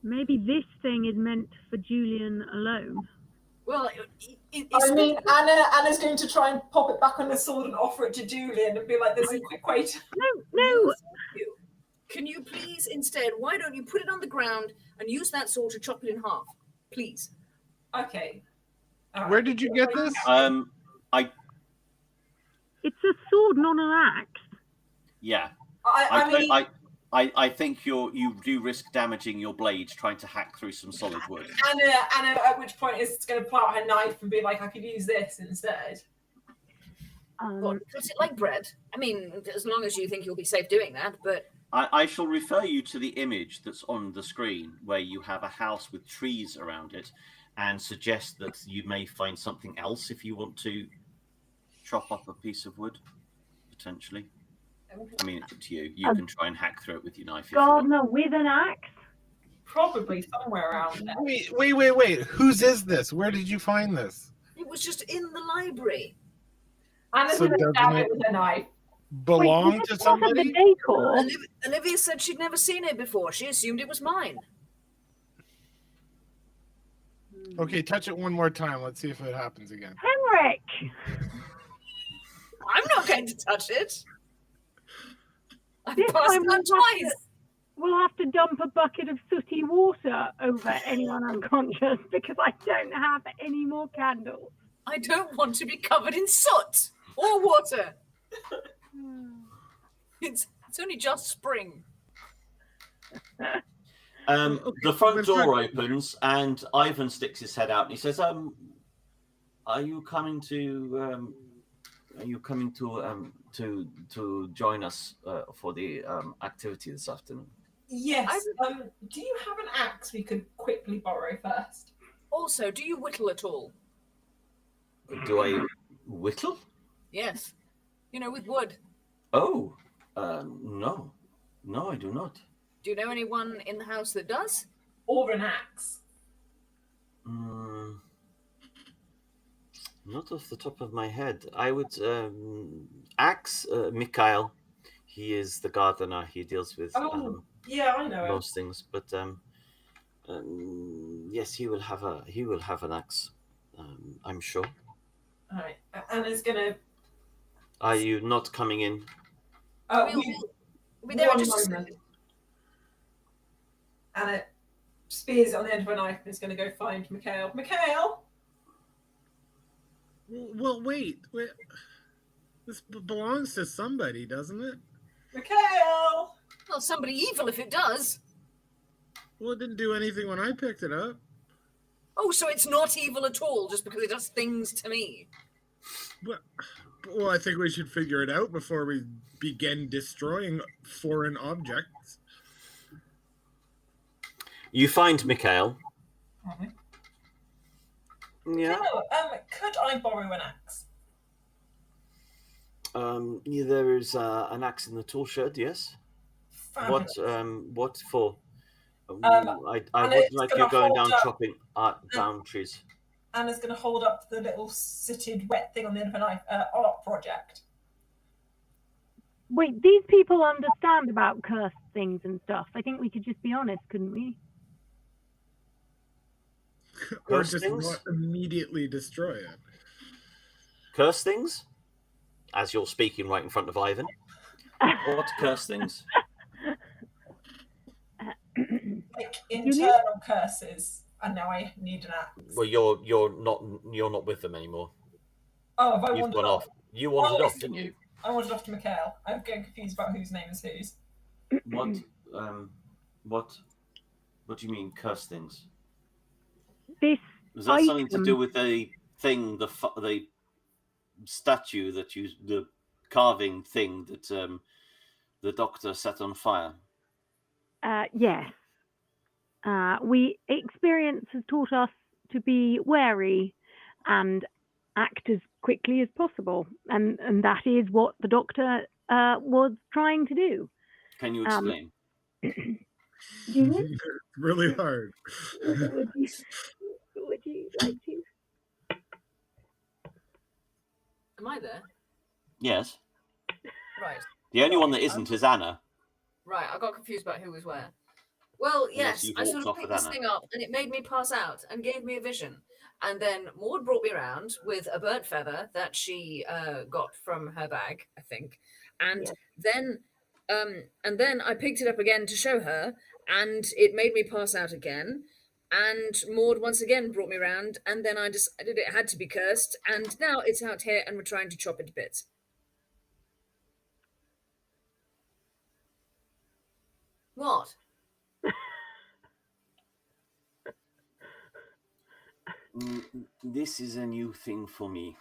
Maybe this thing is meant for Julian alone. Well, Anna's going to try and pop it back on the sword and offer it to Julian and be like, "This is a quick way to..." No. Can you please instead? Why don't you put it on the ground and use that sword to chop it in half, please? Okay. Where did you get this? It's a sword, not an axe. Yeah. I I think you do risk damaging your blade trying to hack through some solid wood. Anna, at which point is going to pull out her knife and be like, "I could use this instead." Cut it like bread. I mean, as long as you think you'll be safe doing that, but... I shall refer you to the image that's on the screen where you have a house with trees around it and suggest that you may find something else if you want to chop up a piece of wood, potentially. I mean, it's up to you. You can try and hack through it with your knife. Gardener with an axe? Probably somewhere around there. Wait. Whose is this? Where did you find this? It was just in the library. Anna's going to stab it with a knife. Belong to somebody? Olivia said she'd never seen it before. She assumed it was mine. Okay, touch it one more time. Let's see if it happens again. Henrik! I'm not going to touch it. I've This passed time out twice. we'll have to dump a bucket of sooty water over anyone unconscious because I don't have any more candles. I don't want to be covered in soot or water. It's only just spring. The front door opens and Ivan sticks his head out and he says, "Are you coming to join us for the activity this afternoon?" Yes. Do you have an axe we could quickly borrow first? Also, do you whittle at all? Do I whittle? Yes. With wood. Oh, no. No, I do not. Do you know anyone in the house that does? Or an axe? Not off the top of my head. I would axe Mikhail. He is the gardener. He deals with yeah, I know most things. But yes, he will have an axe. I'm sure. All right, Anna's gonna. Are you not coming in? We'll be there in one just a moment. second. Anna spears it on the end of a knife and is going to go find Mikhail. Mikhail! Well, wait. This belongs to somebody, doesn't it? Mikhail! Well, somebody evil if it does. Well, it didn't do anything when I picked it up. Oh, so it's not evil at all just because it does things to me. Well, I think we should figure it out before we begin destroying foreign objects. You find Mikhail. Yeah. Hello, could I borrow an axe? Yeah, there is an axe in the tool shed. Yes. Fabulous. What for? I and would it's like gonna you going hold down up- chopping down trees. Anna's going to hold up the little sitted wet thing on the end of a knife. Art project. Wait, these people understand about cursed things and stuff. I think we could just be honest, couldn't we? Or Curse just things? not immediately destroy it. Curse things? As you're speaking right in front of Ivan. What curse things? Like internal curses. And now I need an axe. Well, you're not with them anymore. Oh, have I You've wandered gone off. You wandered off, didn't you? I wandered off to Mikhail. I'm getting confused about whose name is whose. What do you mean curse things? This Is that something to item- do with the thing, the statue the carving thing that the doctor set on fire? Yes. Experience has taught us to be wary and act as quickly as possible, and that is what the doctor was trying to do. Can you explain? Julian, Really hard. would you like to? Am I there? Yes. Right. The only one that isn't is Anna. Right, I got confused about who was where. Well, Unless yes, you've I sort walked of off picked with this Anna. thing up and it made me pass out and gave me a vision. And then Maud brought me around with a burnt feather that she got from her bag, I think. And then I picked it up again to show her and it made me pass out again. And Maud once again brought me around and then I decided it had to be cursed and now it's out here and we're trying to chop it to bits. What? This is a new thing for me.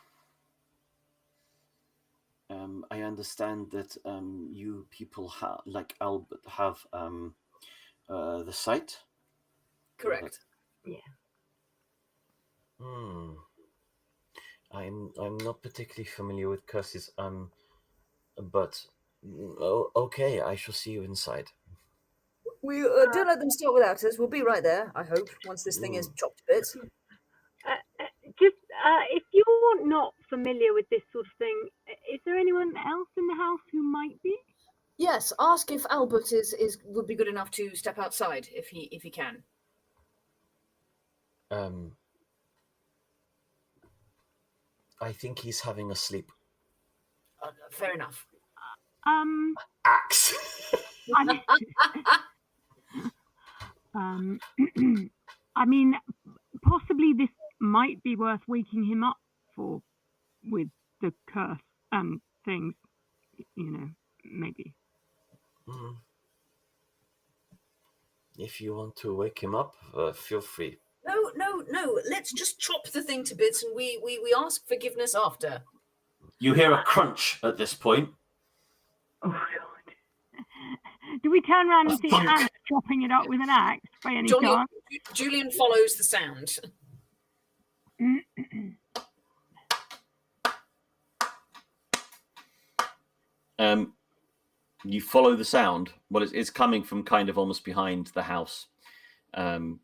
I understand that you people like Albert have the site. Correct. Yeah. I'm not particularly familiar with curses. But okay, I shall see you inside. We don't let them start without us. We'll be right there, I hope, once this thing is chopped to bits. Just if you're not familiar with this sort of thing, is there anyone else in the house who might be? Yes, ask if Albert would be good enough to step outside if he can. I think he's having a sleep. Fair enough. Axe. I mean, possibly this might be worth waking him up for with the curse and things, maybe. If you want to wake him up, feel free. No. Let's just chop the thing to bits and we ask forgiveness after. You hear a crunch at this point. Oh, God. Do we turn around and see Alex chopping it up with an axe by any chance? Julian follows the sound. You follow the sound. Well, it's coming from kind of almost behind the house. So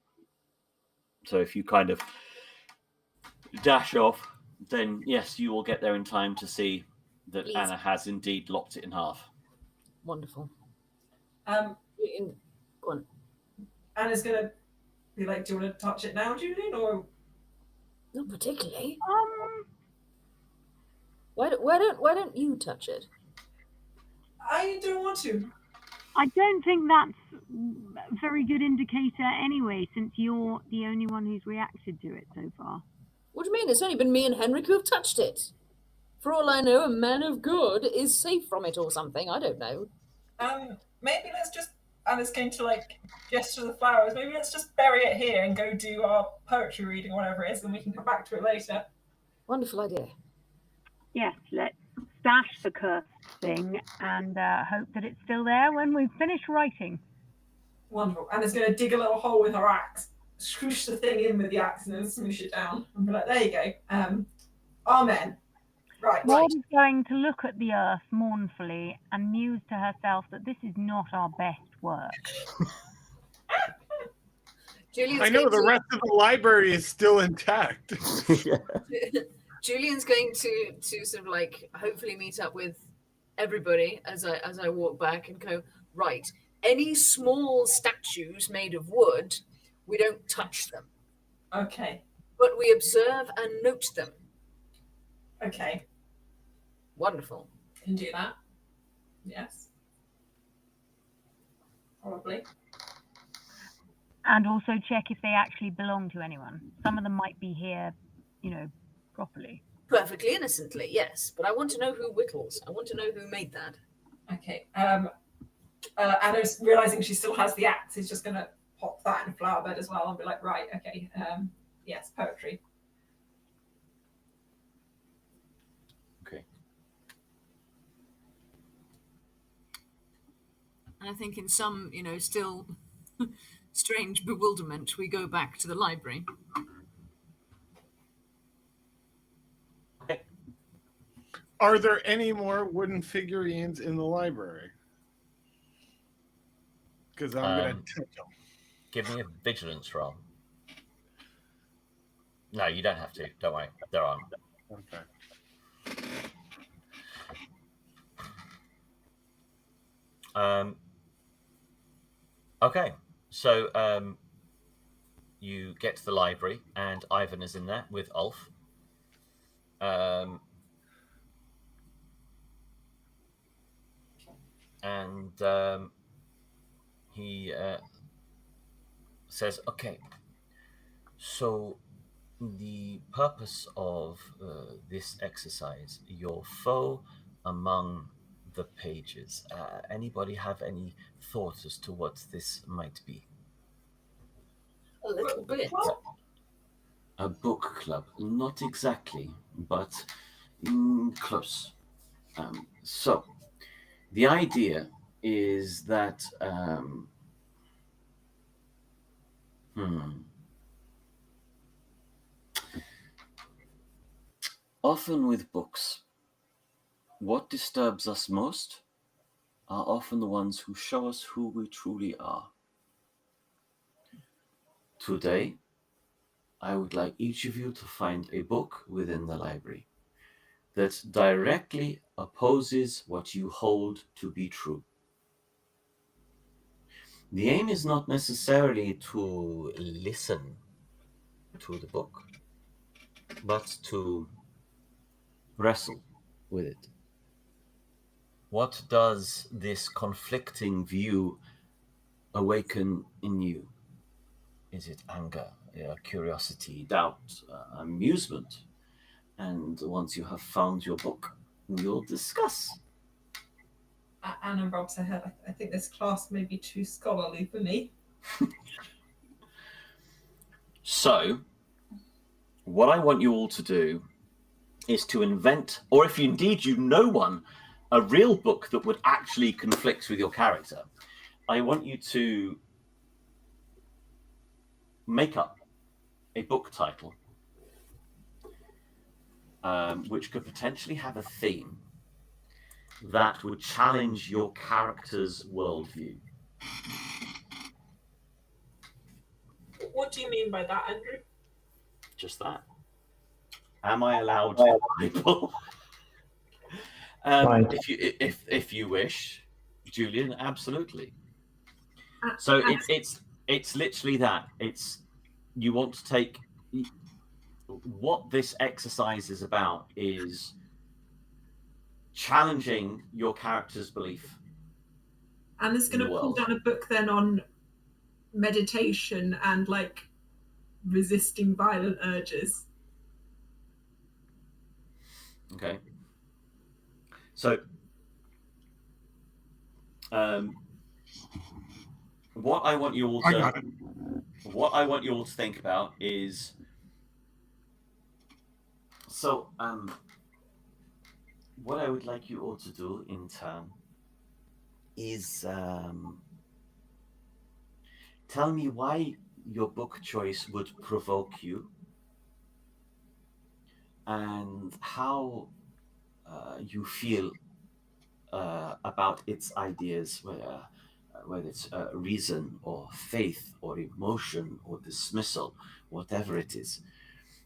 if you kind of dash off, then yes, you will get there in time to see that Anna has indeed lopped it in half. Wonderful. Go on. Anna's gonna be like, "Do you want to touch it now, Julian?" Or not particularly. Why don't you touch it? I don't want to. I don't think that's a very good indicator anyway, since you're the only one who's reacted to it so far. What do you mean? It's only been me and Henrik who have touched it. For all I know, a man of good is safe from it or something. I don't know. Maybe let's just... Anna's going to, gesture the flowers. Maybe let's just bury it here and go do our poetry reading or whatever it is, and we can come back to it later. Wonderful idea. Yes, let's stash the curse thing and hope that it's still there when we've finished writing. Wonderful. Anna's going to dig a little hole with her axe, swoosh the thing in with the axe, and then smoosh it down. And be like, there you go. Amen. Right. Maud is going to look at the earth mournfully and muse to herself that this is not our best work. I know the rest of the library is still intact. Julian's going to sort of hopefully meet up with everybody as I walk back and go, right, any small statues made of wood, we don't touch them. Okay. But we observe and note them. Okay. Wonderful. Can do that. Yes. Probably. And also check if they actually belong to anyone. Some of them might be here, properly. Perfectly innocently, yes. But I want to know who whittles. I want to know who made that. Okay. Anna's realising she still has the axe. Is just going to pop that in a flower bed as well and be like, right, okay. Yes, poetry. Okay. And I think in some, still strange bewilderment, we go back to the library. Okay. Are there any more wooden figurines in the library? Because I'm going to touch them. Give me a vigilance roll. No, you don't have to. Don't worry. There aren't. Okay. Okay. So you get to the library, and Ivan is in there with Ulf. He says, okay, so the purpose of this exercise, your foe among the pages. Anybody have any thoughts as to what this might be? A little bit. A book club. Not exactly, but close. So, the idea is that often with books, what disturbs us most are often the ones who show us who we truly are. Today, I would like each of you to find a book within the library that directly opposes what you hold to be true. The aim is not necessarily to listen to the book, but to wrestle with it. What does this conflicting view awaken in you? Is it anger, curiosity, doubt, amusement? And once you have found your book, we'll discuss. Anna rubs her head. I think this class may be too scholarly for me. So, what I want you all to do is to invent, or if indeed you know one, a real book that would actually conflict with your character. I want you to make up a book title which could potentially have a theme that would challenge your character's worldview. What do you mean by that, Andrew? Just that. Am I allowed to people? Right. If you wish, Julian, absolutely. So it's literally that. It's you want to take what this exercise is about is challenging your character's belief. Anna's going to pull down a book then on meditation and like resisting violent urges. Okay. So, what I want you all to think about is what I would like you all to do in turn is tell me why your book choice would provoke you and how you feel about its ideas, whether it's reason or faith or emotion or dismissal, whatever it is.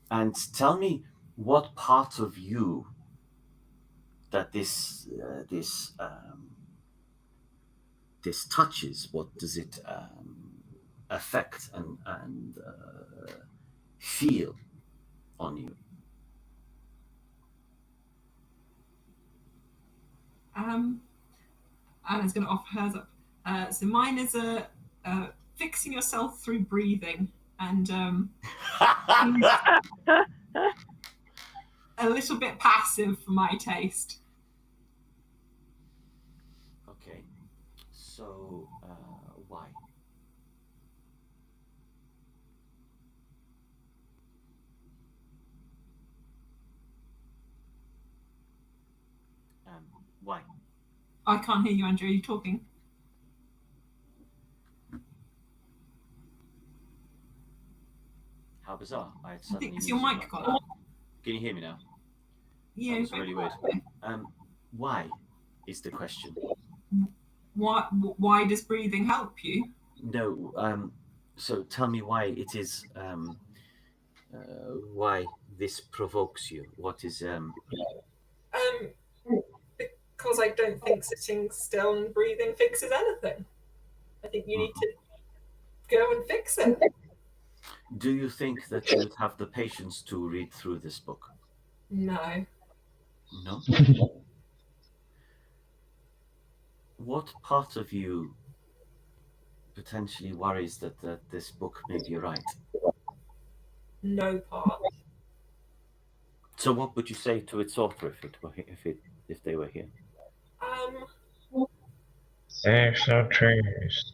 And tell me what part of you that this touches. What does it affect and feel on you? Anna's going to offer hers up. So mine is fixing yourself through breathing, and a little bit passive for my taste. Okay, so why? Why? I can't hear you, Andrew. Are you talking? How bizarre! I think it's your mic got up. Can you hear me now? Yeah, it's really weird. Why is the question? Why does breathing help you? No. So tell me why it is. Why this provokes you? What is? Because I don't think sitting still and breathing fixes anything. I think you need to go and fix it. Do you think that you would have the patience to read through this book? No. No? What part of you potentially worries that this book may be right? No part. So what would you say to its author if they were here? Extraterrestrials.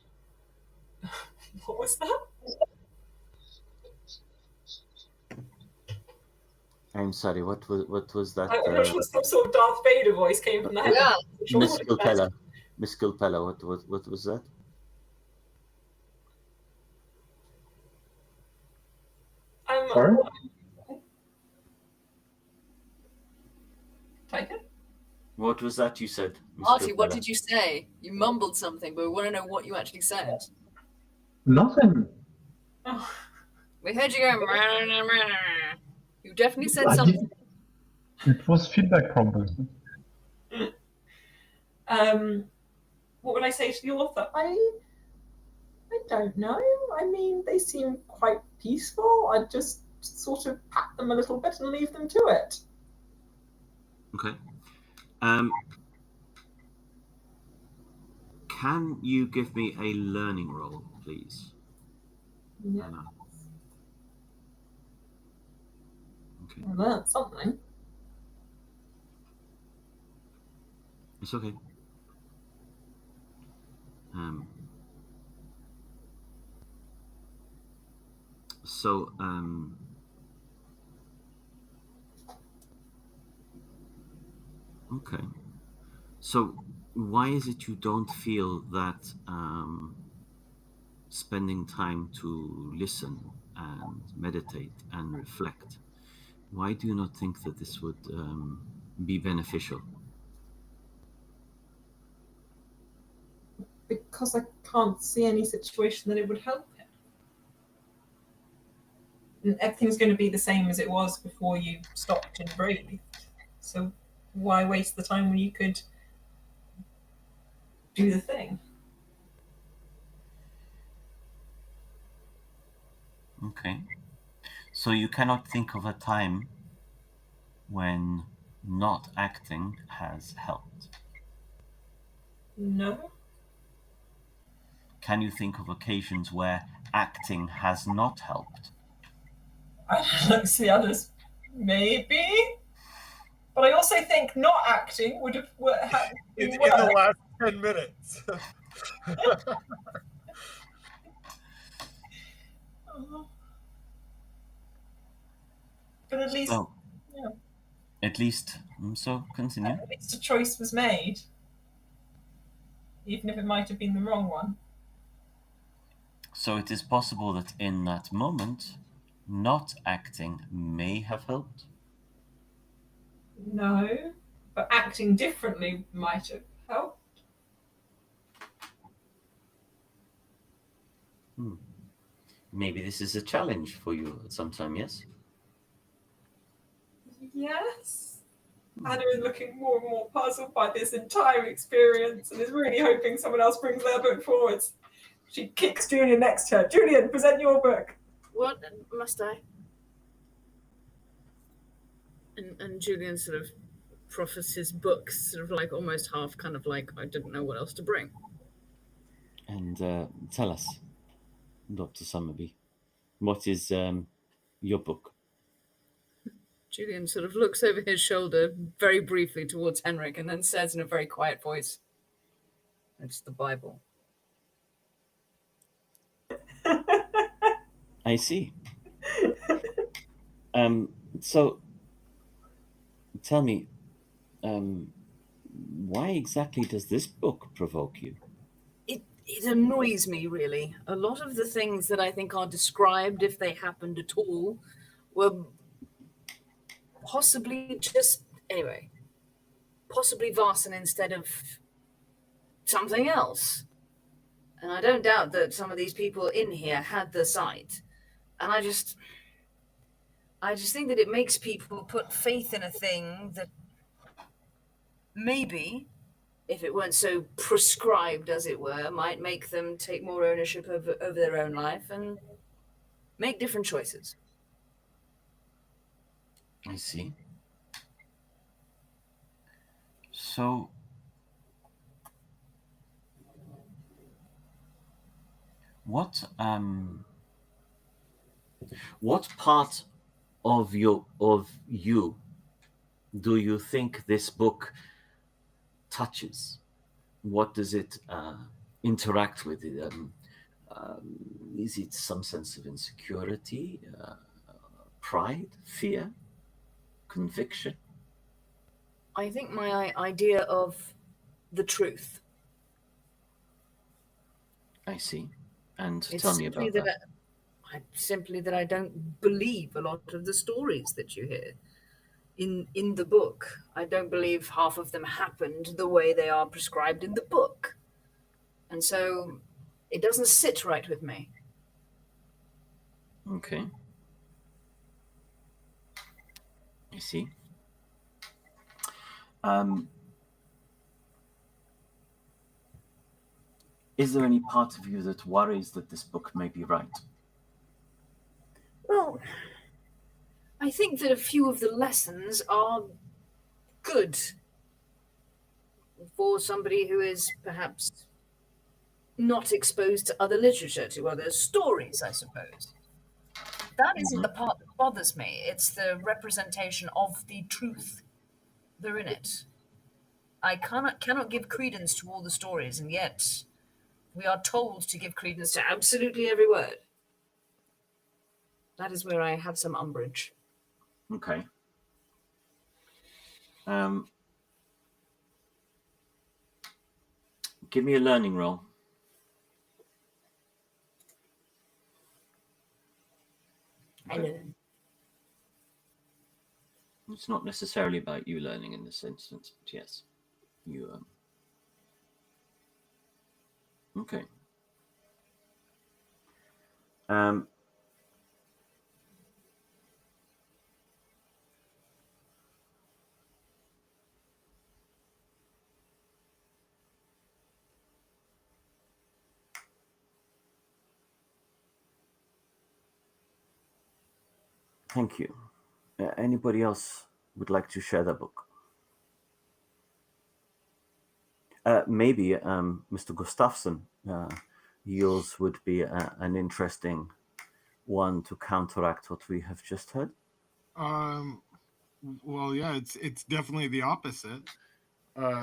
What was that? I'm sorry. What was that? I'm not sure some sort of Darth Vader voice came from the head. Yeah. Miss Kilpella. Miss Kilpella. What was that? Sorry? Taika? What was that you said, Miss Marty, what Kilpella? did you say? You mumbled something, but we want to know what you actually said. Nothing. Oh. We heard you go. You definitely said I something. It was feedback probably. What would I say to the author? I don't know. I mean, they seem quite peaceful. I'd just sort of pat them a little bit and leave them to it. Okay. Can you give me a learning roll, please? Yeah. Okay. I learned something. It's okay. So, okay. So, why is it you don't feel that spending time to listen and meditate and reflect, why do you not think that this would be beneficial? Because I can't see any situation that it would help him. And everything's going to be the same as it was before you stopped and breathed. So why waste the time when you could do the thing? Okay. So you cannot think of a time when not acting has helped. No. Can you think of occasions where acting has not helped? I don't see others. Maybe. But I also think not acting would have In been the last 10 minutes. But at least, So, at least, so continue. At least a choice was made, even if it might have been the wrong one. So it is possible that in that moment, not acting may have helped? No, but acting differently might have helped. Maybe this is a challenge for you at some time, yes? Yes. Anna is looking more and more puzzled by this entire experience and is really hoping someone else brings their book forwards. She kicks Julian next to her. Julian, present your book. What must I? And Julian sort of proffers his books, sort of like almost half kind of like, I didn't know what else to bring. And tell us, Dr. Summerby, what is your book? Julian sort of looks over his shoulder very briefly towards Henrik and then says in a very quiet voice, "It's the Bible." I see. So, tell me, why exactly does this book provoke you? It annoys me, really. A lot of the things that I think are described, if they happened at all, were possibly possibly Vaesen instead of something else. And I don't doubt that some of these people in here had the sight. And I just think that it makes people put faith in a thing that maybe, if it weren't so prescribed, as it were, might make them take more ownership over their own life and make different choices. I see. So, what part of you do you think this book touches? What does it interact with? Is it some sense of insecurity, pride, fear, conviction? I think my idea of the truth. I see. And It's tell me about that. Simply that I don't believe a lot of the stories that you hear in the book. I don't believe half of them happened the way they are prescribed in the book. And so it doesn't sit right with me. Okay. I see. Is there any part of you that worries that this book may be right? Well, I think that a few of the lessons are good for somebody who is perhaps not exposed to other literature, to other stories, I suppose. That isn't the part that bothers me. It's the representation of the truth. They're in it. I cannot give credence to all the stories, and yet we are told to give credence to absolutely every word. That is where I have some umbrage. Okay. Give me a learning roll. I learn. It's not necessarily about you learning in this instance, but yes, you. Okay. Thank you. Anybody else would like to share their book? Maybe Mr. Gustafsson, yours would be an interesting one to counteract what we have just heard. Well, yeah, it's definitely the opposite.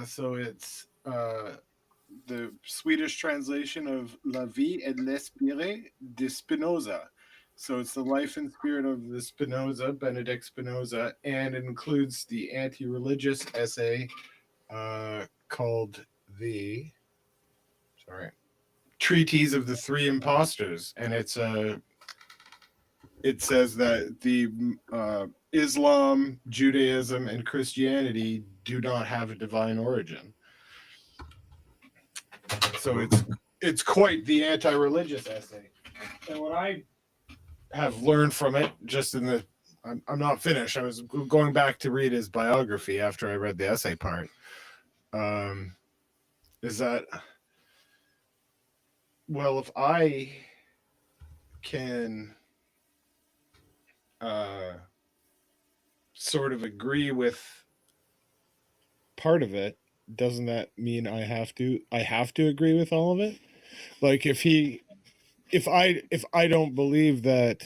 So it's the Swedish translation of La vie et l'esprit de Spinoza. So it's the life and spirit of the Spinoza, Benedict Spinoza, and it includes the anti-religious essay called the Treatise of the Three Impostors, and it says that the Islam, Judaism, and Christianity do not have a divine origin. So it's quite the anti-religious essay. And what I have learned from it, just in the I'm not finished. I was going back to read his biography after I read the essay part. Is that, well, if I can sort of agree with part of it, doesn't that mean I have to agree with all of it? Like if I don't believe that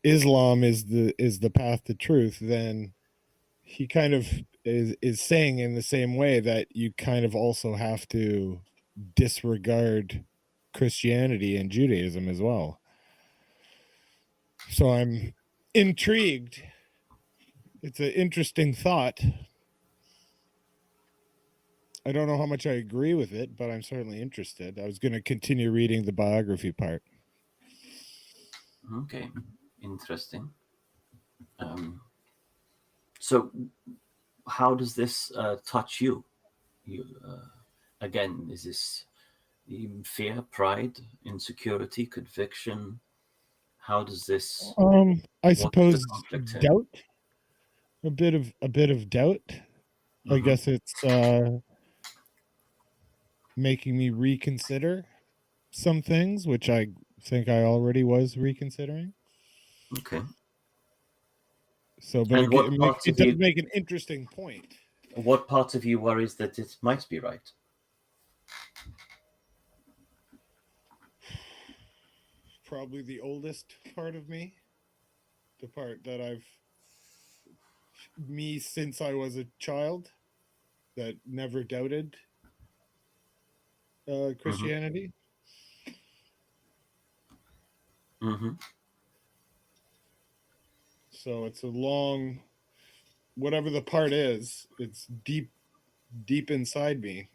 Islam is the path to truth, then he kind of is saying in the same way that you kind of also have to disregard Christianity and Judaism as well. So I'm intrigued. It's an interesting thought. I don't know how much I agree with it, but I'm certainly interested. I was going to continue reading the biography part. Okay, interesting. So how does this touch you? Again, is this fear, pride, insecurity, conviction? How does this? I suppose doubt. A bit of doubt. Mm-hmm. I guess it's making me reconsider some things, which I think I already was reconsidering. Okay. So, but it does make an interesting point. What part of you worries that it might be right? Probably the oldest part of me. The part that since I was a child, that never doubted Christianity. Mm-hmm. So it's a long, whatever the part is, it's deep inside me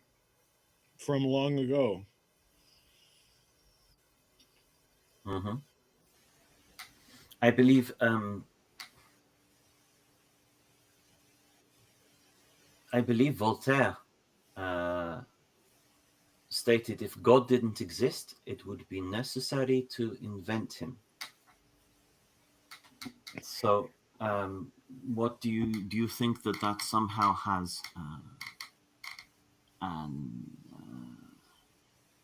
from long ago. Mm-hmm. I believe Voltaire stated, if God didn't exist, it would be necessary to invent him. So, what do you think that somehow has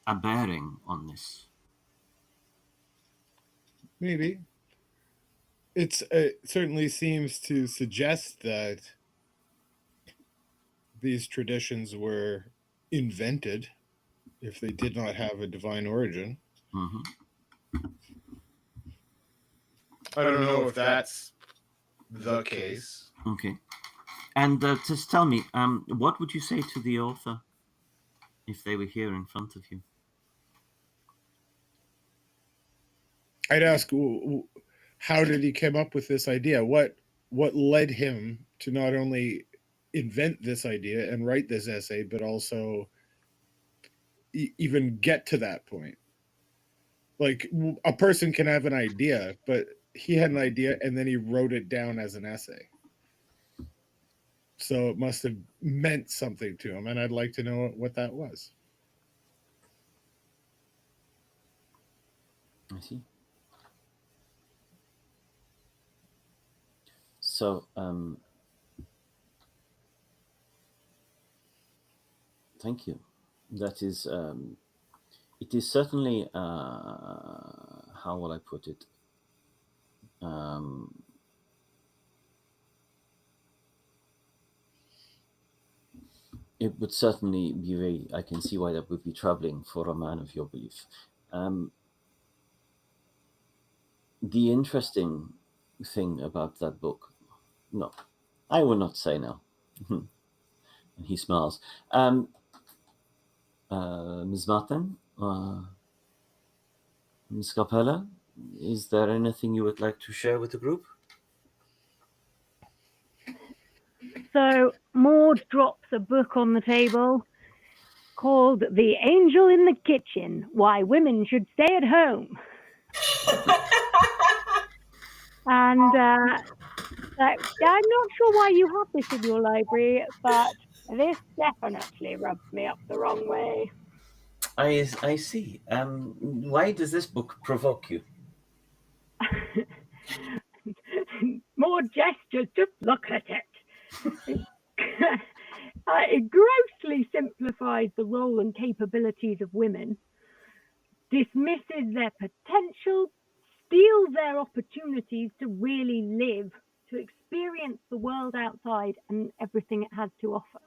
a bearing on this? Maybe. It certainly seems to suggest that these traditions were invented if they did not have a divine origin. Mm-hmm. I don't know if that's the case. Okay. And just tell me, what would you say to the author if they were here in front of you? I'd ask, how did he come up with this idea? What led him to not only invent this idea and write this essay, but also even get to that point? Like, a person can have an idea, but he had an idea and then he wrote it down as an essay. So it must have meant something to him, and I'd like to know what that was. I see. So, thank you. That is, it is certainly, how will I put it? It would certainly be very, I can see why that would be troubling for a man of your belief. The interesting thing about that book, no, I will not say no. And he smiles. Ms. Martin, Ms. Capella, is there anything you would like to share with the group? So Maud drops a book on the table called The Angel in the Kitchen, Why Women Should Stay at Home. And I'm not sure why you have this in your library, but this definitely rubs me up the wrong way. I see. Why does this book provoke you? More gestures, just look at it. It grossly simplifies the role and capabilities of women, dismisses their potential, steals their opportunities to really live, to experience the world outside and everything it has to offer.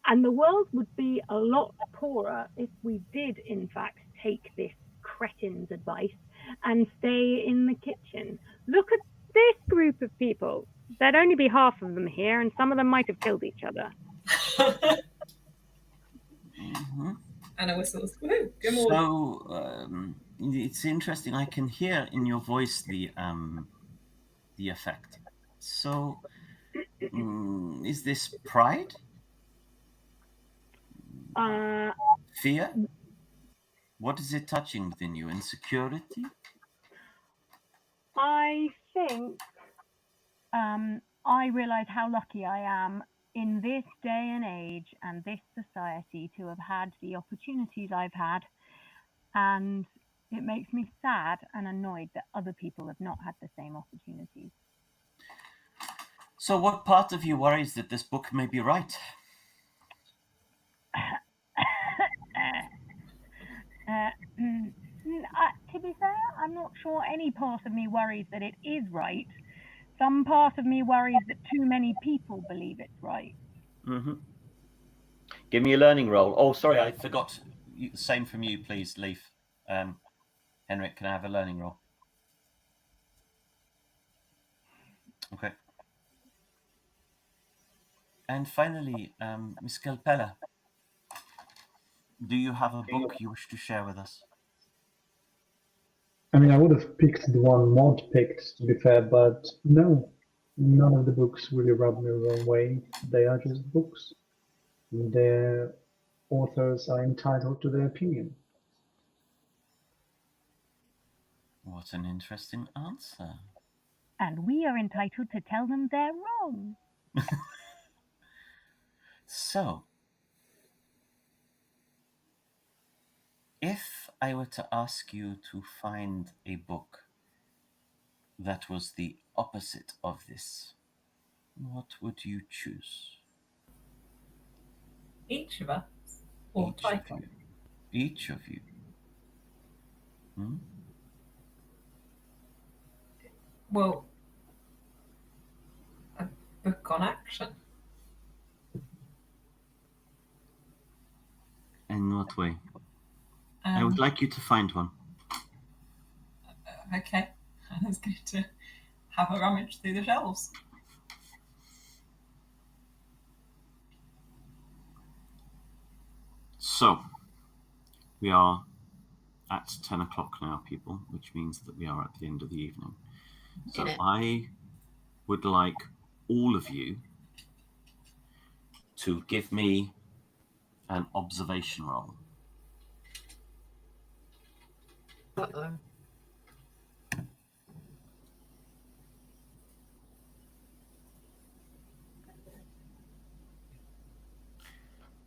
And the world would be a lot poorer if we did, in fact, take this cretin's advice and stay in the kitchen. Look at this group of people. There'd only be half of them here, and some of them might have killed each other. Mm-hmm. Anna whistles. Woohoo! Good morning. So it's interesting. I can hear in your voice the effect. So, is this pride? Fear? What is it touching within you? Insecurity? I think I realise how lucky I am in this day and age and this society to have had the opportunities I've had, and it makes me sad and annoyed that other people have not had the same opportunities. So what part of you worries that this book may be right? To be fair, I'm not sure any part of me worries that it is right. Some part of me worries that too many people believe it's right. Mm-hmm. Give me a learning roll. Oh, sorry, I forgot. Same from you, please, Leaf. Henrik, can I have a learning roll? Okay. And finally, Miss Calpella, do you have a book you wish to share with us? I mean, I would have picked the one Maud picked, to be fair, but no, none of the books really rub me the wrong way. They are just books. Their authors are entitled to their opinion. What an interesting answer. And we are entitled to tell them they're wrong. So, if I were to ask you to find a book that was the opposite of this, what would you choose? Each of us? Or Taika? Each of you. Hmm? Well, a book on action. that way. I would like you to find one. Okay. I was going to have a rummage through the shelves. So, we are at 10 o'clock now, people, which means that we are at the end of the evening. So I would like all of you to give me an observation roll. Uh-oh.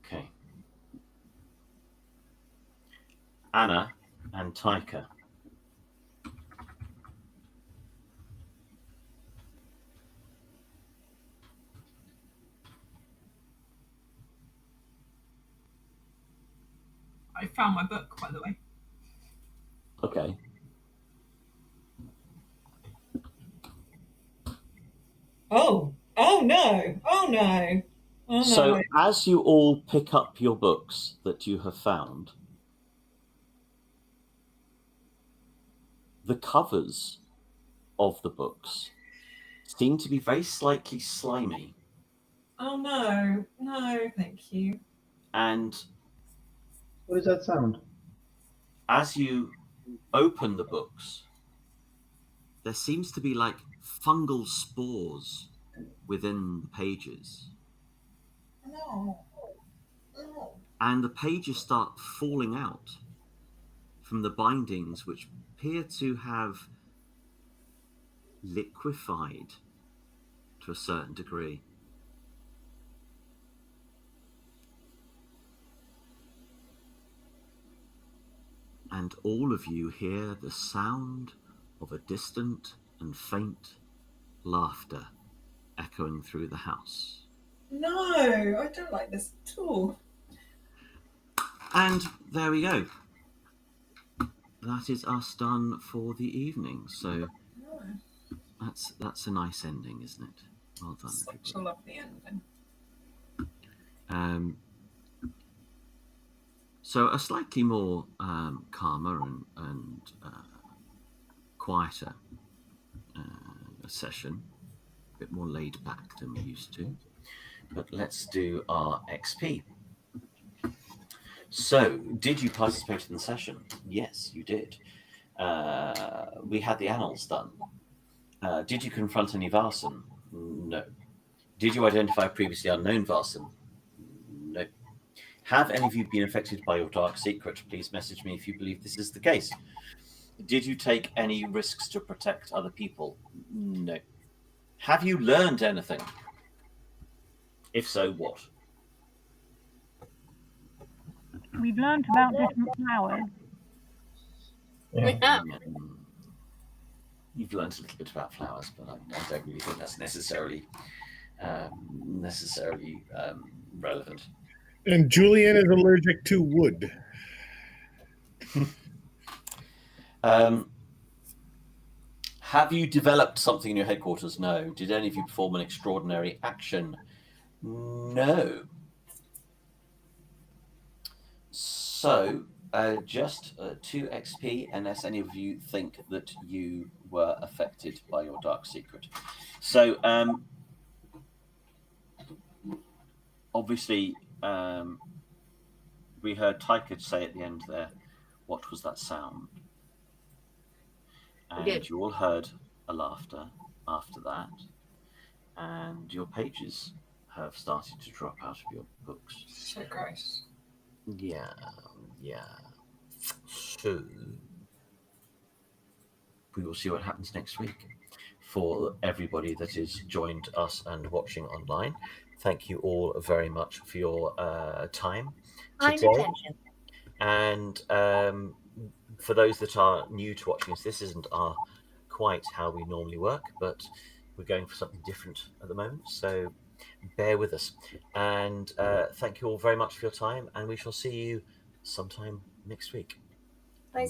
Okay. Anna and Taika. I found my book, by the way. Okay. Oh no. Oh no. Oh, So no. as you all pick up your books that you have found, the covers of the books seem to be very slightly slimy. Oh no. No, thank you. And What does that sound? as you open the books, there seems to be like fungal spores within the pages. No. No. And the pages start falling out from the bindings, which appear to have liquefied to a certain degree. And all of you hear the sound of a distant and faint laughter echoing through the house. No, I don't like this at all. And there we go. That is us done for the evening. So that's a nice ending, isn't it? Well done, Such everybody. a lovely ending. So a slightly more calmer and quieter session, a bit more laid back than we used to. But let's do our XP. So, did you participate in the session? Yes, you did. We had the annals done. Did you confront any Vaesen? No. Did you identify a previously unknown Vaesen? No. Have any of you been affected by your dark secret? Please message me if you believe this is the case. Did you take any risks to protect other people? No. Have you learned anything? If so, what? We've learned about different flowers. Yeah. You've learned a little bit about flowers, but I don't really think that's necessarily relevant. And Julian is allergic to wood. Have you developed something in your headquarters? No. Did any of you perform an extraordinary action? No. So, just 2 XP, unless any of you think that you were affected by your dark secret. So, obviously, we heard Taika say at the end there, what was that sound? And you all heard a laughter after that, and your pages have started to drop out of your books. So gross. Yeah. So we will see what happens next week. For everybody that has joined us and watching online, thank you all very much for your time today. And for those that are new to watching us, this isn't quite how we normally work, but we're going for something different at the moment. So bear with us. And thank you all very much for your time, and we shall see you sometime next week. Bye.